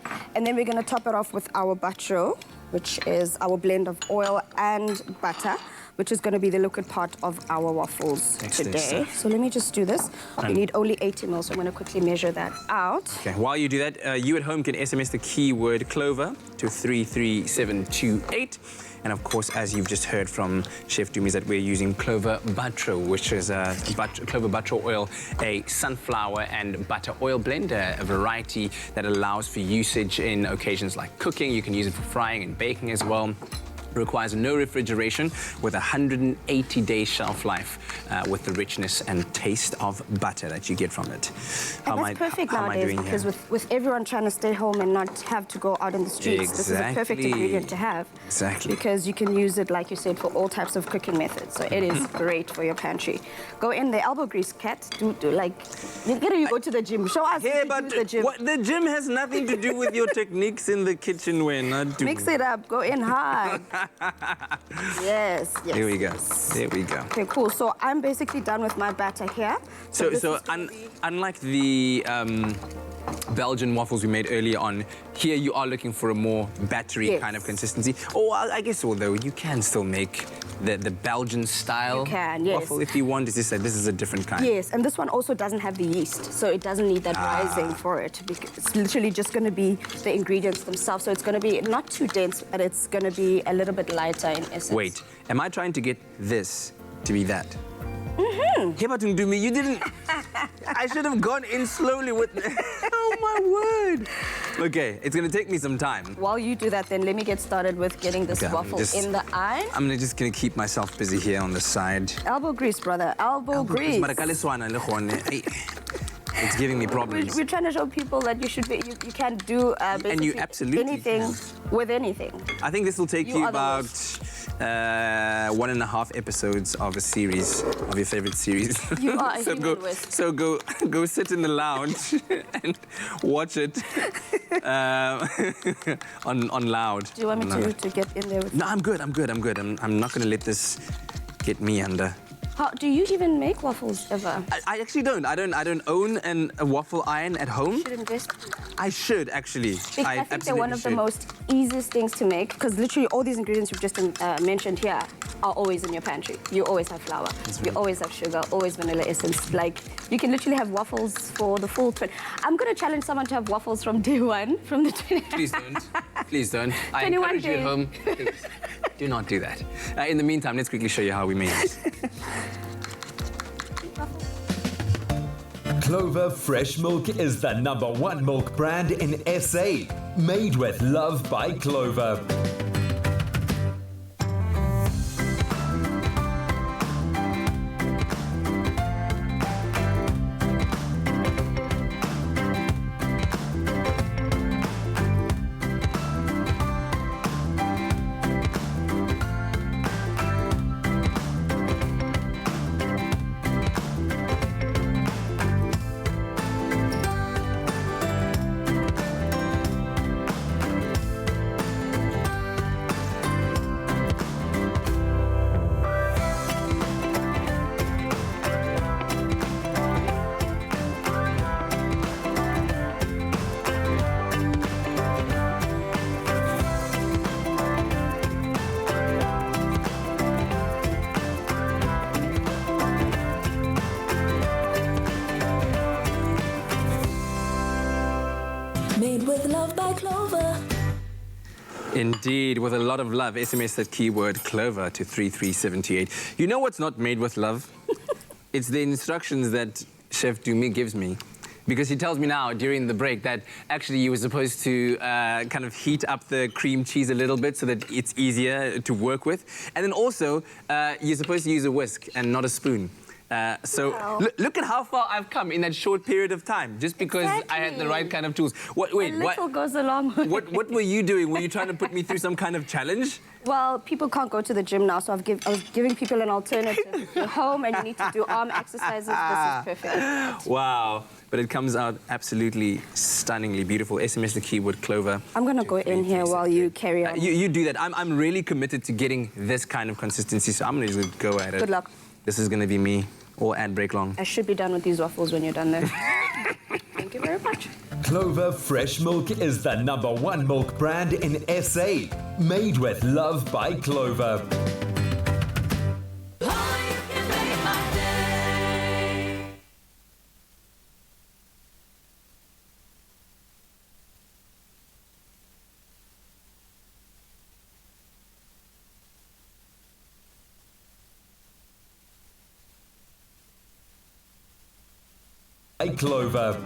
then we're going to top it off with our batro, which is our blend of oil and butter, which is going to be the liquid part of our waffles today. So let me just do this. We need only 80 ml, so I'm going to quickly measure that out. Okay, while you do that, you at home can SMS the keyword Clover to 33728. And of course, as you've just heard from Chef Dumi, that we're using Clover Batro, which is Clover Batro oil, a sunflower and butter oil blend, a variety that allows for usage in occasions like cooking. You can use it for frying and baking as well. Requires no refrigeration with a 180-day shelf life with the richness and taste of butter that you get from it. And that's perfect nowadays because with everyone trying to stay home and not have to go out in the streets, this is a perfect ingredient to have. Exactly. Because you can use it, like you said, for all types of cooking methods. So it is great for your pantry. Go in the elbow grease, Kat. You go to the gym. Show us the gym. The gym has nothing to do with your techniques in the kitchen, when mix it up. Go in high. Yes. There we go. There we go. Okay, cool. So I'm basically done with my batter here. So unlike the Belgian waffles we made earlier on, here you are looking for a more battery kind of consistency. Oh, I guess although you can still make the Belgian style waffle if you want. It's just that this is a different kind. Yes, and this one also doesn't have the yeast, so it doesn't need that rising for it. Because it's literally just going to be the ingredients themselves. So it's going to be not too dense, but it's going to be a little bit lighter in essence. Wait, am I trying to get this to be that? Mm-hmm. You didn't. I should have gone in slowly with. Oh my word! Okay, it's gonna take me some time. While you do that, then let me get started with getting this waffle in the iron. I'm just gonna keep myself busy here on the side. Elbow grease, brother. Elbow grease. It's giving me problems. We're trying to show people that you should be, you can do basically you absolutely anything with anything. I think this will take you are the about worst. 1.5 episodes of a series, of your favorite series. You are a so human go, waste. so go sit in the lounge and watch it on loud. Do you want me to get in there with No, I'm good. I'm not going to let this get me under. How, do you even make waffles ever? I actually don't. I don't own a waffle iron at home. You should invest. I should actually. I think they're one of the most easiest things to make because literally all these ingredients you've just mentioned here are always in your pantry. You always have flour, you always have sugar, always vanilla essence. Like you can literally have waffles for the full 20. I'm going to challenge someone to have waffles from day one, from the 20. Please don't. Please don't. I 21 encourage you at days. home. Please, do not do that. In the meantime, let's quickly show you how we made it. Clover Fresh Milk is the #1 milk brand in SA. Made with love by Clover. Made with love by Clover. Indeed, with a lot of love, SMS that keyword Clover to 3378. You know what's not made with love? It's the instructions that Chef Dumi gives me. Because he tells me now during the break that actually you were supposed to kind of heat up the cream cheese a little bit so that it's easier to work with. And then also, you're supposed to use a whisk and not a spoon. Wow. Look at how far I've come in that short period of time, just because I had the right kind of tools. Wait, A little goes a long way. what were you doing? Were you trying to put me through some kind of challenge? Well, people can't go to the gym now, so I was giving people an alternative. If you're home and you need to do arm exercises, this is perfect. Wow. But it comes out absolutely stunningly beautiful. SMS the keyword Clover. I'm going to go in here while you carry on. You do that. I'm really committed to getting this kind of consistency, so I'm going to just go at it. Good luck. This is going to be me, or ad break long. I should be done with these waffles when you're done there. Thank you very much. Clover Fresh Milk is the #1 milk brand in SA. Made with love by Clover. By Clover.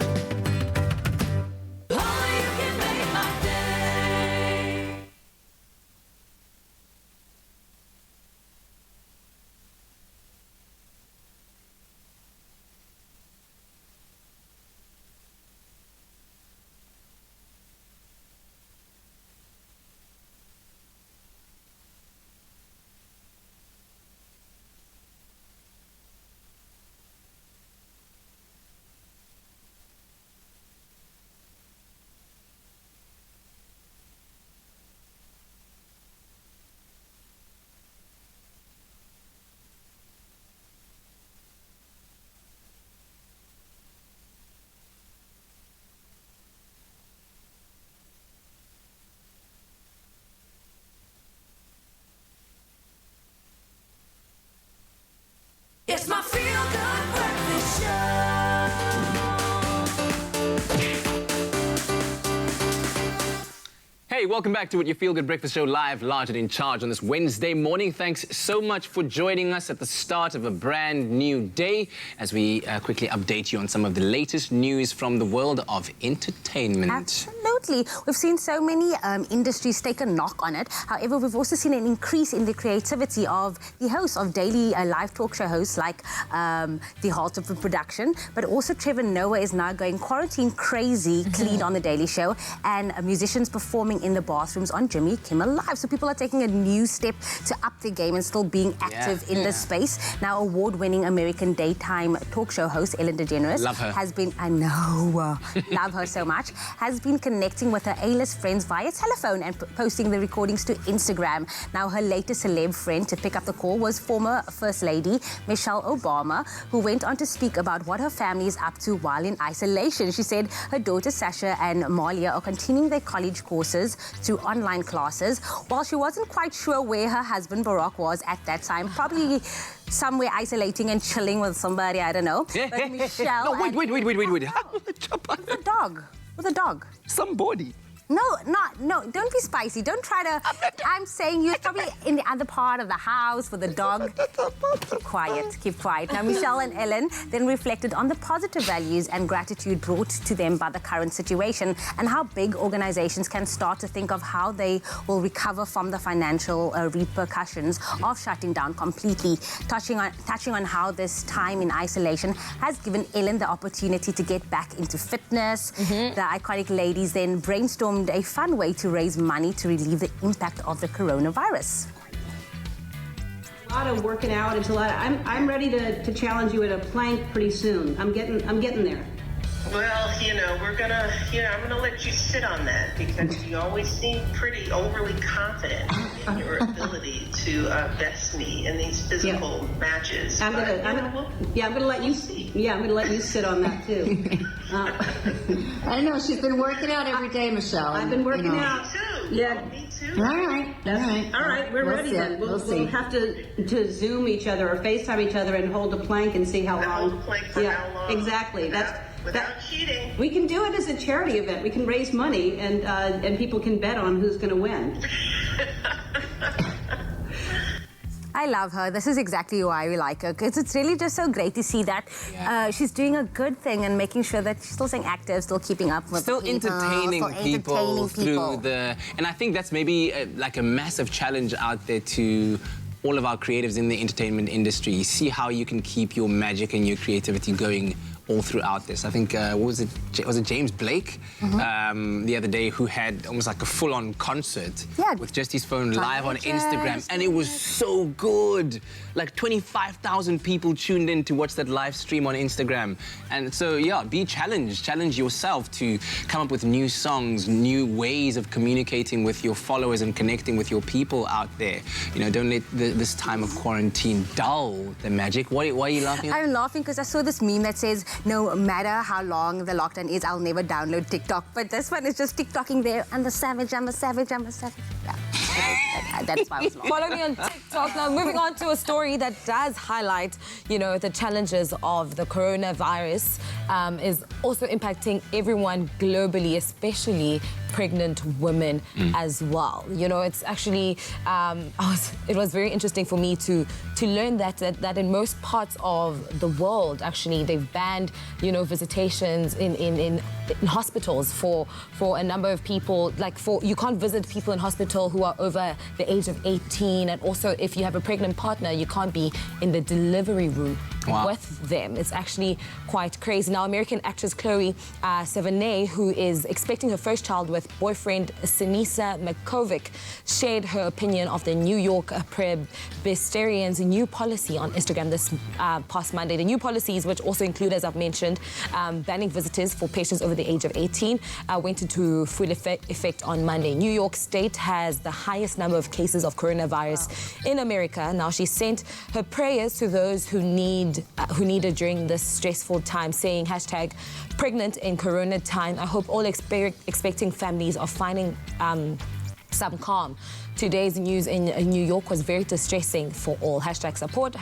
Hey, welcome back to Your Feel Good Breakfast Show live, large and in charge on this Wednesday morning. Thanks so much for joining us at the start of a brand new day as we quickly update you on some of the latest news from the world of entertainment. Absolutely. We've seen so many industries take a knock on it. However, we've also seen an increase in the creativity of the hosts of daily live talk show hosts like the halt of the production. But also Trevor Noah is now going quarantine crazy, clean on The Daily Show, and musicians performing in the bathrooms on Jimmy Kimmel Live. So people are taking a new step to up their game and still being active in this space. Now, award-winning American daytime talk show host Ellen DeGeneres has been, I know, love her so much, has been connecting with her A-list friends via telephone and posting the recordings to Instagram. Now, her latest celeb friend to pick up the call was former First Lady Michelle Obama, who went on to speak about what her family is up to while in isolation. She said her daughter Sasha and Malia are continuing their college courses through online classes, while she wasn't quite sure where her husband Barack was at that time, probably somewhere isolating and chilling with somebody, I don't know. But Michelle... No, wait. With a dog. With a dog. Somebody. No, don't be spicy. Don't try to... I'm saying you're probably in the other part of the house with the dog. Keep quiet. Now, Michelle and Ellen then reflected on the positive values and gratitude brought to them by the current situation and how big organizations can start to think of how they will recover from the financial repercussions of shutting down completely, touching on how this time in isolation has given Ellen the opportunity to get back into fitness. The iconic ladies then brainstormed a fun way to raise money to relieve the impact of the coronavirus. A lot of working out. It's a lot. I'm ready to challenge you at a plank pretty soon. I'm getting there. Well, we're gonna, I'm gonna let you sit on that because you always seem pretty overly confident in your ability to best me in these physical matches. I'm gonna let you see. Yeah, I'm gonna let you sit on that too. I know she's been working out every day, Michelle. I've been working out. Me too. Yeah. Me too. All right. All right. We're ready then. We'll have to Zoom each other or FaceTime each other and hold the plank and see how long. Hold the plank for how long? Exactly. Without cheating. We can do it as a charity event. We can raise money and people can bet on who's going to win. I love her. This is exactly why we like her. Because it's really just so great to see that she's doing a good thing and making sure that she's still staying active, still keeping up with still entertaining people through the... And I think that's maybe like a massive challenge out there to all of our creatives in the entertainment industry. See how you can keep your magic and your creativity going all throughout this. I think, what was it? Was it James Blake the other day who had almost like a full-on concert with just his phone live on Instagram, and it was so good. Like 25,000 people tuned in to watch that live stream on Instagram. And so, yeah, be challenged. Challenge yourself to come up with new songs, new ways of communicating with your followers and connecting with your people out there. Don't let this time of quarantine dull the magic. Why are you laughing? I'm laughing because I saw this meme that says, no matter how long the lockdown is, I'll never download TikTok. But this one is just TikToking there. I'm a savage, I'm a savage, I'm a savage. Yeah. That's why I was laughing. Follow me on TikTok. Now, moving on to a story that does highlight, the challenges of the coronavirus is also impacting everyone globally, especially pregnant women as well. It's actually, it was very interesting for me to learn that in most parts of the world, actually, they've banned, visitations in hospitals for a number of people. You can't visit people in hospital who are over the age of 18, and also if you have a pregnant partner, you can't be in the delivery room with them. It's actually quite crazy. Now, American actress Chloe Sevigny, who is expecting her first child with boyfriend Sinisa Makovic, shared her opinion of the New York Presbyterian's new policy on Instagram this past Monday. The new policies, which also include, as I've mentioned, banning visitors for patients over the age of 18, went into full effect on Monday. New York State has the highest number of cases of coronavirus in America. Now, she sent her prayers to those who need it during this stressful time, saying #pregnant in corona time. I hope all expecting families are finding some calm. Today's news in New York was very distressing for all. #support,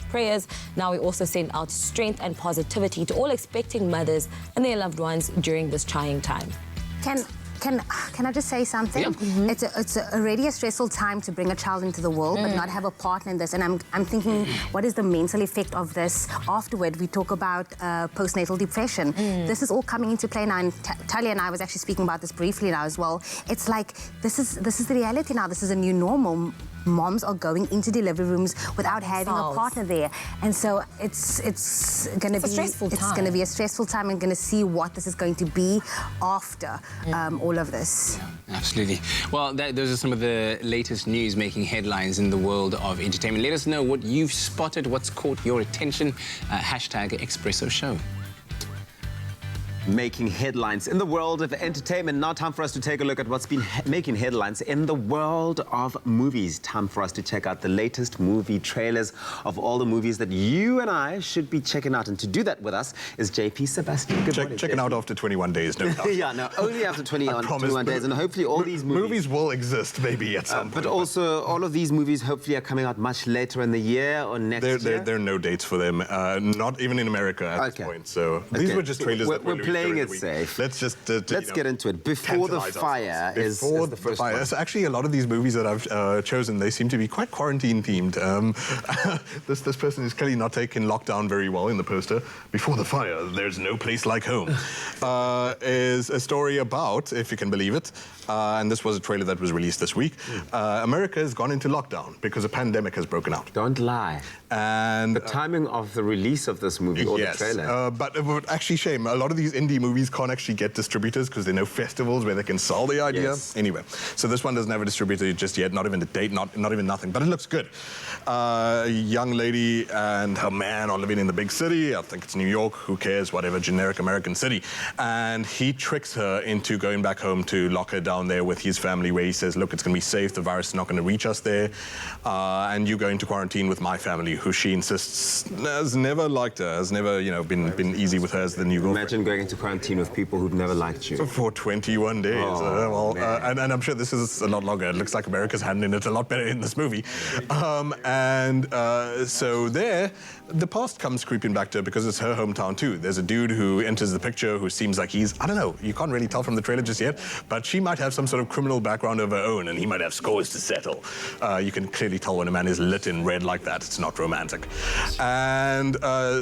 #prayers. Now we also send out strength and positivity to all expecting mothers and their loved ones during this trying time. Can I just say something? Yeah. It's already a stressful time to bring a child into the world, but not have a partner in this. And I'm thinking, what is the mental effect of this afterward? We talk about postnatal depression. This is all coming into play now. And Talia and I was actually speaking about this briefly now as well. It's like this is the reality now. This is a new normal. Moms are going into delivery rooms without having a partner there, and so it's going to be a stressful time, and going to see what this is going to be after all of this. Yeah, absolutely. Well, those are some of the latest news making headlines in the world of entertainment. Let us know what you've spotted, what's caught your attention. Hashtag Expresso Show. Making headlines in the world of entertainment. Now time for us to take a look at what's been making headlines in the world of movies. Time for us to check out the latest movie trailers of all the movies that you and I should be checking out. And to do that with us is JP Sebastian. Good morning, checking out after 21 days, no doubt. Yeah, no, only after 21 days. And hopefully all these movies will exist maybe at some point. But also all of these movies hopefully are coming out much later in the year or next year. There are no dates for them, not even in America at this point. So these were just trailers that we're playing it safe. Let's just let's get into it. Before the Fire is the first one. So actually, a lot of these movies that I've chosen, they seem to be quite quarantine themed. This person is clearly not taking lockdown very well in the poster. Before the Fire, there's no place like home. Is a story about, if you can believe it, and this was a trailer that was released this week. America has gone into lockdown because a pandemic has broken out. Don't lie. And the timing of the release of this movie or the trailer. But actually, shame. A lot of these indie movies can't actually get distributors because there are no festivals where they can sell the idea. Yes. Anyway, so this one doesn't have a distributor just yet, not even a date, not even nothing, but it looks good. A young lady and her man are living in the big city. I think it's New York, who cares, whatever, generic American city. And he tricks her into going back home to lock her down there with his family, where he says, look, it's going to be safe, the virus is not going to reach us there, and you go into quarantine with my family, who she insists has never liked her, has never, been easy with her as the new girlfriend. Imagine going into quarantine with people who've never liked you. For 21 days. And I'm sure this is a lot longer. It looks like America's handling it a lot better in this movie. So there, the past comes creeping back to her because it's her hometown too. There's a dude who enters the picture who seems like he's, I don't know, you can't really tell from the trailer just yet, but she might have some sort of criminal background of her own, and he might have scores to settle. You can clearly tell when a man is lit in red like that, it's not romantic. And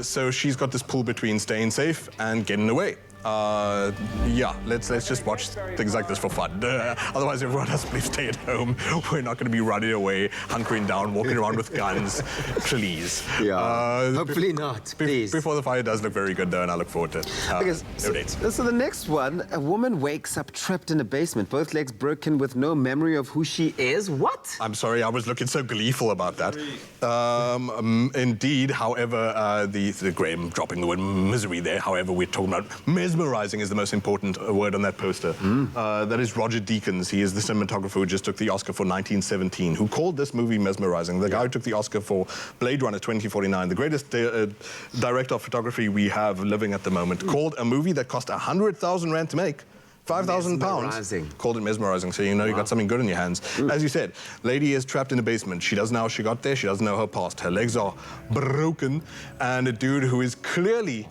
so she's got this pull between staying safe and getting away. Let's just watch things like this for fun. Otherwise, everyone has to stay at home. We're not going to be running away, hunkering down, walking around with guns. Please. Hopefully not. Please. Before the Fire does look very good, though, and I look forward to it. No dates. So the next one, a woman wakes up trapped in a basement, both legs broken, with no memory of who she is. What? I'm sorry, I was looking so gleeful about that. Indeed, however, the Graham dropping the word misery there. However, we're talking about mesmerizing is the most important word on that poster. That is Roger Deakins. He is the cinematographer who just took the Oscar for 1917, who called this movie mesmerizing. The guy who took the Oscar for Blade Runner 2049, the greatest director of photography we have living at the moment, called a movie that cost 100,000 rand to make, 5,000 pounds, called it mesmerizing. So you know you got something good in your hands. As you said, lady is trapped in a basement. She doesn't know how she got there. She doesn't know her past. Her legs are broken, and a dude who is clearly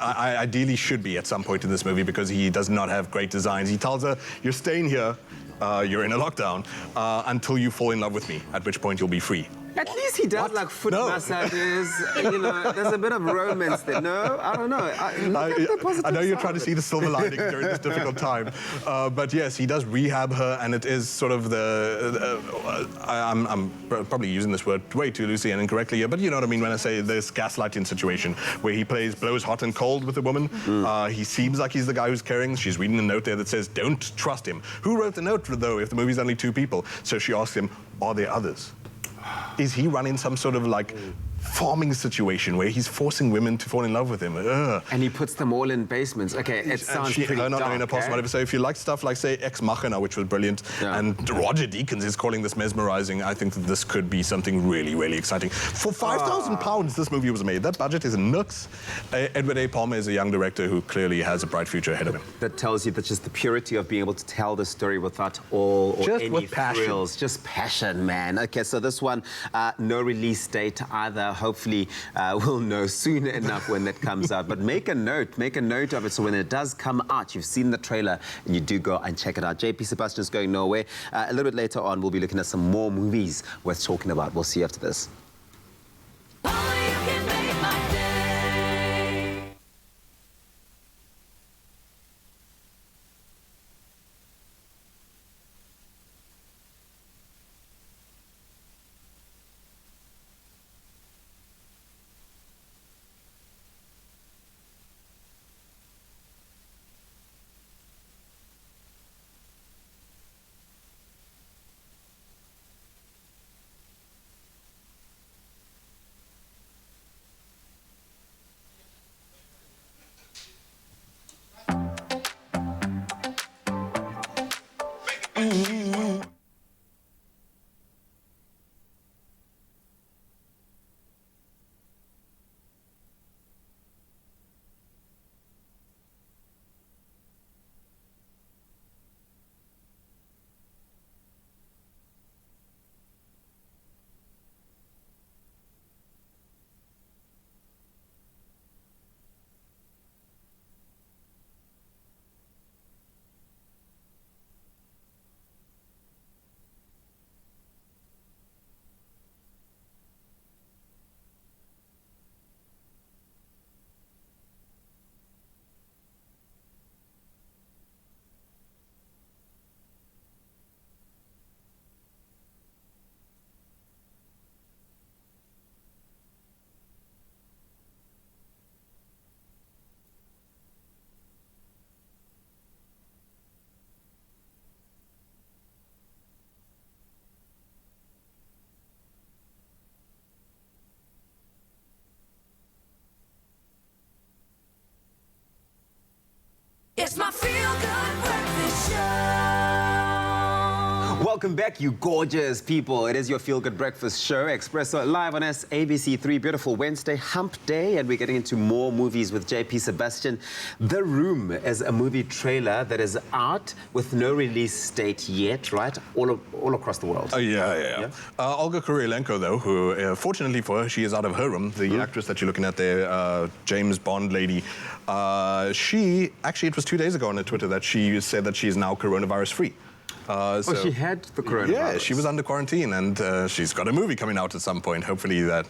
ideally should be at some point in this movie, because he does not have great designs. He tells her, you're staying here, you're in a lockdown, until you fall in love with me, at which point you'll be free. At least he does like foot massages. There's a bit of romance there. No, I don't know. I know you're trying to see the silver lining during this difficult time, but yes, he does rehab her, and it is sort of I'm probably using this word way too loosely and incorrectly here, but you know what I mean when I say this gaslighting situation where he blows hot and cold with a woman. He seems like he's the guy who's caring. She's reading a note there that says, don't trust him. Who wrote the note, though, if the movie's only 2 people? So she asks him, are there others? Is he running some sort of like farming situation where he's forcing women to fall in love with him? And he puts them all in basements. Okay, it sounds pretty dark. Not in a possible whatever. So if you like stuff like, say, Ex Machina, which was brilliant, and Roger Deakins is calling this mesmerizing, I think that this could be something really, really exciting. For 5,000 pounds, this movie was made. That budget is nuts. Edward A. Palmer is a young director who clearly has a bright future ahead of him. That tells you that just the purity of being able to tell the story without any with passion. thrills. Just passion, man. Okay, so this one, no release date either hopefully we'll know soon enough when that comes out. But make a note of it, so when it does come out, you've seen the trailer and you do go and check it out. JP Sebastian's going nowhere. A little bit later on, we'll be looking at some more movies worth talking about. We'll see you after this. It's my feel-good breakfast show. Welcome back, you gorgeous people. It is your feel-good breakfast show, Expresso, live on ABC3. Beautiful Wednesday, hump day, and we're getting into more movies with JP Sebastian. The Room is a movie trailer that is out with no release date yet, right? All across the world. Oh, yeah. Olga Kurylenko, though, who, fortunately for her, she is out of her room. The actress that you're looking at there, James Bond lady, she, actually, it was 2 days ago on her Twitter that she said that she is now coronavirus-free. So she had the coronavirus? Yeah, she was under quarantine, and she's got a movie coming out at some point. Hopefully that,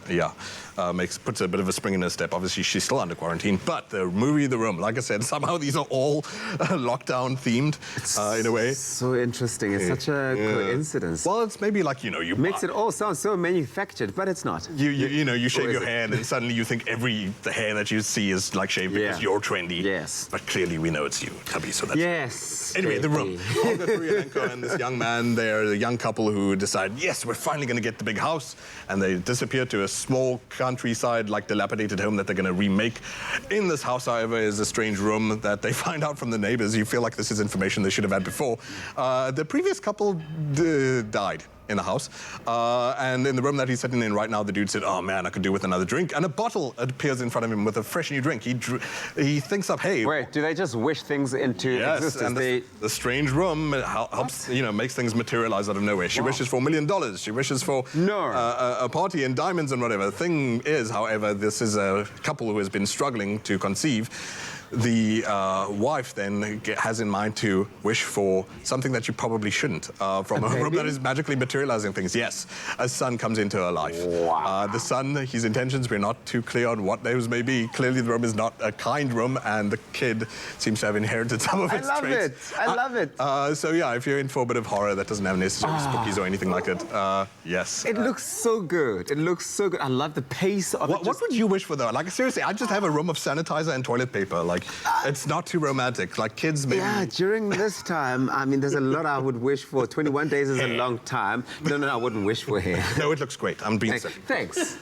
puts a bit of a spring in her step. Obviously, she's still under quarantine, but the movie The Room, like I said, somehow these are all lockdown-themed in a way. So interesting. It's such a coincidence. Well, it's maybe like, you makes it all sound so manufactured, but it's not. You shave your hair, and suddenly you think the hair that you see is like shaved because you're trendy. Yes. But clearly we know it's you, Tubby, so that's... Yes. Anyway, The Room. Olga Kurylenko and this young man, they're a young couple who decide, yes, we're finally going to get the big house, and they disappear to a small countryside, like dilapidated home that they're going to remake. In this house, however, is a strange room that they find out from the neighbors. You feel like this is information they should have had before. The previous couple died in the house, and in the room that he's sitting in right now, the dude said, oh man, I could do with another drink, and a bottle appears in front of him with a fresh new drink. He thinks up, hey... Wait, do they just wish things into existence? And the strange room helps, makes things materialize out of nowhere. She wishes for $1 million. She wishes for a party and diamonds and whatever. The thing is, however, this is a couple who has been struggling to conceive. The wife then has in mind to wish for something that you probably shouldn't, from a room that is magically materializing things. Yes, a son comes into her life. Wow. The son, his intentions, we're not too clear on what those may be. Clearly the room is not a kind room, and the kid seems to have inherited some of its traits. I love it. So yeah, if you're in for a bit of horror that doesn't have necessarily spookies or anything like it, yes. It looks so good. It looks so good. I love the pace of it. What would you wish for, though? Like, seriously, I just have a room of sanitizer and toilet paper. Like, it's not too romantic. Like, kids maybe... Yeah, during this time, I mean, there's a lot I would wish for. 21 days is a long time. No, I wouldn't wish for hair. No, it looks great. I'm being sick. Thanks.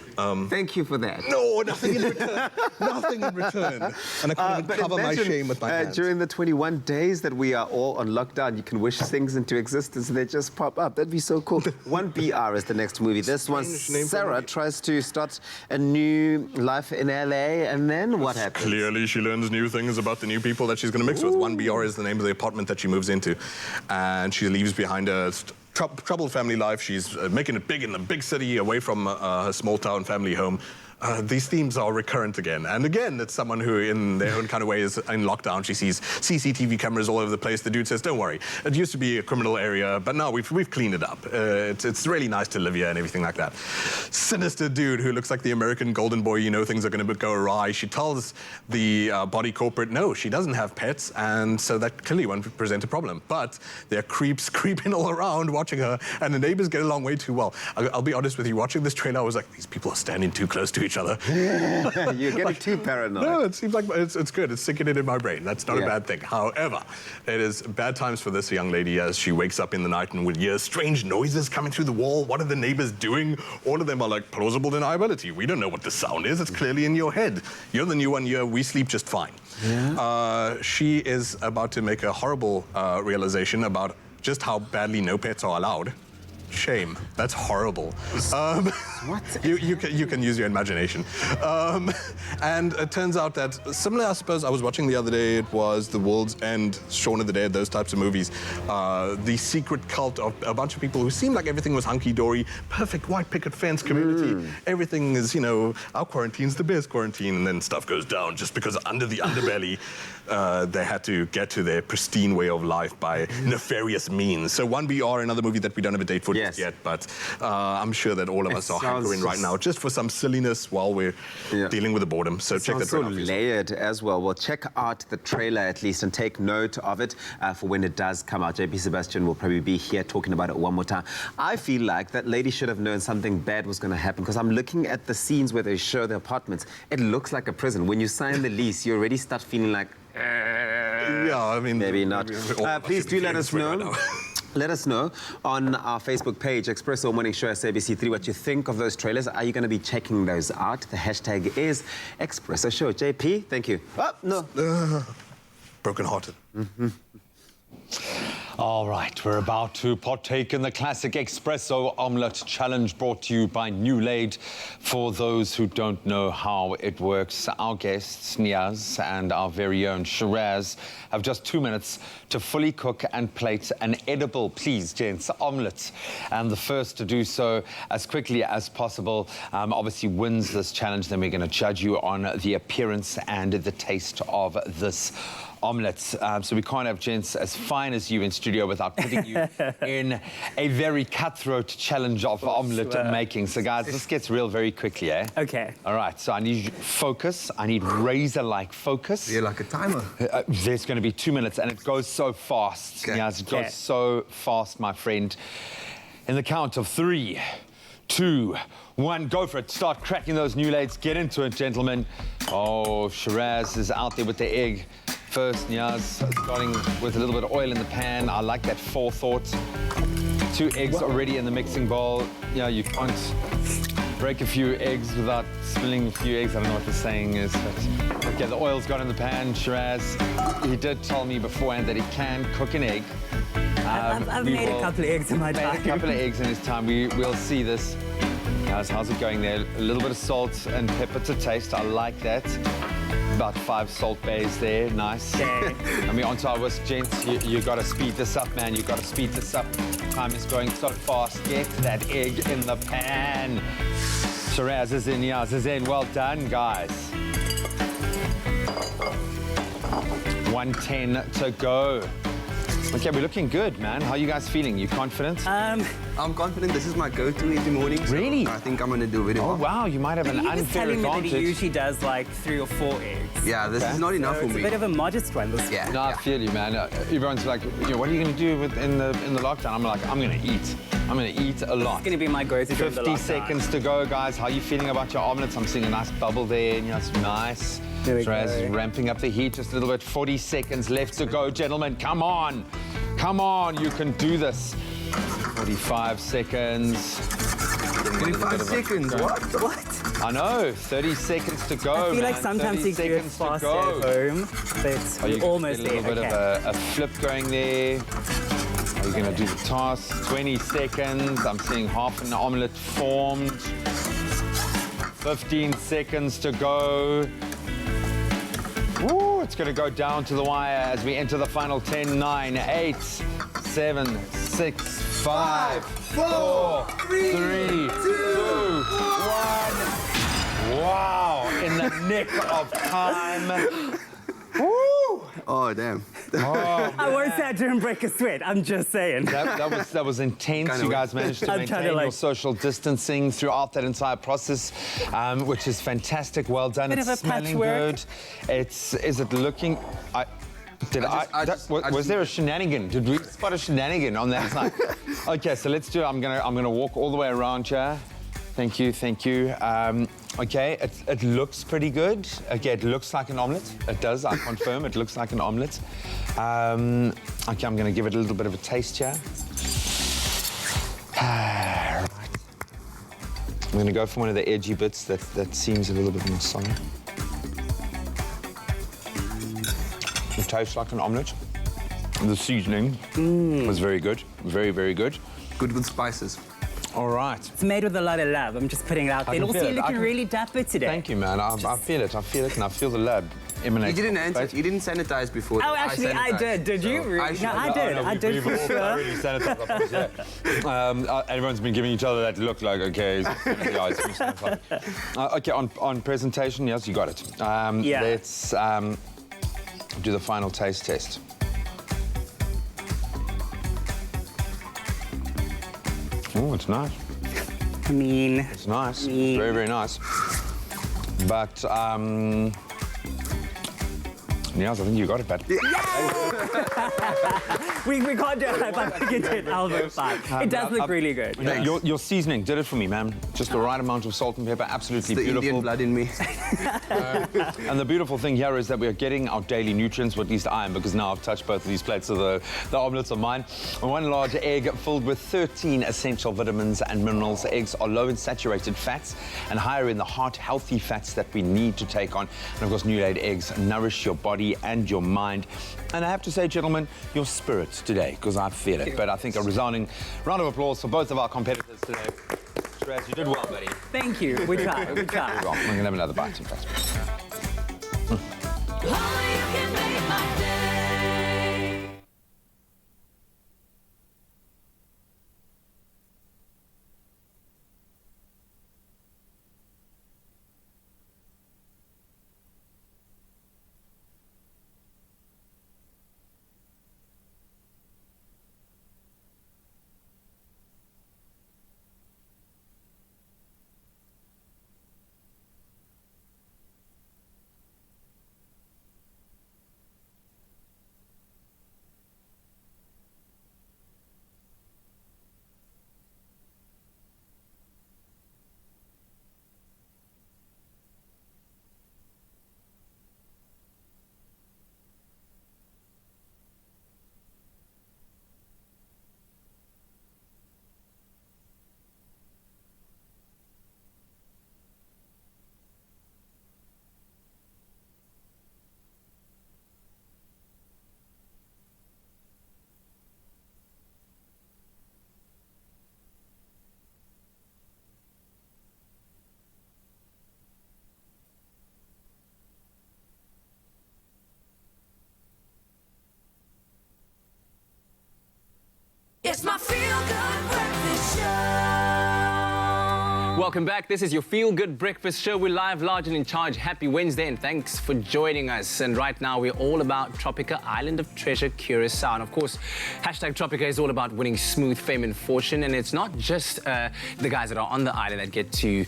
Thank you for that. No, nothing in return. Nothing in return. And I can't even cover my shame with my hands. During the 21 days that we are all on lockdown, you can wish things into existence and they just pop up. That'd be so cool. 1BR is the next movie. This one, Sarah tries to start a new life in LA, and then what happens? Clearly, she learns new things about the new people that she's going to mix with. 1BR is the name of the apartment that she moves into. And she leaves behind a troubled family life. She's making it big in the big city, away from her small town family home. These themes are recurrent again. And again, it's someone who, in their own kind of way, is in lockdown. She sees CCTV cameras all over the place. The dude says, don't worry, it used to be a criminal area, but now we've cleaned it up. It's really nice to live here and everything like that. Sinister dude who looks like the American golden boy. You know things are going to go awry. She tells the body corporate, no, she doesn't have pets, and so that clearly won't present a problem. But there are creeps creeping all around watching her, and the neighbors get along way too well. I'll be honest with you, watching this trailer, I was like, these people are standing too close to each other. You're getting too paranoid. No, it seems like it's good. It's sinking in my brain. That's not a bad thing. However, it is bad times for this young lady as she wakes up in the night and will hear strange noises coming through the wall. What are the neighbors doing? All of them are like plausible deniability. We don't know what the sound is. It's clearly in your head. You're the new one here. We sleep just fine. Yeah. She is about to make a horrible realization about just how badly no pets are allowed. Shame. That's horrible. What? You can use your imagination. And it turns out that, similar, I suppose, I was watching the other day, it was The World's End, Shaun of the Dead, those types of movies. The secret cult of a bunch of people who seemed like everything was hunky-dory, perfect white picket fence community. Everything is, you know, our quarantine's the best quarantine, and then stuff goes down just because under the underbelly, they had to get to their pristine way of life by nefarious means. So 1BR, another movie that we don't have a date for just yet, but I'm sure that all of us are hankering right now just for some silliness while we're dealing with the boredom. So check that so layered as well. Well, check out the trailer at least and take note of it for when it does come out. JP Sebastian will probably be here talking about it one more time. I feel like that lady should have known something bad was going to happen because I'm looking at the scenes where they show the apartments. It looks like a prison. When you sign the lease, you already start feeling like, yeah, I mean, maybe not. Please do let us know. Right let us know on our Facebook page, Expresso Morning Show SABC3, what you think of those trailers. Are you going to be checking those out? The hashtag is Expresso Show. JP, thank you. Oh, no. Broken-hearted. All right, we're about to partake in the classic Expresso Omelette Challenge brought to you by New Laid. For those who don't know how it works, our guests, Niaz and our very own Shiraz, have just 2 minutes to fully cook and plate an edible, please, gents, omelette. And the first to do so as quickly as possible obviously wins this challenge. Then we're going to judge you on the appearance and the taste of this omelets. So we can't have gents as fine as you in studio without putting you in a very cutthroat challenge of omelette making. So guys, this gets real very quickly, eh? Okay. All right, so I need focus. I need razor-like focus. Yeah, like a timer. There's going to be 2 minutes, and it goes so fast. Okay. Yes, it goes so fast, my friend. In the count of 3, 2, 1, go for it. Start cracking those New Laids. Get into it, gentlemen. Oh, Shiraz is out there with the egg. First, Niaz, starting with a little bit of oil in the pan. I like that forethought. 2 eggs already in the mixing bowl. You know, you can't break a few eggs without spilling a few eggs. I don't know what the saying is, but okay, the oil's got in the pan. Shiraz, he did tell me beforehand that he can cook an egg. I've made a couple of eggs in my time. Made a couple of eggs in his time. We'll see this. How's it going there? A little bit of salt and pepper to taste. I like that. About 5 salt bays there. Nice. Okay. And we're onto our whisk, gents. You got to speed this up, man. You got to speed this up. Time is going so fast. Get that egg in the pan. Shiraz is in, Niaz is in. Well done, guys. 1:10 to go. Okay, we're looking good, man. How are you guys feeling? You confident? I'm confident. This is my go-to every morning. So really? I think I'm going to do really well. Oh, wow. You might have an unfair telling advantage. me that he usually does like 3 or 4 eggs. Yeah, this is not enough for me. It's a bit of a modest one this Yeah. No, I feel you, man. Everyone's like, you know, what are you going to do in the lockdown? I'm like, I'm going to eat. I'm going to eat a lot. It's going to be my go-to during the 50 lockdown. seconds to go, guys. How are you feeling about your omelets? I'm seeing a nice bubble there. You know, it's nice. Shiraz is ramping up the heat just a little bit. 40 seconds left to go, gentlemen. Come on. Come on. You can do this. 45 seconds. 45 seconds? What? I know. 30 seconds to go, I feel like sometimes you do it faster at home, but you almost get a little bit of a flip going there. Are you going to do the task? 20 seconds. I'm seeing half an omelette formed. 15 seconds to go. Ooh, it's going to go down to the wire as we enter the final 10, 9, 8, 7, 6, 5, 4, 3, 2, 1. Wow, in the nick of time. Woo! Oh, damn. Oh, I won't say I didn't break a sweat. I'm just saying. That was intense. You guys managed to maintain your social distancing throughout that entire process, which is fantastic. Well done. Bit It's of a smelling patchwork. good. Is it looking? Was there a shenanigan? Did we spot a shenanigan on that side? Okay, so let's do it. I'm gonna walk all the way around here. Thank you, thank you. Okay, it looks pretty good. Okay, it looks like an omelette. It does, I confirm, it looks like an omelette. Okay, I'm gonna give it a little bit of a taste here. Right. I'm gonna go for one of the edgy bits that seems a little bit more solid. It tastes like an omelette. The seasoning was very good, very, very good. Good with spices. All right. It's made with a lot of love. I'm just putting it out there. And also, you're looking really dapper today. Thank you, man. I feel it, and I feel the lab emanate. You didn't sanitize before. Oh, actually, I did. Did you? Really? No, I did. I did for sure. I really sanitized. Yeah. Everyone's been giving each other that look like, okay, okay, on presentation, yes, you got it. Yeah. Let's do the final taste test. Oh, it's nice. I mean... It's nice. Very, very nice. But, Niels, I think you got it, Pat. we can't do it, but I think it did elbow five. It does look really good. Your seasoning did it for me, man. Just the right amount of salt and pepper, absolutely It's the beautiful. Indian blood in me. And the beautiful thing here is that we are getting our daily nutrients, or at least I am, because now I've touched both of these plates of the omelettes of mine. One large egg filled with 13 essential vitamins and minerals. Eggs are low in saturated fats and higher in the heart-healthy fats that we need to take on. And of course, new-laid eggs nourish your body and your mind. And I have to say, gentlemen, your spirit today, because I feel it. But I think a resounding round of applause for both of our competitors today. Shiraz, you did well, buddy. Thank you. We tried. We tried. We're going to have another bite in fact. It's my feel-good breakfast show. Welcome back. This is your Feel Good Breakfast Show. We're live, large and in charge. Happy Wednesday, and thanks for joining us. And right now, we're all about Tropica, Island of Treasure, Curacao. And of course, hashtag Tropica is all about winning smooth fame and fortune. And it's not just the guys that are on the island that get to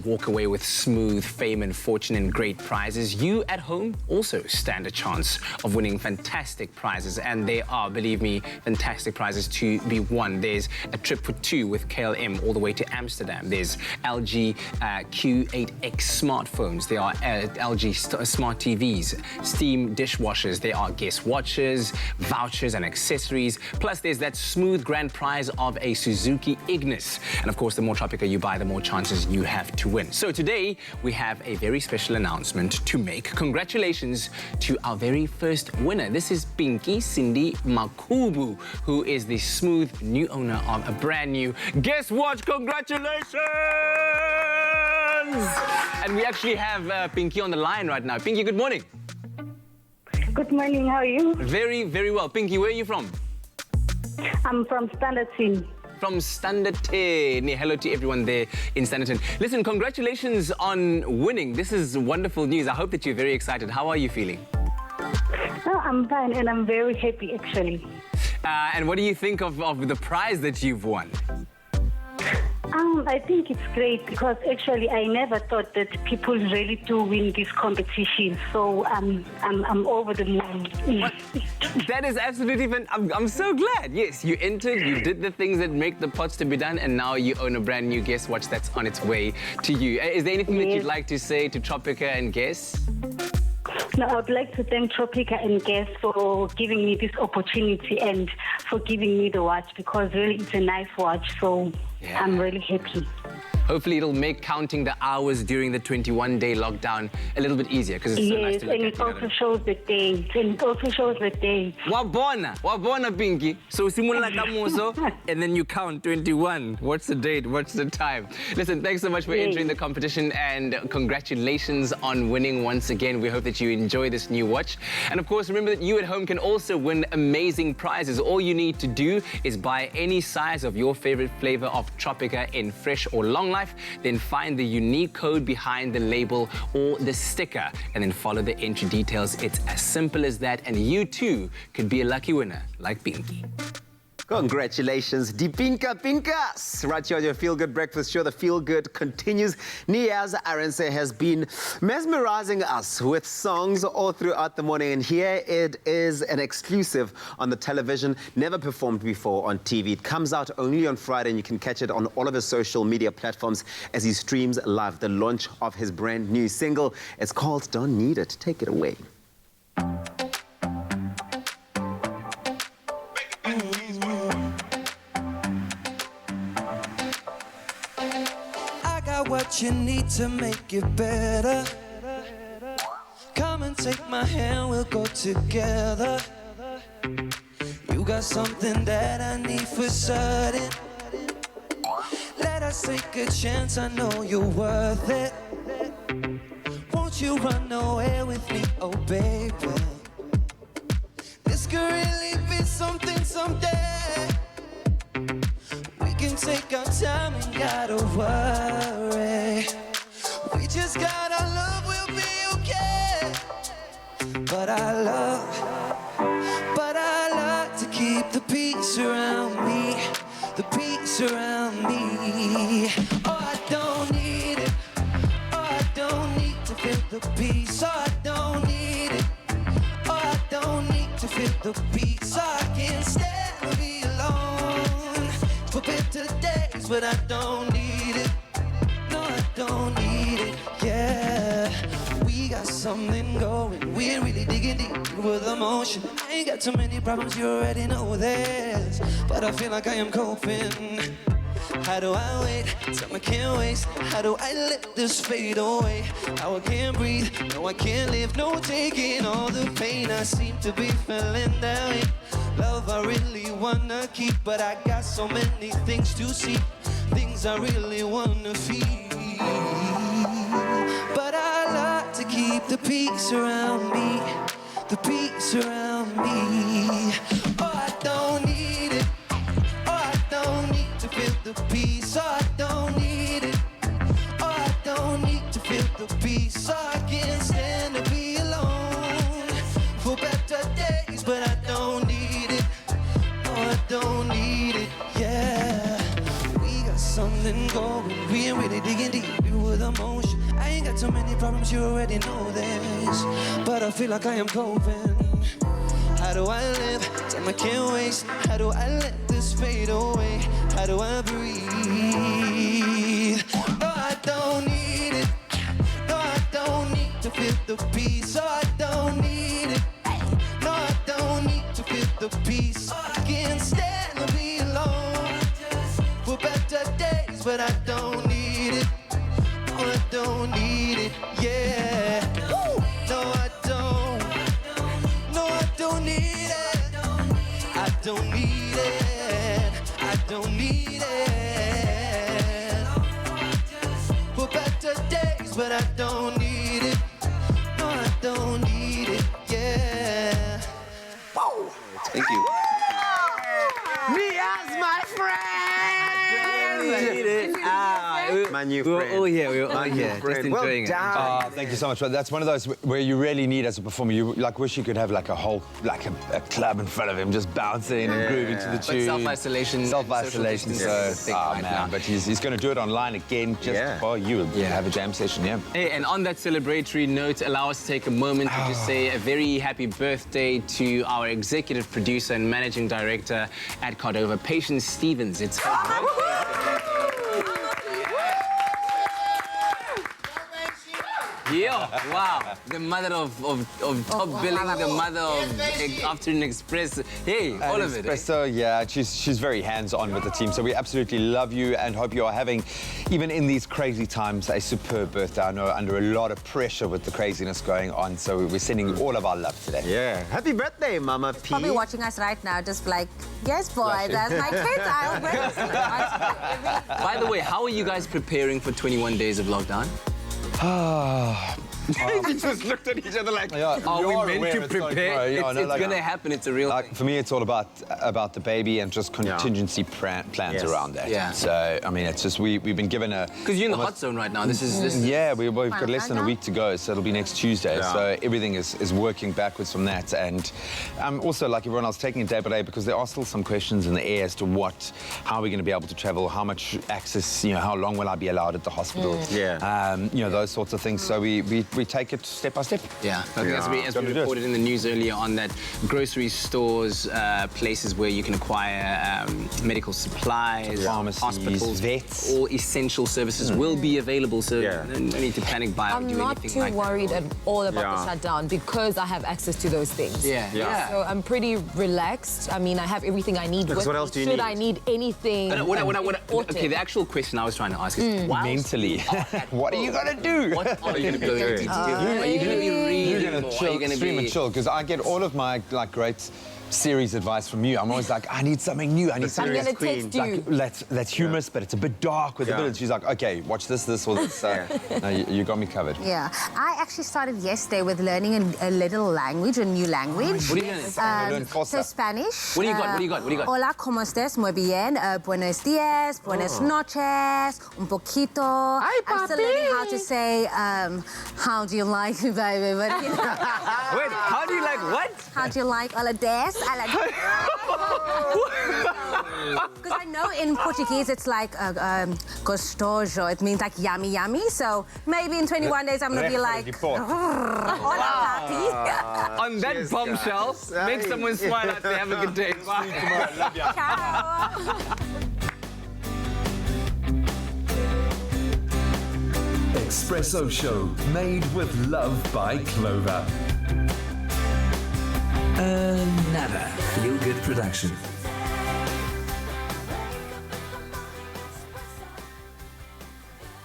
walk away with smooth fame and fortune and great prizes. You at home also stand a chance of winning fantastic prizes. And there are, believe me, fantastic prizes to be won. There's a trip for two with KLM all the way to Amsterdam. There's LG Q8X smartphones. There are LG smart TVs, Steam dishwashers. There are guest watches, vouchers and accessories. Plus, there's that smooth grand prize of a Suzuki Ignis. And of course, the more Tropica you buy, the more chances you have to win. So today, we have a very special announcement to make. Congratulations to our very first winner. This is Pinky Cindy Makubu, who is the smooth new owner of a brand new guest watch. Congratulations! And we actually have Pinky on the line right now. Pinky, good morning. Good morning, how are you? Very, very well. Pinky, where are you from? I'm from Standerton. From Standerton. Hello to everyone there in Standerton. Listen, congratulations on winning. This is wonderful news. I hope that you're very excited. How are you feeling? Oh, I'm fine and I'm very happy actually. And what do you think of the prize that you've won? I think it's great because actually I never thought that people really do win this competition. So I'm over the moon. That is absolutely fantastic. I'm so glad. Yes, you entered, you did the things that make the pots to be done, and now you own a brand new Guess Watch that's on its way to you. Is there anything that you'd like to say to Tropica and Guess? No, I would like to thank Tropica and Guess for giving me this opportunity and for giving me the watch because really it's a nice watch. So yeah. I'm really happy. Hopefully it'll make counting the hours during the 21-day lockdown a little bit easier because it's so nice to look at. Yes, and it also shows the day. Wabona, Pinky. So simula kamuso, and then you count 21. What's the date? What's the time? Listen, thanks so much for entering the competition and congratulations on winning once again. We hope that you enjoy this new watch. And of course, remember that you at home can also win amazing prizes. All you need to do is buy any size of your favorite flavor of Tropica in fresh or long life, then find the unique code behind the label or the sticker, and then follow the entry details. It's as simple as that, and you too could be a lucky winner like Pinky. Congratulations, Dipinka Pinkas! Right here on your Feel Good Breakfast Show, the Feel Good continues. Niaz Arense has been mesmerizing us with songs all throughout the morning, and here it is an exclusive on the television, never performed before on TV. It comes out only on Friday, and you can catch it on all of his social media platforms as he streams live the launch of his brand new single. It's called Don't Need It. Take it away. What you need to make it better. Come and take my hand, we'll go together. You got something that I need for certain. Let us take a chance, I know you're worth it. Won't you run away with me, oh baby? This could really be something someday. We can take our time and gotta worry. We just gotta love, we'll be okay. But I love to keep the peace around me, the peace around me. Oh, I don't need it. Oh, I don't need to feel the peace. Oh, I don't need it. Oh, I don't need to feel the peace. Oh, I can't stand to be alone for better days, but I don't need it. No, I don't need it, yeah. We got something going, we're really digging deep with emotion. I ain't got too many problems, you already know this, but I feel like I am coping. How do I wait? Time I can't waste. How do I let this fade away? How I can't breathe, no I can't live, no taking all the pain. I seem to be feeling that way. Love I really wanna keep, but I got so many things to see, things I really wanna feel. But I like to keep the peace around me, the peace around me. Oh, I don't need it. Oh, I don't need to feel the peace. Oh, I don't need it. Oh, I don't need to feel the peace. Oh, I can't stand to be alone for better days, but I don't need it. I don't need it, yeah. We got something going, we ain't really digging deep with emotion. I ain't got too many problems, you already know this, but I feel like I am coping. How do I live? Time I can't waste. How do I let this fade away? How do I breathe? No, I don't need it. No, I don't need to feel the peace. No, I don't need it. No, I don't need to feel the peace. I can't stand to be alone for better days, but I don't need it. No, I don't need it, yeah. No, I don't. No, I don't need it. I don't need it. I don't need it for better days, but I don't need it. No, I don't need it, yeah. My new We were friend. all here. We were all My new here. Just friend. enjoying it. Thank you so much. Well, that's one of those where you really need, as a performer, you like wish you could have like a whole, like a club in front of him, just bouncing and grooving to the But tune. self-isolation. Self-isolation. So, but he's going to do it online again just before you have a jam session. Yeah. Hey, and on that celebratory note, allow us to take a moment to just say a very happy birthday to our executive producer and managing director at Cordova, Patience Stevens. It's her birthday. Yeah, wow. The mother of top billing, the mother of Afternoon Express. Hey, all of it. Expresso, yeah, she's very hands-on with the team. So we absolutely love you and hope you are having, even in these crazy times, a superb birthday. I know under a lot of pressure with the craziness going on. So we're sending all of our love today. Yeah. Happy birthday, Mama P. Probably watching us right now, just like, yes, boy, that's my kids. I'll bring it. By the way, how are you guys preparing for 21 days of lockdown? We just looked at each other like, are we meant to prepare? It's going to happen. It's a real thing. For me, it's all about the baby and just contingency plans around that. Yeah. So, I mean, it's just we've been given a... Because you're in the hot zone right now. This is Yeah, we've got less than a week to go, so it'll be next Tuesday. Yeah. So everything is working backwards from that. And I'm also, like everyone else, taking it day by day because there are still some questions in the air as to how we're going to be able to travel, how much access, how long will I be allowed at the hospital? Those sorts of things. So we take it step by step. Yeah, as we reported in the news earlier on, that grocery stores, places where you can acquire medical supplies, pharmacies, hospitals, vets, all essential services will be available. So no need to panic buy or do anything like that. I'm not too worried at all about the shutdown because I have access to those things. So I'm pretty relaxed. I mean, I have everything I need. Because what else do you need? Should I need anything? Okay, the actual question I was trying to ask is, mentally, what are you going to do? What are you going to do? Are you going to be reading? You're going to chill, stream and chill, because I get all of my great series advice from you. I'm always like, I need something new. I need something I'm going to text you. That's humorous, but it's a bit dark with a bit. She's like, okay, watch this, or this. No, you got me covered. Yeah, I actually started yesterday with learning a little language, a new language. What are you learning? So Spanish. What do you got? Hola, ¿cómo estás? Muy bien. Buenos días, buenas noches, un poquito. I'm still learning how to say, how do you like me, baby? But, Wait, how do you like what? How do you like holidays? I like because I know in Portuguese it's like gostoso. It means like yummy, yummy. So maybe in 21 days I'm gonna be like, hola, papi. On that bombshell, make someone smile out there. Have a good day. Bye. Ciao. Expresso Show, made with love by Clover. Another feel-good production.